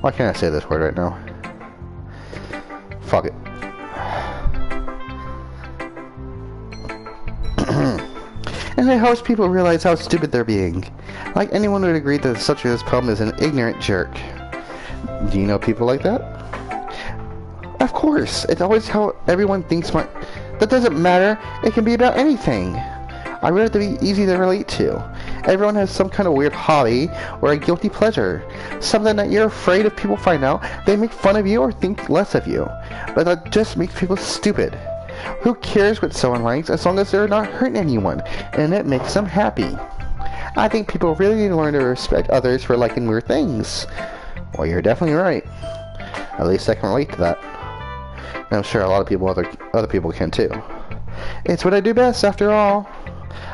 Speaker 2: Why can't I say this word right now? Fuck it. And it helps people realize how stupid they're being. Like anyone would agree that the subject of this poem is an ignorant jerk. Do you know people like that? Of course, it's always how everyone thinks that doesn't matter, it can be about anything. I want it to be easy to relate to. Everyone has some kind of weird hobby or a guilty pleasure. Something that you're afraid if people find out, they make fun of you or think less of you. But that just makes people stupid. Who cares what someone likes as long as they're not hurting anyone and it makes them happy? I think people really need to learn to respect others for liking weird things. Well, you're definitely right. At least I can relate to that. And I'm sure a lot of people, other people can too. It's what I do best, after all.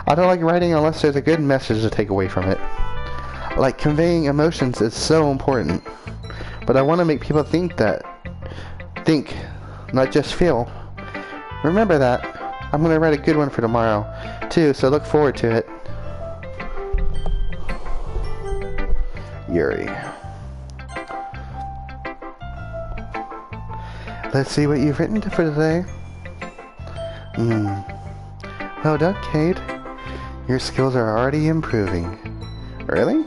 Speaker 2: I don't like writing unless there's a good message to take away from it. Like, conveying emotions is so important. But I want to make people think, not just feel. Remember that. I'm going to write a good one for tomorrow, too, so look forward to it. Yuri. Let's see what you've written for today. Well done, Cade. Your skills are already improving. Really?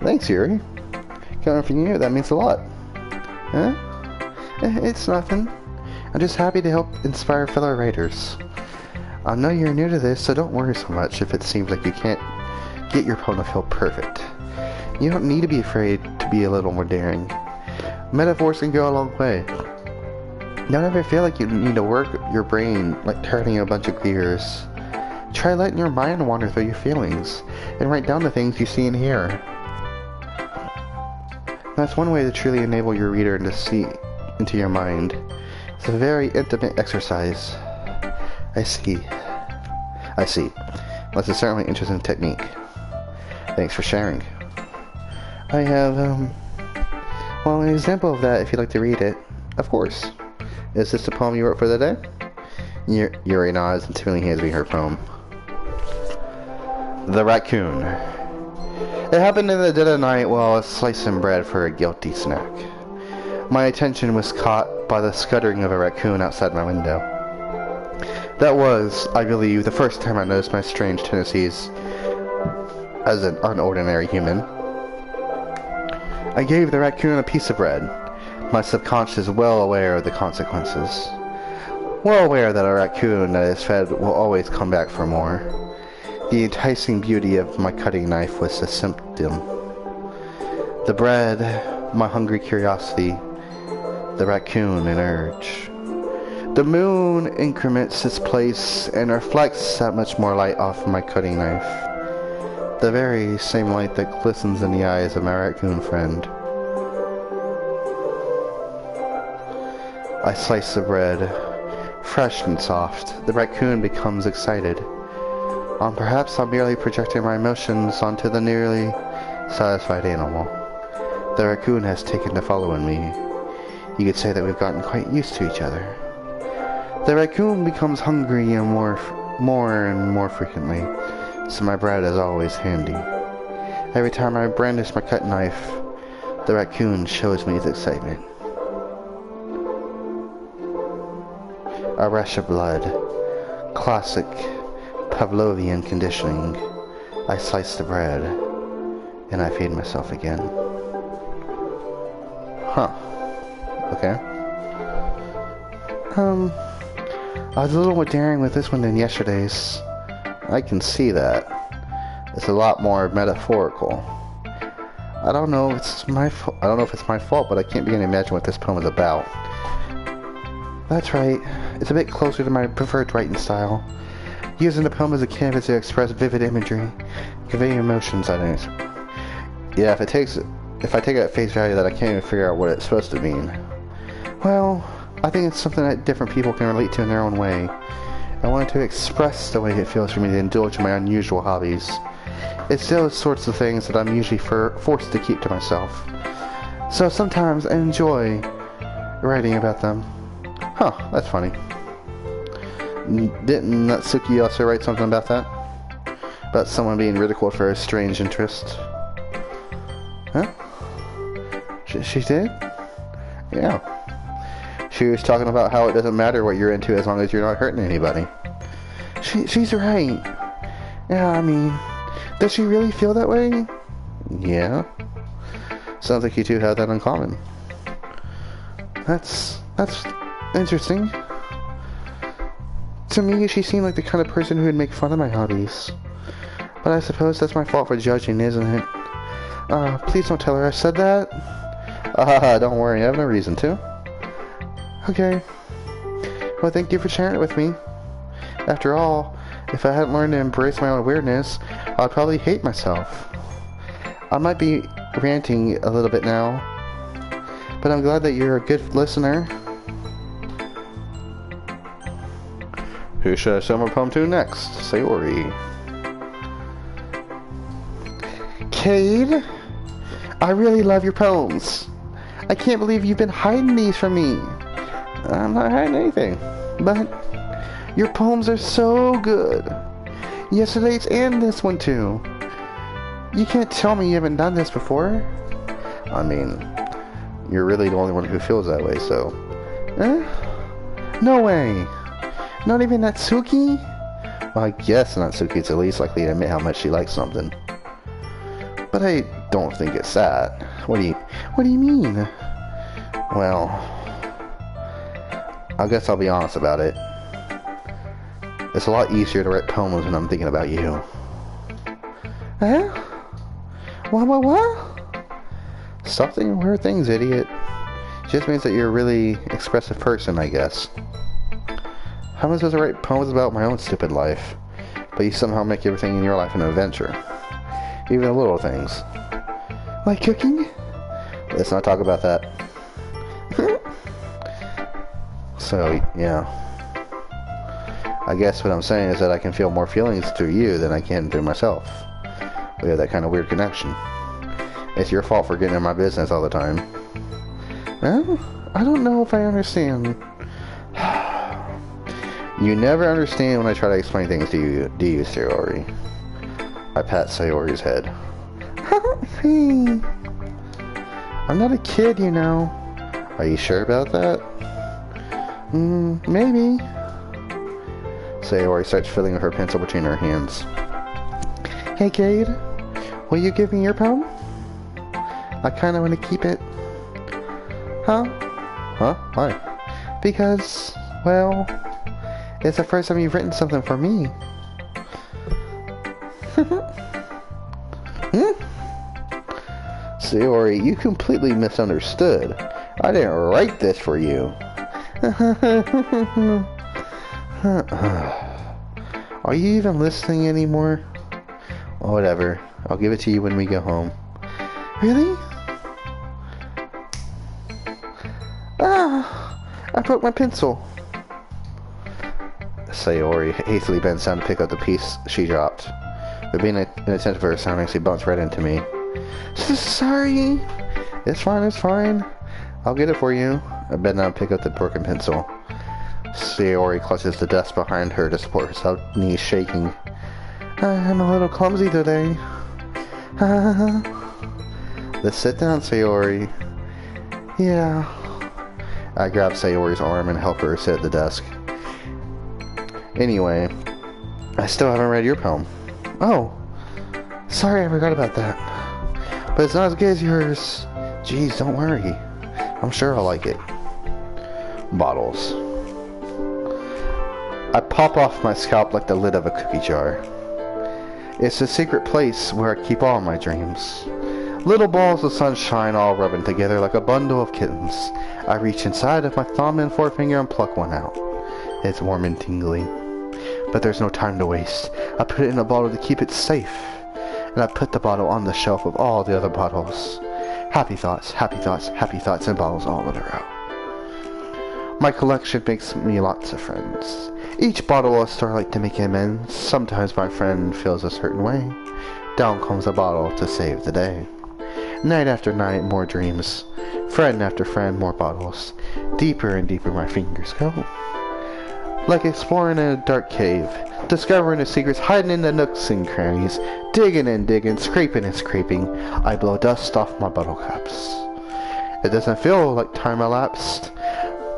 Speaker 2: Thanks, Yuri. Coming from you, that means a lot. Huh? It's nothing. I'm just happy to help inspire fellow writers. I know you're new to this, so don't worry so much if it seems like you can't get your poem to feel perfect. You don't need to be afraid to be a little more daring. Metaphors can go a long way. Don't ever feel like you need to work your brain like turning a bunch of gears. Try letting your mind wander through your feelings and write down the things you see and hear. That's one way to truly enable your reader to see into your mind. It's a very intimate exercise. I see. That's a certainly interesting technique. Thanks for sharing. I have, well, an example of that if you'd like to read it. Of course. Is this the poem you wrote for the day? Yuri nods and timidly hands me her poem. The Raccoon. It happened in the dead of night while I was slicing bread for a guilty snack. My attention was caught by the scuttering of a raccoon outside my window. That was, I believe, the first time I noticed my strange tendencies as an unordinary human. I gave the raccoon a piece of bread, my subconscious well aware of the consequences. Well aware that a raccoon that is fed will always come back for more. The enticing beauty of my cutting knife was a symptom. The bread, my hungry curiosity, the raccoon, an urge. The moon increments its place and reflects that much more light off my cutting knife. The very same light that glistens in the eyes of my raccoon friend. I slice the bread, fresh and soft. The raccoon becomes excited. Perhaps I'm merely projecting my emotions onto the nearly satisfied animal. The raccoon has taken to following me. You could say that we've gotten quite used to each other. The raccoon becomes hungry and more and more frequently, so my bread is always handy. Every time I brandish my cut knife, the raccoon shows me his excitement. A rush of blood. Classic Pavlovian conditioning. I slice the bread, and I feed myself again. Huh. Okay. I was a little more daring with this one than yesterday's. I can see that. It's a lot more metaphorical. I don't know if it's my fault, but I can't begin to imagine what this poem is about. That's right. It's a bit closer to my preferred writing style. Using the poem as a canvas to express vivid imagery, convey emotions, I think. Yeah, if I take it at face value that I can't even figure out what it's supposed to mean. Well, I think it's something that different people can relate to in their own way. I wanted to express the way it feels for me to indulge in my unusual hobbies. It's those sorts of things that I'm usually forced to keep to myself. So sometimes I enjoy writing about them. Huh, that's funny. Didn't Natsuki also write something about that? About someone being ridiculed for a strange interest? Huh? She did? Yeah. She was talking about how it doesn't matter what you're into as long as you're not hurting anybody. She's right. Yeah, I mean, does she really feel that way? Yeah. Sounds like you two have that in common. That's interesting. To me, she seemed like the kind of person who would make fun of my hobbies. But I suppose that's my fault for judging, isn't it? Please don't tell her I said that. Don't worry, I have no reason to. Okay. Well, thank you for sharing it with me. After all, if I hadn't learned to embrace my own weirdness, I'd probably hate myself. I might be ranting a little bit now, but I'm glad that you're a good listener. Who should I send my poem to next? Sayori. Cade, I really love your poems. I can't believe you've been hiding these from me. I'm not hiding anything, but your poems are so good. Yesterday's and this one too. You can't tell me you haven't done this before. I mean, you're really the only one who feels that way, so... No way. Not even Natsuki? Well, I guess Natsuki's at least likely to admit how much she likes something. But I don't think it's that. What do you mean? Well, I guess I'll be honest about it. It's a lot easier to write poems when I'm thinking about you. Huh? What? Stop thinking weird things, idiot. It just means that you're a really expressive person, I guess. How am I supposed to write poems about my own stupid life, but you somehow make everything in your life an adventure? Even the little things. Like cooking? Let's not talk about that. So, yeah. I guess what I'm saying is that I can feel more feelings through you than I can through myself. We have that kind of weird connection. It's your fault for getting in my business all the time. Well, I don't know if I understand. You never understand when I try to explain things to you, do you, Sayori? I pat Sayori's head. Hey. I'm not a kid, you know. Are you sure about that? Maybe. Sayori starts fiddling with her pencil between her hands. Hey, Cade. Will you give me your poem? I kind of want to keep it. Huh? Why? Because, well, it's the first time you've written something for me. Sayori, you completely misunderstood. I didn't write this for you. Are you even listening anymore? Well, whatever. I'll give it to you when we go home. Really? I broke my pencil. Sayori hastily bends down to pick up the piece she dropped. But being inattentive to her surroundings, she bumps right into me. Sorry. It's fine. I'll get it for you. I bend down and pick up the broken pencil. Sayori clutches the desk behind her to support herself, knees shaking. I'm a little clumsy today. Let's sit down, Sayori. Yeah. I grab Sayori's arm and help her sit at the desk. Anyway, I still haven't read your poem. Oh, sorry, I forgot about that. But it's not as good as yours. Jeez, don't worry. I'm sure I'll like it. Bottles. I pop off my scalp like the lid of a cookie jar. It's a secret place where I keep all my dreams. Little balls of sunshine all rubbing together like a bundle of kittens. I reach inside of my thumb and forefinger and pluck one out. It's warm and tingly. But there's no time to waste. I put it in a bottle to keep it safe. And I put the bottle on the shelf of all the other bottles. Happy thoughts, and bottles all in a row. My collection makes me lots of friends. Each bottle will start like to make amends. Sometimes my friend feels a certain way. Down comes a bottle to save the day. Night after night, more dreams. Friend after friend, more bottles. Deeper and deeper my fingers go. Like exploring in a dark cave, discovering the secrets hiding in the nooks and crannies, digging and digging, scraping and scraping, I blow dust off my bottle caps. It doesn't feel like time elapsed.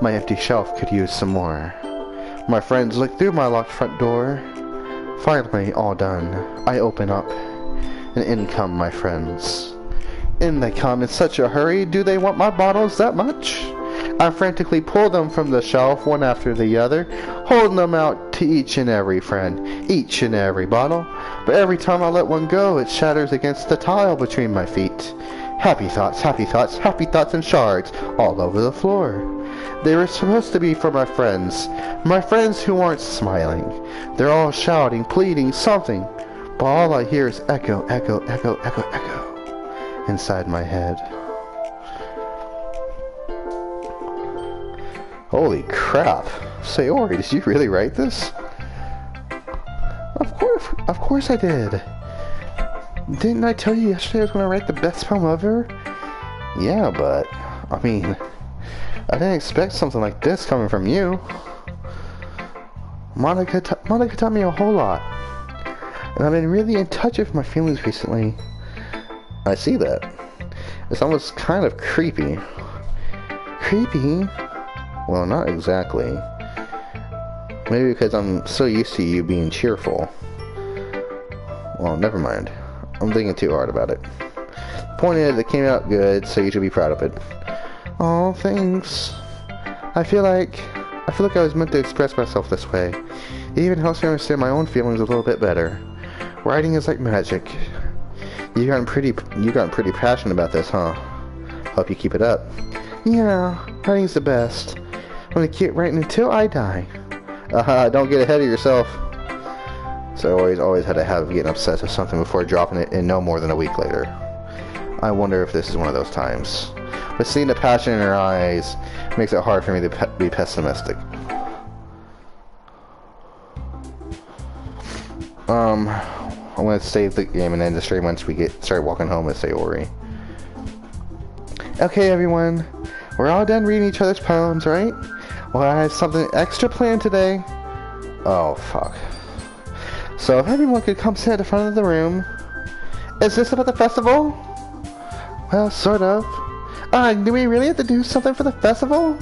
Speaker 2: My empty shelf could use some more. My friends look through my locked front door. Finally, all done. I open up, and in come my friends. In they come in such a hurry. Do they want my bottles that much? I frantically pull them from the shelf, one after the other, holding them out to each and every friend, each and every bottle. But every time I let one go, it shatters against the tile between my feet. Happy thoughts, happy thoughts, happy thoughts in shards all over the floor. They were supposed to be for my friends who aren't smiling. They're all shouting, pleading, something, but all I hear is echo, echo, echo, echo, echo inside my head.
Speaker 1: Holy crap. Sayori, did you really write this?
Speaker 2: Of course I did. Didn't I tell you yesterday I was going to write the best poem ever?
Speaker 1: Yeah, but, I mean, I didn't expect something like this coming from you.
Speaker 2: Monica taught me a whole lot. And I've been really in touch with my feelings recently.
Speaker 1: I see that. It's almost kind of creepy.
Speaker 2: Creepy?
Speaker 1: Well, not exactly. Maybe because I'm so used to you being cheerful. Well, never mind. I'm thinking too hard about it. The point is, it came out good, so you should be proud of it.
Speaker 2: Oh, thanks. I feel like I was meant to express myself this way. It even helps me understand my own feelings a little bit better. Writing is like magic.
Speaker 1: You've gotten pretty passionate about this, huh? Hope you keep it up.
Speaker 2: Yeah, writing's the best. I'm gonna keep writing until I die.
Speaker 1: Don't get ahead of yourself. So I always had a habit of getting obsessed with something before dropping it in no more than a week later. I wonder if this is one of those times. But seeing the passion in her eyes makes it hard for me to be pessimistic. I'm gonna save the game and end the stream once we start walking home with Sayori.
Speaker 2: Okay, everyone. We're all done reading each other's poems, right? Well, I have something extra planned today.
Speaker 1: Oh, fuck.
Speaker 2: So if everyone could come sit at the front of the room. Is this about the festival? Well, sort of. Do we really have to do something for the festival?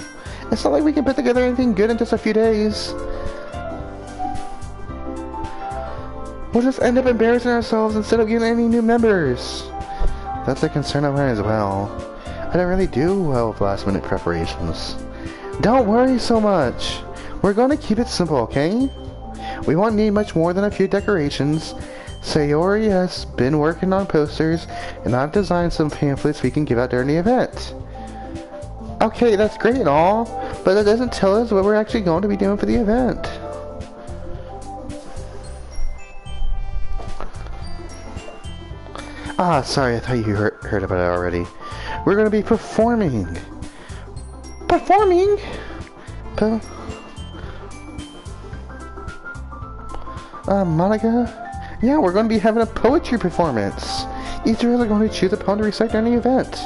Speaker 2: It's not like we can put together anything good in just a few days. We'll just end up embarrassing ourselves instead of getting any new members.
Speaker 1: That's a concern of mine as well. I don't really do well with last minute preparations.
Speaker 2: Don't worry so much. We're going to keep it simple, okay? We won't need much more than a few decorations. Sayori has been working on posters, and I've designed some pamphlets we can give out during the event. Okay, that's great and all, but that doesn't tell us what we're actually going to be doing for the event. Sorry, I thought you heard about it already. We're going to be performing. Performing? Monica? Yeah, we're going to be having a poetry performance. Each of us are going to choose a poem to recite during the event.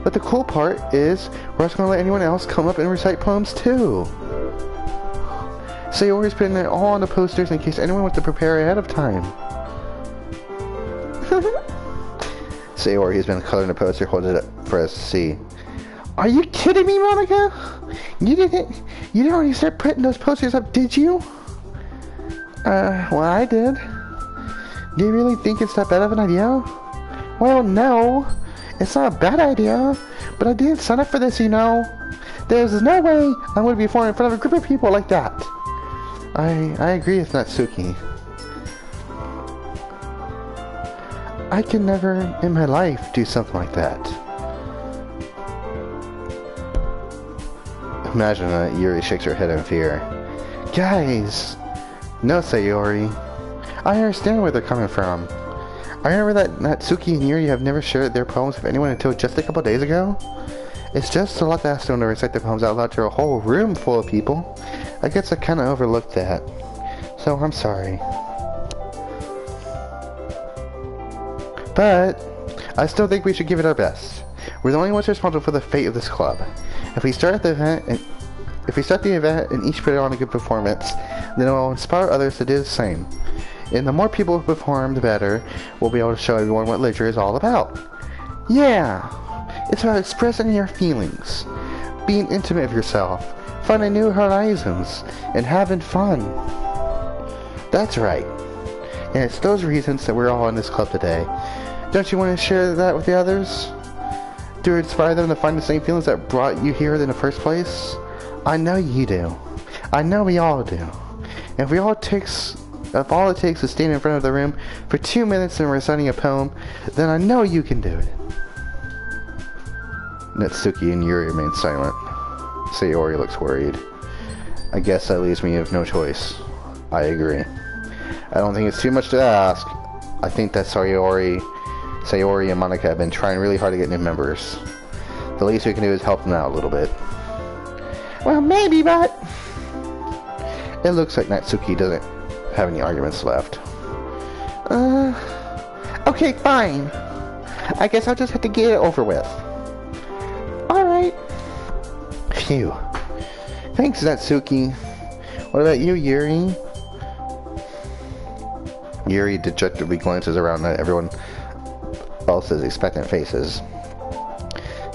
Speaker 2: But the cool part is, we're also going to let anyone else come up and recite poems too. Sayori's putting it all on the posters in case anyone wants to prepare ahead of time.
Speaker 1: Sayori has been coloring the poster, holding it up for us to see.
Speaker 2: Are you kidding me, Monica? You didn't already start putting those posters up, did you? Well, I did. Do you really think it's that bad of an idea? Well, no. It's not a bad idea. But I didn't sign up for this, you know. There's no way I'm going to be performing in front of a group of people like that. I agree with Natsuki. I can never in my life do something like that.
Speaker 1: Imagine that Yuri shakes her head in fear.
Speaker 2: Guys! No, Sayori. I understand where they're coming from. I remember that Natsuki and Yuri have never shared their poems with anyone until just a couple days ago. It's just a lot to ask them to recite their poems out loud to a whole room full of people. I guess I kind of overlooked that. So I'm sorry. But I still think we should give it our best. We're the only ones responsible for the fate of this club. If we start the event and each put on a good performance, then it will inspire others to do the same. And the more people who perform, the better. We'll be able to show everyone what literature is all about. Yeah! It's about expressing your feelings, being intimate with yourself, finding new horizons, and having fun. That's right. And it's those reasons that we're all in this club today. Don't you want to share that with the others? To inspire them to find the same feelings that brought you here in the first place? I know you do. I know we all do. And if all it takes is standing in front of the room for 2 minutes and reciting a poem, then I know you can do it. Natsuki and Yuri remain silent. Sayori looks worried. I guess that leaves me with no choice. I agree. I don't think it's too much to ask. I think that Sayori and Monica have been trying really hard to get new members. The least we can do is help them out a little bit. Well, maybe, but... It looks like Natsuki doesn't have any arguments left. Okay, fine. I guess I'll just have to get it over with. Alright. Phew. Thanks, Natsuki. What about you, Yuri? Yuri dejectedly glances around at everyone else's expectant faces.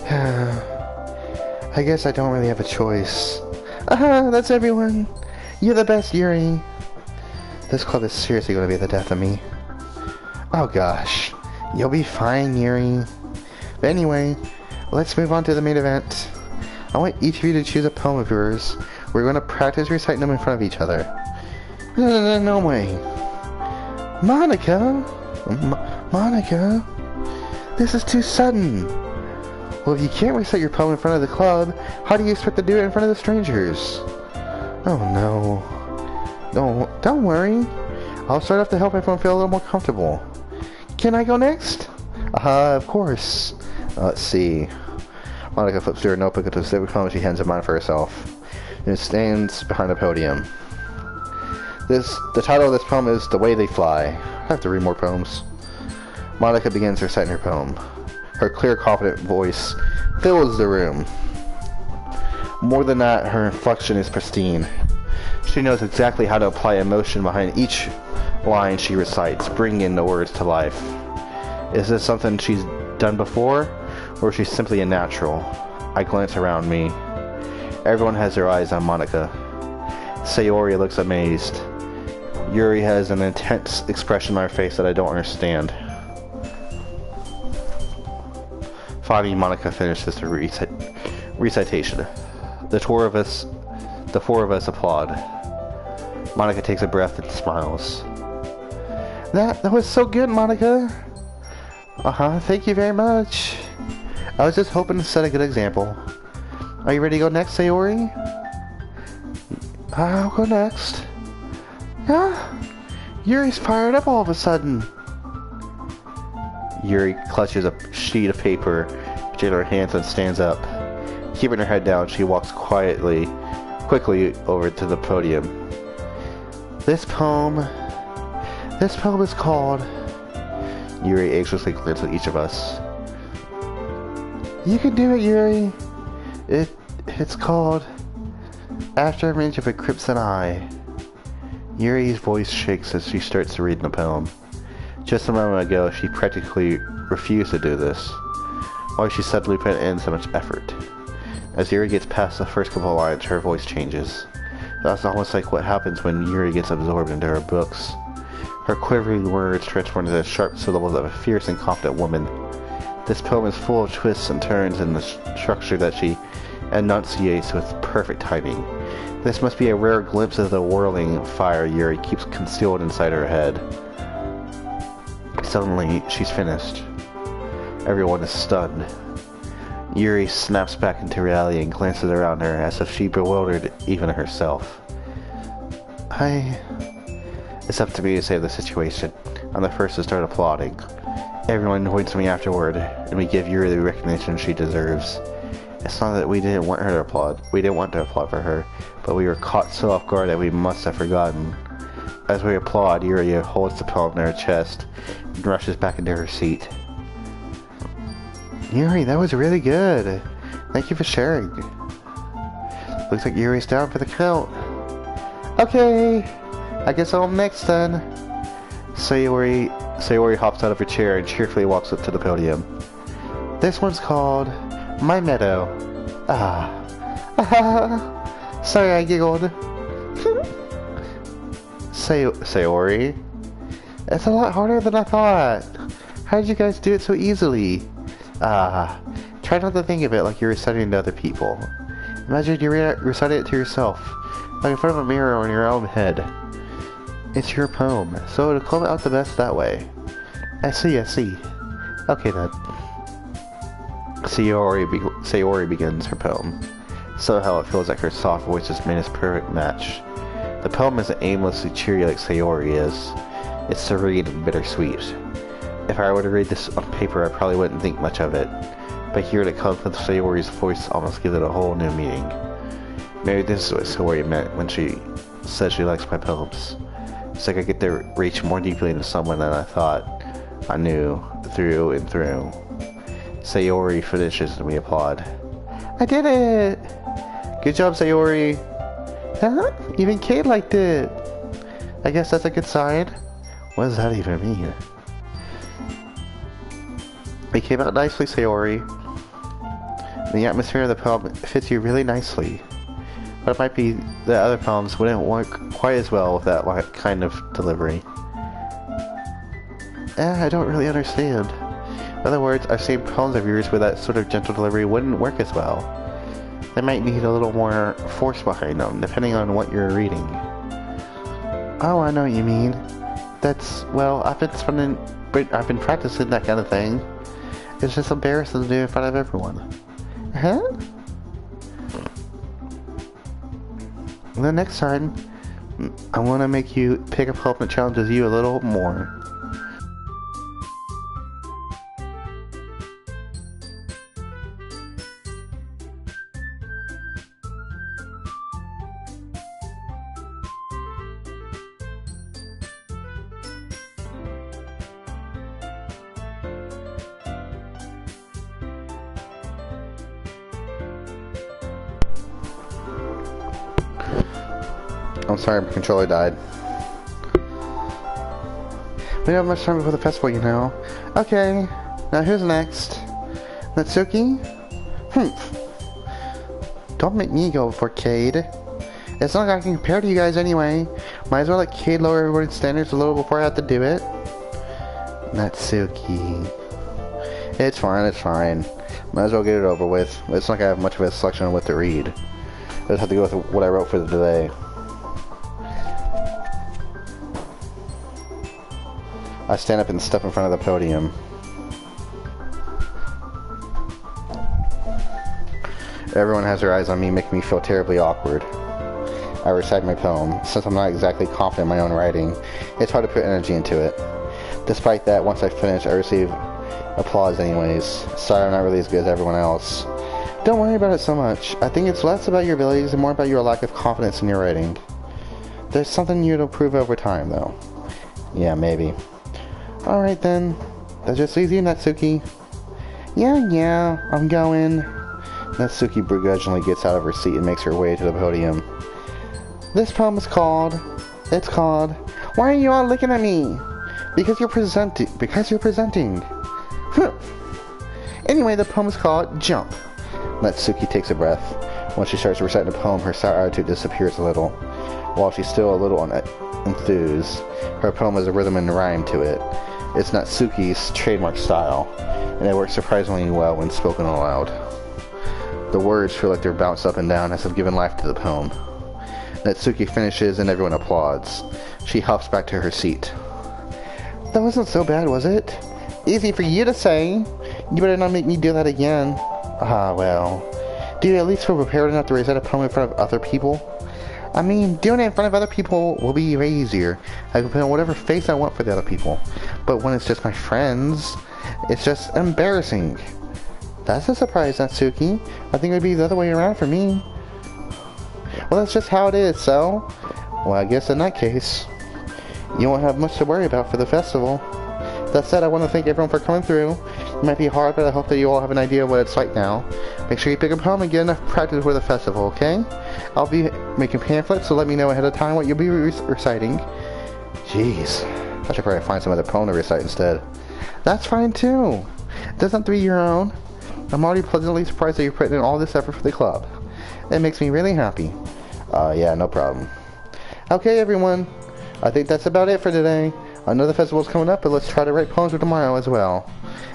Speaker 2: I guess I don't really have a choice. That's everyone. You're the best, Yuri. This club is seriously going to be the death of me. Oh gosh. You'll be fine, Yuri. But anyway, let's move on to the main event. I want each of you to choose a poem of yours. We're going to practice reciting them in front of each other. No way. Monica? Monica? This is too sudden. Well, if you can't recite your poem in front of the club, how do you expect to do it in front of the strangers? Oh no. Don't worry. I'll start off to help everyone feel a little more comfortable. Can I go next? Of course. Let's see. Monica flips through her notebook into a slip of poem. She hands it mine for herself. And stands behind the podium. The title of this poem is The Way They Fly. I have to read more poems. Monica begins reciting her poem. Her clear, confident voice fills the room. More than that, her inflection is pristine. She knows exactly how to apply emotion behind each line she recites, bringing the words to life. Is this something she's done before, or is she simply a natural? I glance around me. Everyone has their eyes on Monica. Sayori looks amazed. Yuri has an intense expression on her face that I don't understand. Finally, Monica finishes the recitation. The four of us applaud. Monica takes a breath and smiles. That was so good, Monica. Thank you very much. I was just hoping to set a good example. Are you ready to go next, Sayori? I'll go next. Yuri's fired up all of a sudden. Yuri clutches a sheet of paper between her hands and stands up. Keeping her head down, she walks quickly over to the podium. This poem is called... Yuri anxiously glances at each of us. You can do it, Yuri. It's called After Image of a Crimson Eye. Yuri's voice shakes as she starts to read the poem. Just a moment ago, she practically refused to do this. Why she suddenly put in so much effort? As Yuri gets past the first couple of lines, her voice changes. That's almost like what happens when Yuri gets absorbed into her books. Her quivering words transform into the sharp syllables of a fierce and confident woman. This poem is full of twists and turns in the structure that she enunciates with perfect timing. This must be a rare glimpse of the whirling fire Yuri keeps concealed inside her head. Suddenly, she's finished. Everyone is stunned. Yuri snaps back into reality and glances around her as if she bewildered even herself. It's up to me to save the situation. I'm the first to start applauding. Everyone points to me afterward, and we give Yuri the recognition she deserves. It's not that we didn't want her to applaud. We didn't want to applaud for her, but we were caught so off guard that we must have forgotten. As we applaud, Yuri holds the poem in her chest and rushes back into her seat. Yuri, that was really good. Thank you for sharing. Looks like Yuri's down for the count. Okay, I guess I'm next then. Sayori hops out of her chair and cheerfully walks up to the podium. This one's called My Meadow. Sorry, I giggled. Sayori, it's a lot harder than I thought. How did you guys do it so easily? Try not to think of it like you're reciting to other people. Imagine you reciting it to yourself, like in front of a mirror or in your own head. It's your poem, so it'll come out the best that way. I see. Okay then. Sayori begins her poem. Somehow it feels like her soft voice has made its perfect match. The poem isn't aimlessly cheery like Sayori is. It's serene and bittersweet. If I were to read this on paper, I probably wouldn't think much of it. But hearing it come from Sayori's voice almost gives it a whole new meaning. Maybe this is what Sayori meant when she said she likes my poems. It's like I get to reach more deeply into someone than I thought I knew through and through. Sayori finishes and we applaud. I did it! Good job, Sayori! Huh? Even Kate liked it! I guess that's a good sign. What does that even mean? It came out nicely, Sayori. The atmosphere of the poem fits you really nicely. But it might be that other poems wouldn't work quite as well with that kind of delivery. I don't really understand. In other words, I've seen poems of yours where that sort of gentle delivery wouldn't work as well. They might need a little more force behind them, depending on what you're reading. Oh, I know what you mean. Well, I've been practicing that kind of thing. It's just embarrassing to do in front of everyone. Huh? The next time, I want to make you pick a poem that challenges you a little more. I'm sorry, my controller died. We don't have much time before the festival, you know. Okay, now who's next? Natsuki? Don't make me go before Cade. It's not like I can compare to you guys anyway. Might as well let Cade lower everyone's standards a little before I have to do it. Natsuki. It's fine. Might as well get it over with. It's not like I have much of a selection on what to read. I just have to go with what I wrote for the day. I stand up and step in front of the podium. Everyone has their eyes on me, making me feel terribly awkward. I recite my poem. Since I'm not exactly confident in my own writing, it's hard to put energy into it. Despite that, once I finish, I receive applause anyways. Sorry I'm not really as good as everyone else. Don't worry about it so much. I think it's less about your abilities and more about your lack of confidence in your writing. There's something you'd improve over time, though. Yeah, maybe. Alright then, that just leaves you, Natsuki. Yeah, I'm going. Natsuki begrudgingly gets out of her seat and makes her way to the podium. This poem is called... Why are you all looking at me? Because you're presenting. Anyway, the poem is called Jump. Natsuki takes a breath. When she starts reciting the poem, her sour attitude disappears a little. While she's still a little enthused, her poem has a rhythm and rhyme to it. It's Natsuki's trademark style, and it works surprisingly well when spoken aloud. The words feel like they're bounced up and down as if given life to the poem. Natsuki finishes and everyone applauds. She hops back to her seat. That wasn't so bad, was it? Easy for you to say. You better not make me do that again. Well. Do you at least feel prepared enough to recite a poem in front of other people? I mean, doing it in front of other people will be way easier. I can put on whatever face I want for the other people. But when it's just my friends, it's just embarrassing.
Speaker 1: That's a surprise, Natsuki. I think it would be the other way around for me. Well, that's just how it is, so... Well, I guess in that case, you won't have much to worry about for the festival. That said, I want to thank everyone for coming through. It might be hard, but I hope that you all have an idea of what it's like now. Make sure you pick up home and get enough practice for the festival, okay? I'll be making pamphlets, so let me know ahead of time what you'll be reciting. Jeez. I should probably find some other poem to recite instead. That's fine, too. It doesn't have to be your own. I'm already pleasantly surprised that you're putting in all this effort for the club. It makes me really happy. Yeah, no problem. Okay, everyone. I think that's about it for today. I know the festival's coming up, but let's try to write poems for tomorrow as well.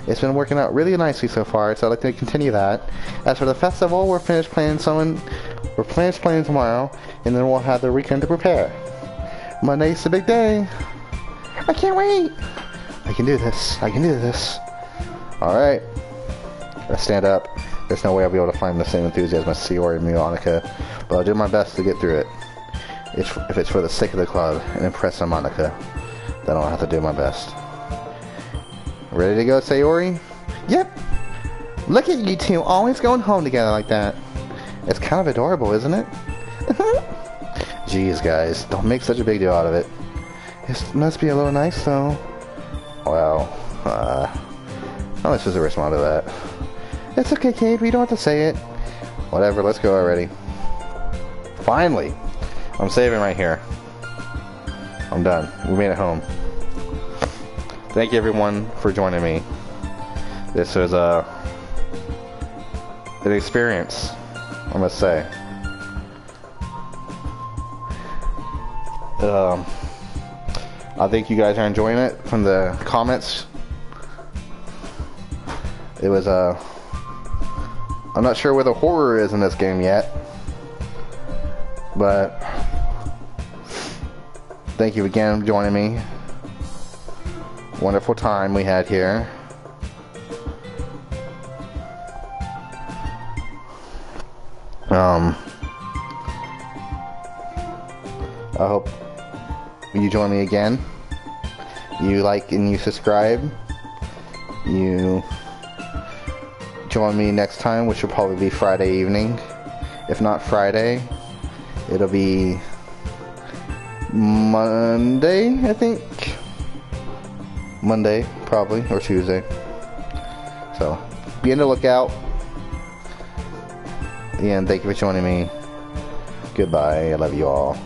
Speaker 1: It's been working out really nicely so far, so I'd like to continue that. As for the festival, we're finished planning tomorrow, and then we'll have the weekend to prepare. Monday's the big day. I can't wait. I can do this. I can do this. Alright. Let's stand up. There's no way I'll be able to find the same enthusiasm as Sayori and Monica, but I'll do my best to get through it. If it's for the sake of the club and impress on Monica, then I'll have to do my best. Ready to go, Sayori? Yep. Look at you two, always going home together like that. It's kind of adorable, isn't it? Jeez, guys, don't make such a big deal out of it. It must be a little nice, though. Well, how much does to respond to that? It's okay, Kate, we don't have to say it. Whatever, let's go already. Finally! I'm saving right here. I'm done. We made it home. Thank you everyone for joining me. This was an experience, I must say. I think you guys are enjoying it from the comments. It was I'm not sure where the horror is in this game yet, but thank you again for joining me. Wonderful time we had here. I hope you join me again. You like and you subscribe. You join me next time, which will probably be Friday evening. If not Friday, it'll be Monday, I think. Monday, probably, or Tuesday. So, be on the lookout. Again, thank you for joining me. Goodbye. I love you all.